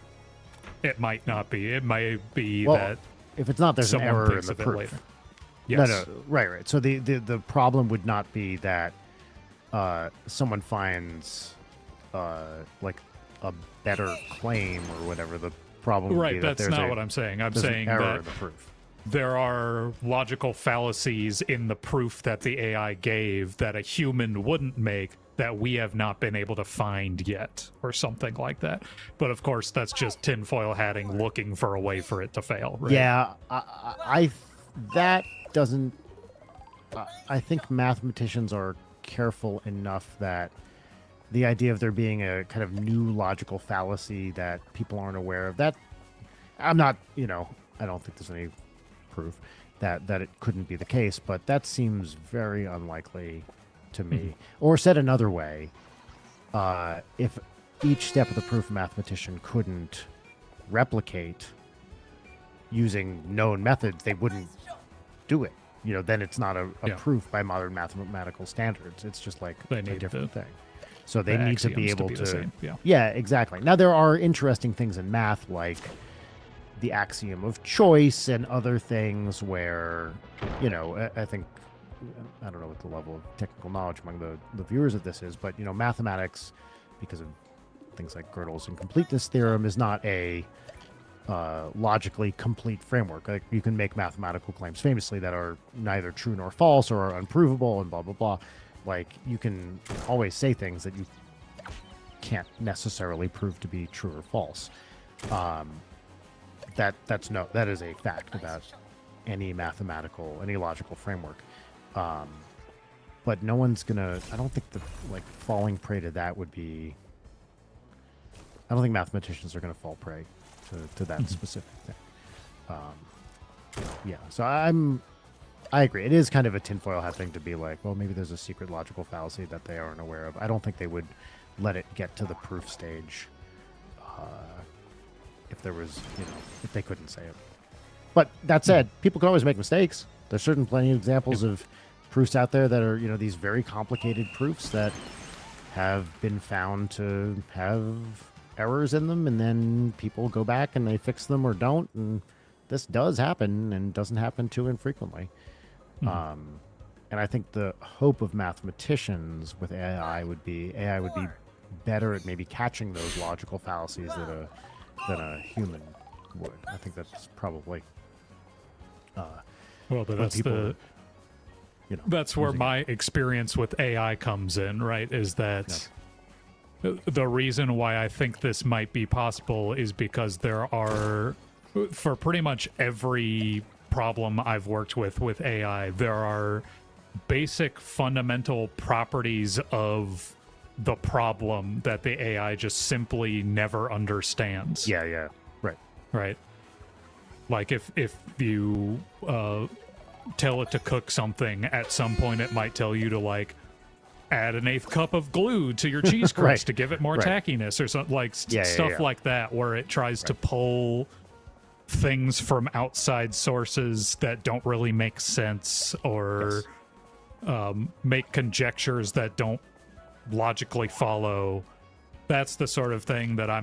it might not be. It might be well, that if it's not, there's an someone error in thinks the of it proof. later. Yes. No, right. So the problem would not be that someone finds like a better claim or whatever. The problem would be Right, that that's not what I'm saying. I'm saying an error that in the proof. there are logical fallacies in the proof that the AI gave that a human wouldn't make that we have not been able to find yet, or something like that. But of course, that's just tinfoil hatting, looking for a way for it to fail. Right? Yeah, that doesn't. I think mathematicians are careful enough that the idea of there being a kind of new logical fallacy that people aren't aware of, that I'm not, I don't think there's any proof that it couldn't be the case, but that seems very unlikely to me. Mm-hmm. Or said another way, if each step of the proof a mathematician couldn't replicate using known methods, they wouldn't do it. Then it's not a proof by modern mathematical standards. It's just like a different thing. So they need to be able the same. Yeah, exactly. Now, there are interesting things in math, like the axiom of choice and other things where, I think, I don't know what the level of technical knowledge among the viewers of this is, but, mathematics, because of things like Gödel's incompleteness theorem, is not a logically complete framework. Like, you can make mathematical claims famously that are neither true nor false or are unprovable and blah, blah, blah. Like, you can always say things that you can't necessarily prove to be true or false. That is a fact about any logical framework. But no one's gonna. I don't think falling prey to that would be. I don't think mathematicians are gonna fall prey to that specific thing. Yeah. So I agree. It is kind of a tinfoil hat thing to be like, well, maybe there's a secret logical fallacy that they aren't aware of. I don't think they would let it get to the proof stage if there was, if they couldn't say it. But that said, people can always make mistakes. There's certain plenty of examples of proofs out there that are, these very complicated proofs that have been found to have errors in them, and then people go back and they fix them or don't, and this does happen and doesn't happen too infrequently. And I think the hope of mathematicians with AI would be better at maybe catching those logical fallacies than a human would. I think that's probably well, but that's people, that's where my experience with AI comes in, right? Is that the reason why I think this might be possible is because there are, for pretty much every problem I've worked with AI, there are basic fundamental properties of the problem that the AI just simply never understands. Yeah. Right. Right. Like if you tell it to cook something, at some point it might tell you to like add an 1/8 cup of glue to your cheese crust Right. to give it more Right. tackiness or something, like Yeah. stuff like that, where it tries to pull things from outside sources that don't really make sense, or make conjectures that don't logically follow. That's the sort of thing that I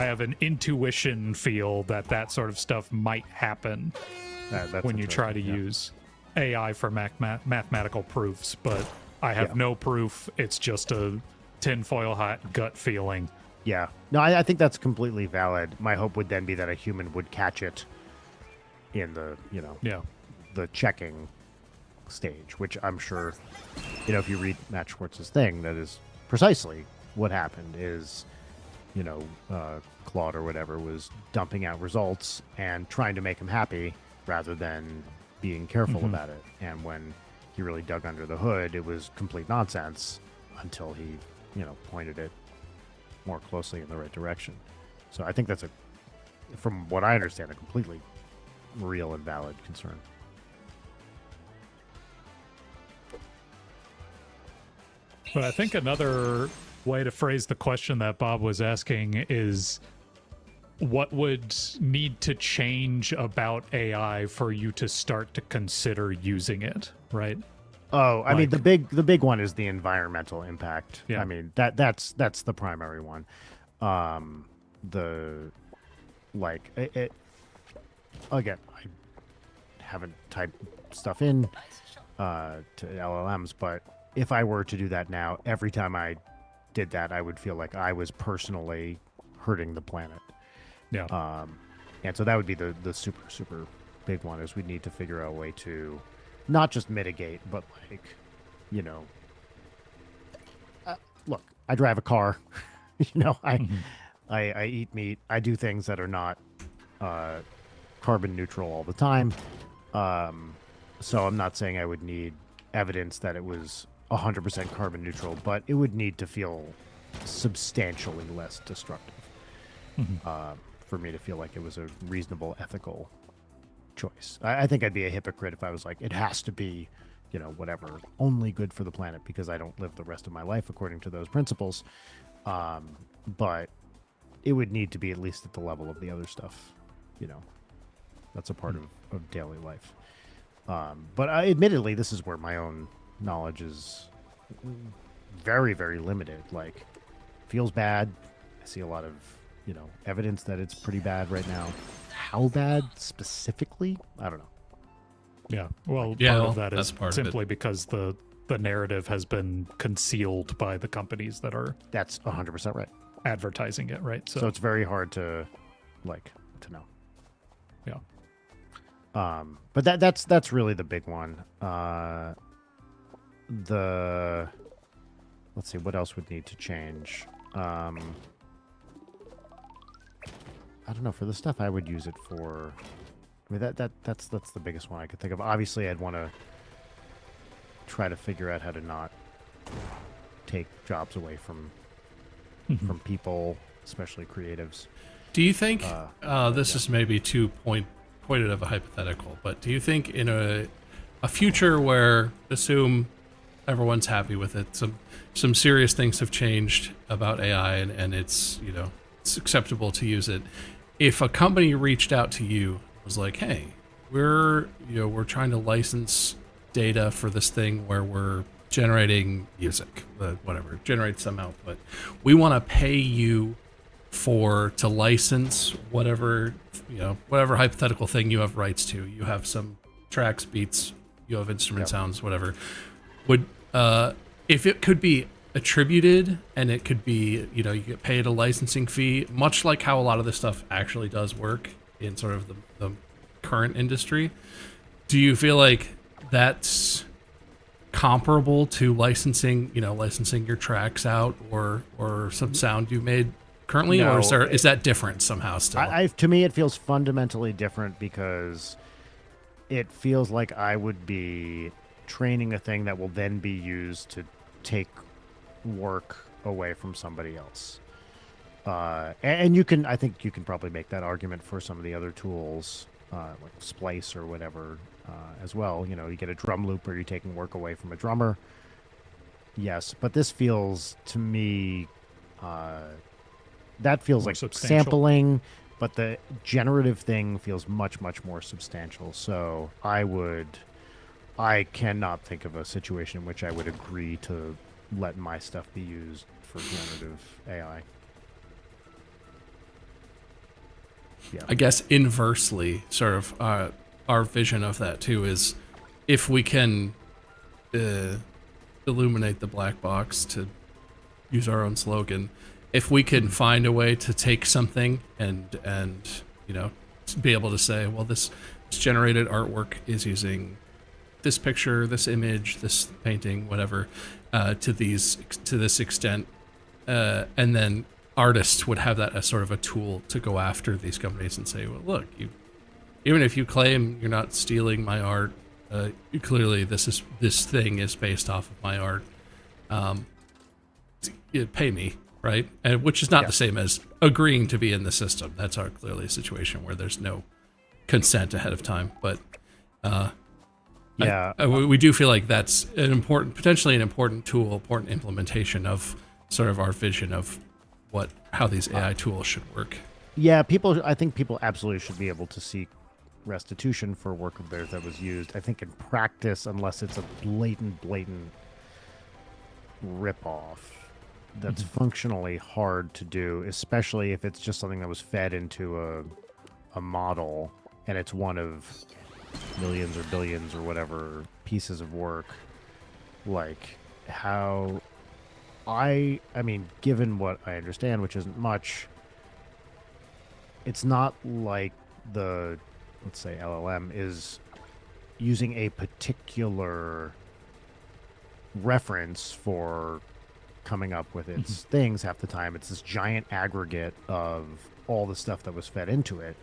have an intuition feel that sort of stuff might happen That's when you try to interesting, use AI for mathematical proofs, but I have no proof. It's just a tinfoil hat gut feeling. Yeah. No, I think that's completely valid. My hope would then be that a human would catch it in the, the checking stage, which I'm sure, if you read Matt Schwartz's thing, that is precisely what happened is, Claude or whatever was dumping out results and trying to make him happy rather than being careful about it. And when he really dug under the hood, it was complete nonsense until he, pointed it more closely in the right direction. So I think that's from what I understand, a completely real and valid concern. But I think another way to phrase the question that Bob was asking is, what would need to change about AI for you to start to consider using it, right? Oh, I mean the big one is the environmental impact. Yeah. I mean that's the primary one. Again, I haven't typed stuff in to LLMs, but if I were to do that now, every time I did that, I would feel like I was personally hurting the planet. Yeah. And so that would be the super big one, is we need to figure out a way to not just mitigate, but look, I drive a car, I eat meat, I do things that are not carbon neutral all the time. So I'm not saying I would need evidence that it was 100% carbon neutral, but it would need to feel substantially less destructive for me to feel like it was a reasonable ethical choice. I think I'd be a hypocrite if I was like, it has to be, whatever, only good for the planet, because I don't live the rest of my life according to those principles. But it would need to be at least at the level of the other stuff, that's a part of daily life. But admittedly, this is where my own knowledge is very, very limited. Like, feels bad. I see a lot of, evidence that it's pretty bad right now. How bad specifically? I don't know. Yeah. Well, Yeah, part well, of that that's is part of simply because the narrative has been concealed by the companies that are That's 100% right. advertising it, right? So it's very hard to know. yeah. But that's really the big one. Let's see, what else would need to change? I don't know, for the stuff I would use it for. I mean, that's the biggest one I could think of. Obviously, I'd want to try to figure out how to not take jobs away from people, especially creatives. Do you think this is maybe too pointed of a hypothetical, but do you think in a future where, assume everyone's happy with it, some serious things have changed about AI and it's it's acceptable to use it, if a company reached out to you, was like, hey, we're trying to license data for this thing where we're generating music, whatever, generate some output, we want to pay you to license whatever hypothetical thing you have rights to. You have some tracks, beats, you have instrument sounds, whatever. Would if it could be attributed and it could be, you get paid a licensing fee, much like how a lot of this stuff actually does work in sort of the current industry, do you feel like that's comparable to licensing your tracks out or some sound you made currently? No, or is that different somehow still? To me, it feels fundamentally different, because it feels like I would be training a thing that will then be used to take work away from somebody else. And you can, I think you can probably make that argument for some of the other tools, like Splice or whatever, as well. You know, you get a drum loop, or you're taking work away from a drummer. Yes, but this feels to me, that feels More like substantial. sampling, but the generative thing feels much, much more substantial. So I cannot think of a situation in which I would agree to let my stuff be used for generative AI. Yeah. I guess inversely, sort of our vision of that too is if we can illuminate the black box, to use our own slogan, if we can find a way to take something and you know, be able to say, well, this generated artwork is using this picture, this image, this painting, whatever, to this extent, and then artists would have that as sort of a tool to go after these companies and say, well, look, even if you claim you're not stealing my art, clearly this thing is based off of my art. Pay me, right? And which is not the same as agreeing to be in the system. That's clearly a situation where there's no consent ahead of time. But we do feel like that's potentially an important tool, important implementation of sort of our vision of how these AI tools should work. Yeah, I think people absolutely should be able to seek restitution for work of theirs that was used. I think in practice, unless it's a blatant ripoff, that's functionally hard to do, especially if it's just something that was fed into a model and it's one of millions or billions or whatever pieces of work. Like, how... I mean, given what I understand, which isn't much, it's not like the, let's say, LLM is using a particular reference for coming up with its things. Half the time, it's this giant aggregate of all the stuff that was fed into it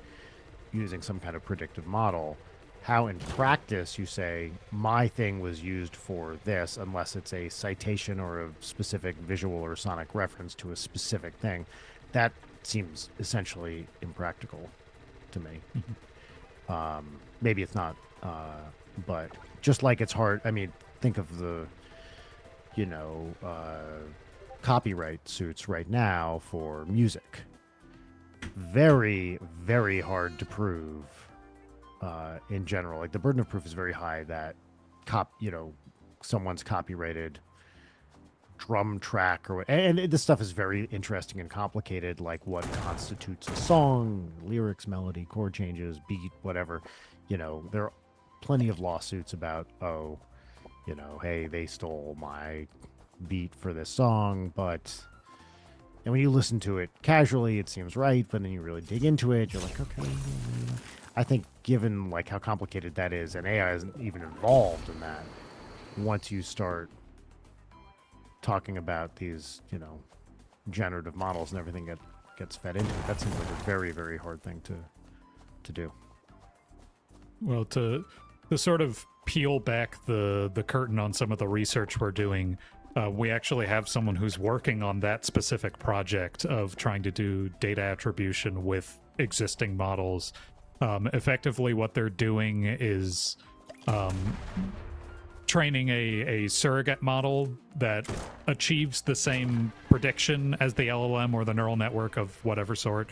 using some kind of predictive model. How in practice you say, my thing was used for this, unless it's a citation or a specific visual or sonic reference to a specific thing, that seems essentially impractical to me. Maybe it's not, but just like it's hard, I mean, think of the, copyright suits right now for music. Very, very hard to prove. In general, like the burden of proof is very high that someone's copyrighted drum track and this stuff is very interesting and complicated, like what constitutes a song, lyrics, melody, chord changes, beat, whatever. There are plenty of lawsuits about, hey, they stole my beat for this song, and when you listen to it casually, it seems right, but then you really dig into it, you're like, okay. I think given like how complicated that is, and AI isn't even involved in that, once you start talking about these, generative models and everything that gets fed into it, that seems like a very, very hard thing to do. Well, to sort of peel back the curtain on some of the research we're doing, we actually have someone who's working on that specific project of trying to do data attribution with existing models. Effectively, what they're doing is training a surrogate model that achieves the same prediction as the LLM or the neural network of whatever sort.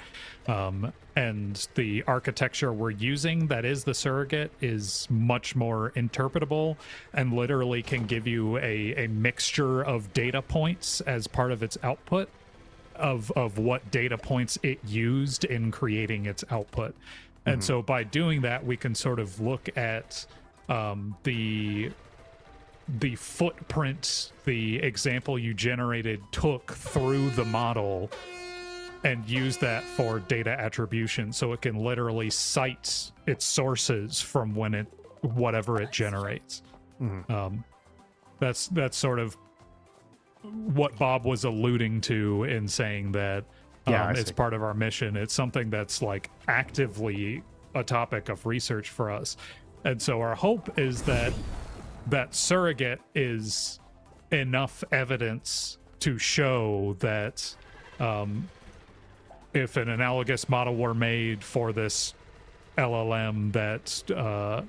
And the architecture we're using, that is the surrogate, is much more interpretable and literally can give you a mixture of data points as part of its output of what data points it used in creating its output. And so by doing that, we can sort of look at the footprint the example you generated took through the model and use that for data attribution. So it can literally cite its sources from whatever it generates. That's sort of what Bob was alluding to in saying that it's part of our mission. It's something that's like actively a topic of research for us. And so our hope is that surrogate is enough evidence to show that if an analogous model were made for this LLM that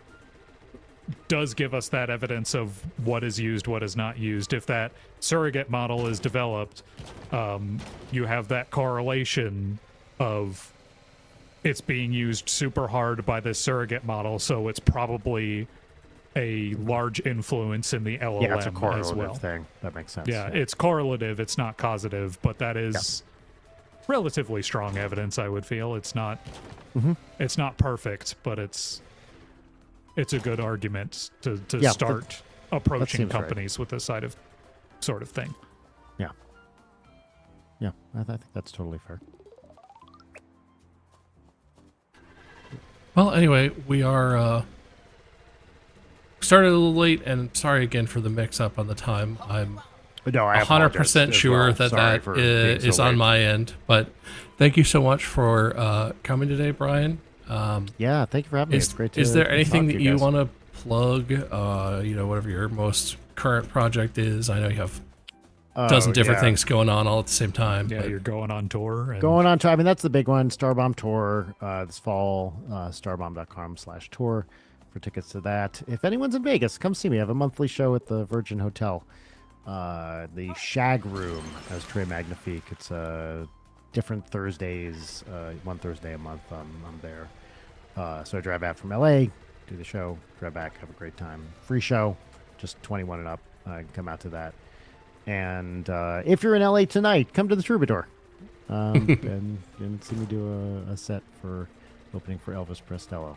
does give us that evidence of what is used, what is not used. If that surrogate model is developed, you have that correlation of it's being used super hard by this surrogate model, so it's probably a large influence in the LLM Yeah, it's a correlative as well. thing. That makes sense. Yeah, it's correlative, it's not causative, but that is relatively strong evidence, I would feel. It's not it's not perfect, but it's a good argument to start approaching companies with this sort of thing. Yeah. Yeah, I think that's totally fair. Well, anyway, we are started a little late, and sorry again for the mix-up on the time. I'm No, I 100% sure well. that Sorry that for being so is on late. my end. But thank you so much for coming today, Brian. Yeah, thank you for having me. It's great to Is there talk anything to that you guys. want to plug? Whatever your most current project is. I know you have a dozen different things going on all at the same time. Yeah, but- you're going on tour. And Going on tour. I mean, that's the big one. Starbomb Tour this fall. Starbomb.com/tour for tickets to that. If anyone's in Vegas, come see me. I have a monthly show at the Virgin Hotel. The Shag Room as Trey Magnifique. It's different Thursdays, one Thursday a month. I'm there. So I drive out from LA, do the show, drive back, have a great time. Free show, just 21 and up. Come out to that. And if you're in LA tonight, come to the Troubadour and see me do a set for opening for Elvis Prestello.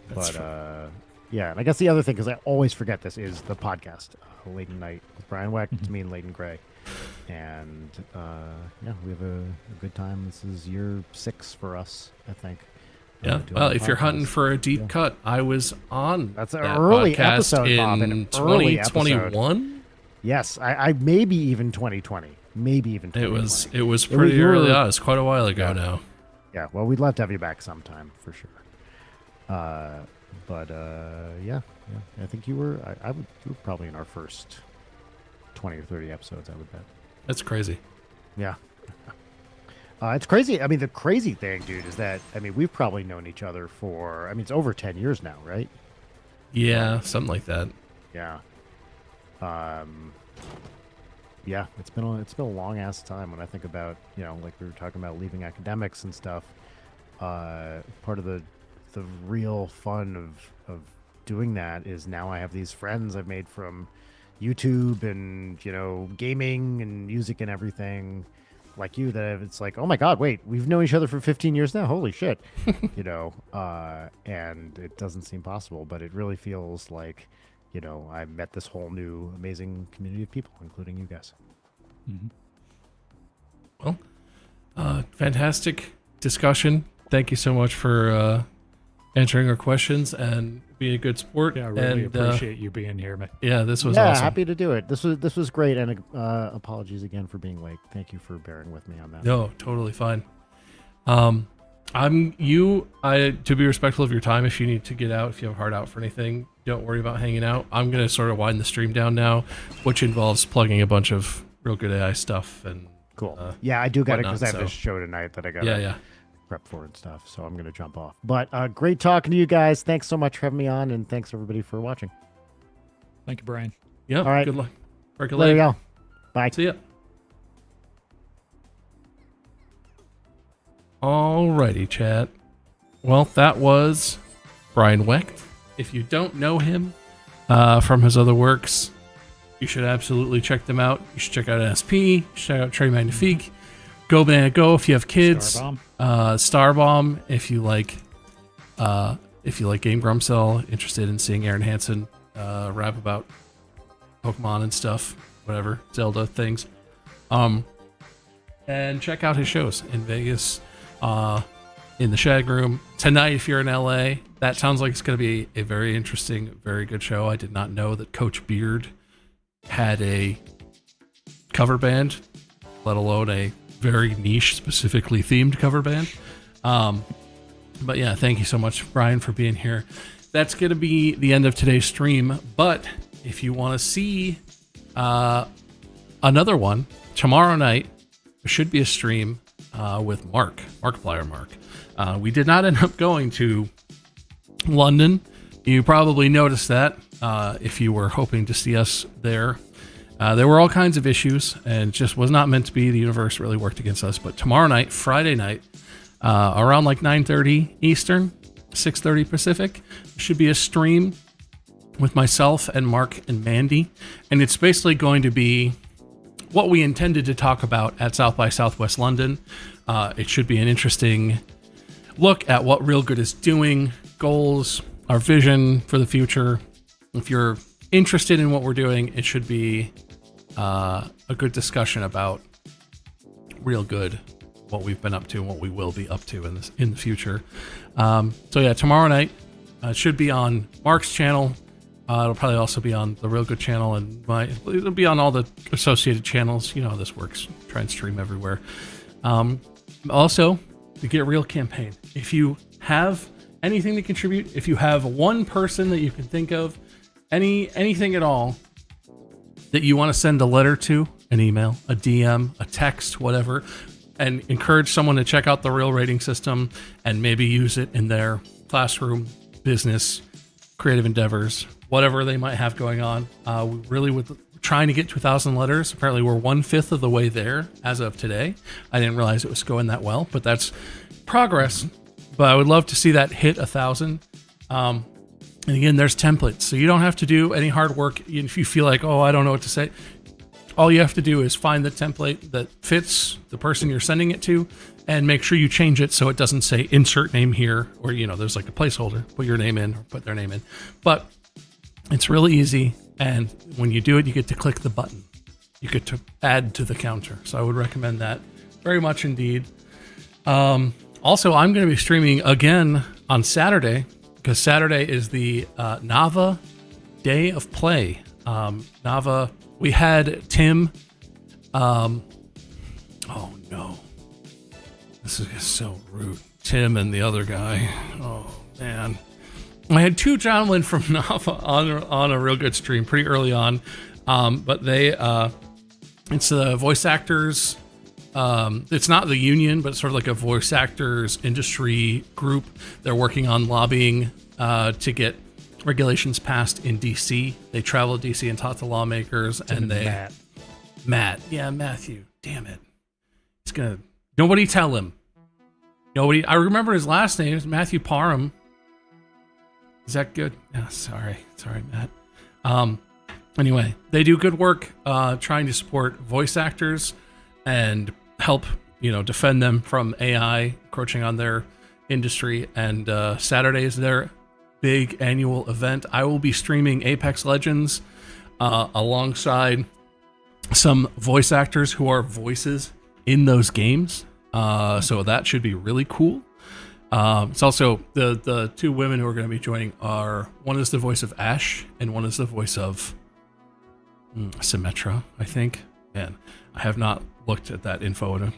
That's Yeah, and I guess the other thing, because I always forget this, is the podcast, Late Night with Brian Weck. It's me and Leighton Gray. And we have a good time. This is year 6 for us, I think. Yeah. Doing Well, the if you're hunting podcast. for a deep cut, I was on That's an that early podcast episode, Bob, in an early episode. 2021. Yes, I maybe even 2020. Maybe even 2020. It was pretty you were- early on. It's quite a while ago now. Yeah, well, we'd love to have you back sometime for sure. Yeah, I think you were. You were probably in our first 20 or 30 episodes. I would bet. That's crazy. Yeah, it's crazy. I mean, the crazy thing, dude, is that we've probably known each other for. It's over 10 years now, right? Yeah, something like that. Yeah. Yeah, it's been a long ass time when I think about, like we were talking about leaving academics and stuff. Part of the real fun of doing that is now I have these friends I've made from YouTube and, gaming and music and everything like you that it's like, oh my God, wait, we've known each other for 15 years now. Holy shit. And it doesn't seem possible, but it really feels like, I met this whole new amazing community of people, including you guys. Well, fantastic discussion. Thank you so much for answering our questions and being a good sport. Yeah, I really and, appreciate you being here, man. Yeah, this was Yeah, awesome. happy to do it. This was great, and apologies again for being late. Thank you for bearing with me on that. No, totally fine. To be respectful of your time, if you need to get out, if you have a heart out for anything, don't worry about hanging out. I'm going to sort of wind the stream down now, which involves plugging a bunch of real good AI stuff. And Cool. Yeah, I do got it because I have whatnot, this show tonight that I got yeah. prep for and stuff, so I'm going to jump off. But great talking to you guys. Thanks so much for having me on, and thanks everybody for watching. Thank you, Brian. Yeah, All right. good luck. There you Percolate. go. Bye. See ya. Alrighty, chat. Well, that was Brian Wecht. If you don't know him from his other works, you should absolutely check them out. You should check out NSP. You should check out Trey Magnifique. Go Banana Go if you have kids. Starbomb. Starbomb if you like Game Grumcell, interested in seeing Aaron Hansen rap about Pokemon and stuff, whatever, Zelda things. And check out his shows in Vegas, in the Shag Room. Tonight, if you're in LA, that sounds like it's going to be a very interesting, very good show. I did not know that Coach Beard had a cover band, let alone a very niche, specifically themed cover band. But yeah, thank you so much, Brian, for being here. That's going to be the end of today's stream. But if you want to see another one, tomorrow night there should be a stream with Markiplier Mark. We did not end up going to London. You probably noticed that if you were hoping to see us there. There were all kinds of issues, and it just was not meant to be. The universe really worked against us. But tomorrow night, Friday night, around like 9:30 Eastern, 6:30 Pacific, should be a stream with myself and Mark and Mandy. And it's basically going to be what we intended to talk about at South by Southwest London. It should be an interesting look at what Real Good is doing, goals, our vision for the future. If you're interested in what we're doing, it should be a good discussion about Real Good, what we've been up to and what we will be up to in the future. So yeah, tomorrow night it should be on Mark's channel. It'll probably also be on the Real Good channel, and it'll be on all the associated channels. You know how this works. Try and stream everywhere. Also, the Get Real campaign. If you have anything to contribute, if you have one person that you can think of, anything at all that you want to send a letter to, an email, a DM, a text, whatever, and encourage someone to check out the Real Rating System and maybe use it in their classroom, business, creative endeavors, whatever they might have going on. We really we're trying to get to 1,000 letters. Apparently we're 1/5 of the way there as of today. I didn't realize it was going that well, but that's progress. But I would love to see that hit 1,000. And again, there's templates, so you don't have to do any hard work. If you feel like, oh, I don't know what to say, all you have to do is find the template that fits the person you're sending it to, and make sure you change it so it doesn't say insert name here, or there's like a placeholder. Put your name in or put their name in. But it's really easy, and when you do it, you get to click the button. You get to add to the counter. So I would recommend that very much indeed. Also, I'm going to be streaming again on Saturday, because Saturday is the Nava Day of Play. Nava, we had Tim. Oh no, this is so rude. Tim and the other guy. Oh man, I had two gentlemen from Nava on a Real Good stream pretty early on, but they it's the voice actors. It's not the union, but it's sort of like a voice actors industry group. They're working on lobbying to get regulations passed in DC. They traveled to DC and talked to lawmakers, and they Matt, yeah, Matthew. Damn it, nobody tell him. Nobody. I remember his last name is Matthew Parham. Is that good? Yeah, sorry, Matt. Anyway, they do good work trying to support voice actors and help defend them from AI encroaching on their industry. And Saturday is their big annual event. I will be streaming Apex Legends alongside some voice actors who are voices in those games, so that should be really cool. It's also the two women who are going to be joining are, one is the voice of Ash and one is the voice of Symmetra, I think. Man, I have not looked at that info in a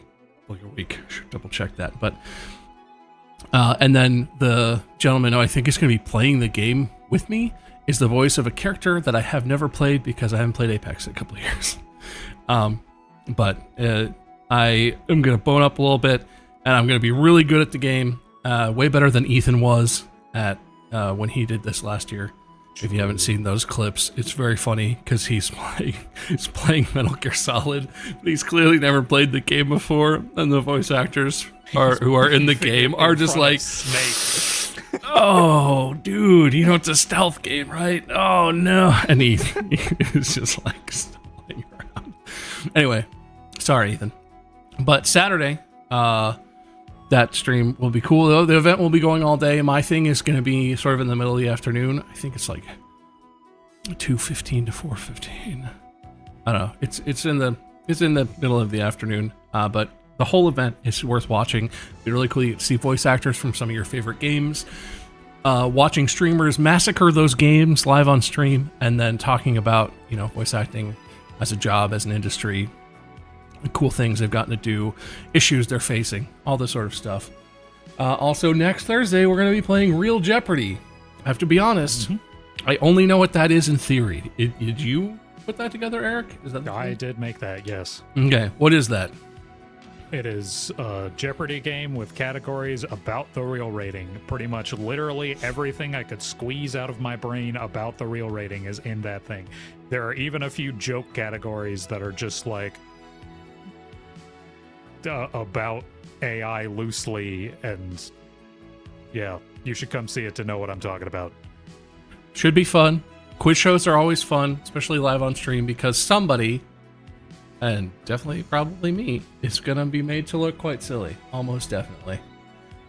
week. I should double check that. But and then the gentleman who I think is going to be playing the game with me is the voice of a character that I have never played because I haven't played Apex in a couple of years. But I am going to bone up a little bit, and I'm going to be really good at the game. Way better than Ethan was at when he did this last year. If you haven't seen those clips, it's very funny because he's playing Metal Gear Solid, but he's clearly never played the game before, and the voice actors who are in the game are just like, Snake. Oh, dude, it's a stealth game, right? Oh no, and he is just like stalling around. Anyway, sorry, Ethan, but Saturday, that stream will be cool. The event will be going all day. My thing is going to be sort of in the middle of the afternoon. I think it's like 2:15 to 4:15. I don't know. It's in the middle of the afternoon. But the whole event is worth watching. It'd be really cool. You get to see voice actors from some of your favorite games. Watching streamers massacre those games live on stream, and then talking about voice acting as a job, as an industry. Cool things they've gotten to do, issues they're facing, all this sort of stuff. Also, next Thursday, we're going to be playing Real Jeopardy. I have to be honest, I only know what that is in theory. Did you put that together, Eric? Is that the I thing? did make that, yes. Okay, what is that? It is a Jeopardy game with categories about the real rating. Pretty much literally everything I could squeeze out of my brain about the real rating is in that thing. There are even a few joke categories that are just like about AI loosely, and yeah, you should come see it to know what I'm talking about. Should be fun. Quiz shows are always fun, especially live on stream, because somebody, and definitely probably me, is going to be made to look quite silly. Almost definitely.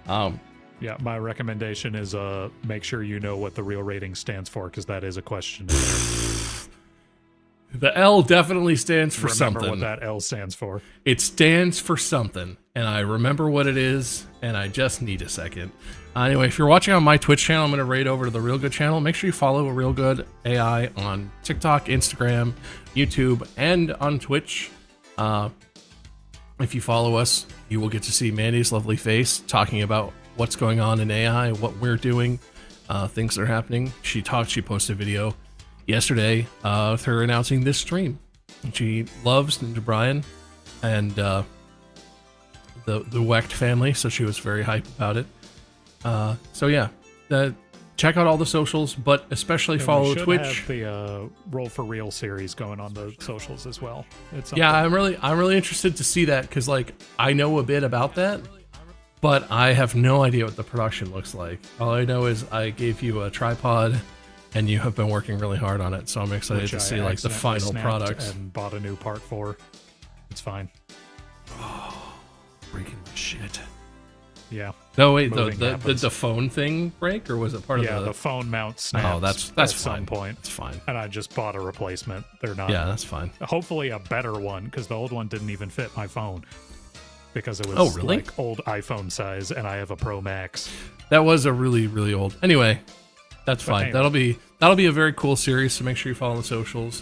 Yeah, my recommendation is make sure you know what the real rating stands for, because that is a question. The L definitely stands for Remember something. what that L stands for. It stands for something, and I remember what it is, and I just need a second. Anyway, if you're watching on my Twitch channel, I'm going to raid over to the Real Good channel. Make sure you follow Real Good AI on TikTok, Instagram, YouTube, and on Twitch. If you follow us, you will get to see Mandy's lovely face talking about what's going on in AI, what we're doing, things that are happening. She posted a video yesterday with her announcing this stream. She loves Ninja Brian and the Wecht family, so she was very hyped about it. So yeah, check out all the socials, but especially And follow we should Twitch. have the Roll for Real series going on the socials as well. It's up Yeah, there. I'm really interested to see that, because like I know a bit about that, but I have no idea what the production looks like. All I know is I gave you a tripod, and you have been working really hard on it. So I'm excited Which to I see like the accidentally final snapped products. and bought a new part for. It's fine. Breaking my shit. Yeah. No, wait, Moving did happens. the phone thing break, or was it part Yeah, of the phone mount snaps. Oh, that's at fine. some point. It's fine. And I just bought a replacement. They're not. Yeah, that's fine. Hopefully a better one, because the old one didn't even fit my phone. Because it was Oh, really? like old iPhone size, and I have a Pro Max. That was a really, really old. Anyway, that's fine. anyway. That'll be a very cool series. So make sure you follow the socials.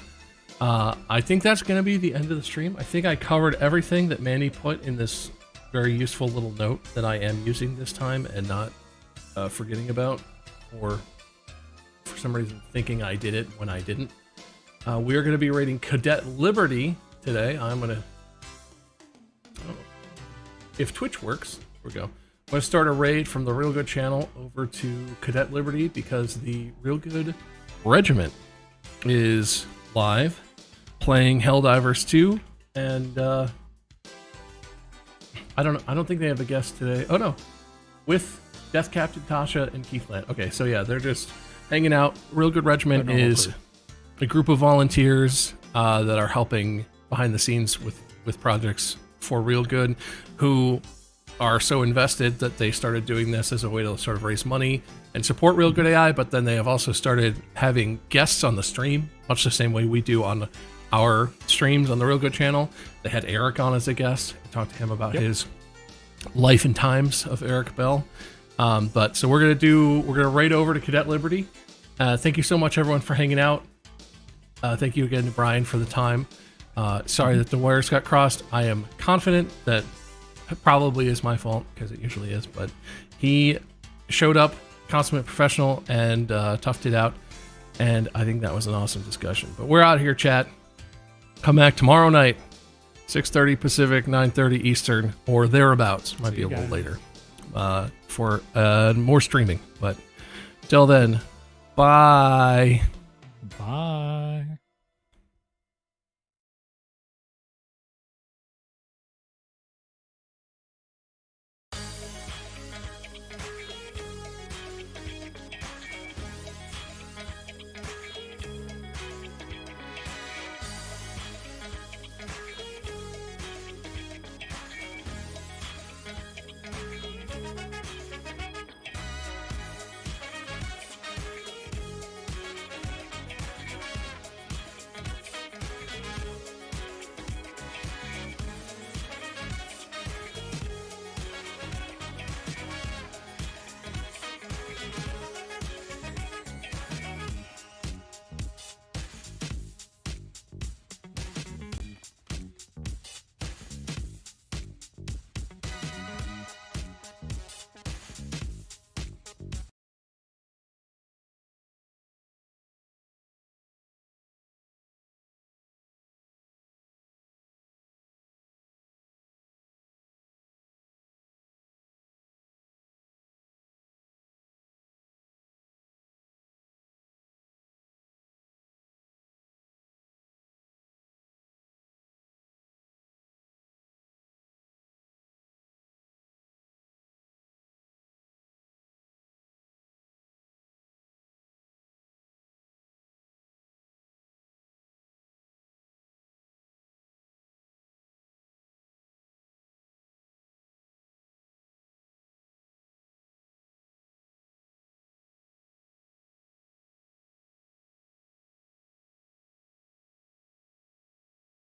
I think that's gonna be the end of the stream. I think I covered everything that Manny put in this very useful little note that I am using this time and not forgetting about, or for some reason thinking I did it when I didn't. We are going to be rating Cadet Liberty today. I'm going to, if Twitch works, here we go. I'm going to start a raid from the Real Good channel over to Cadet Liberty, because the Real Good Regiment is live playing Helldivers 2, and I don't think they have a guest today. Oh no, with Death Captain Tasha and Keith Land. Okay, so yeah, they're just hanging out. Real Good Regiment is a group of volunteers that are helping behind the scenes with projects for Real Good, who are so invested that they started doing this as a way to sort of raise money and support Real Good AI, but then they have also started having guests on the stream, much the same way we do on our streams on the Real Good channel. They had Eric on as a guest. We talked to him about his life and times of Eric Bell. But so we're gonna raid over to Cadet Liberty. Thank you so much, everyone, for hanging out. Thank you again to Brian for the time. Sorry that the wires got crossed. I am confident that it probably is my fault, because it usually is, but he showed up, consummate professional, and toughed it out. And I think that was an awesome discussion. But we're out here, chat. Come back tomorrow night, 6:30 Pacific, 9:30 Eastern, or thereabouts. Might be a little later for more streaming. But till then, bye. Bye.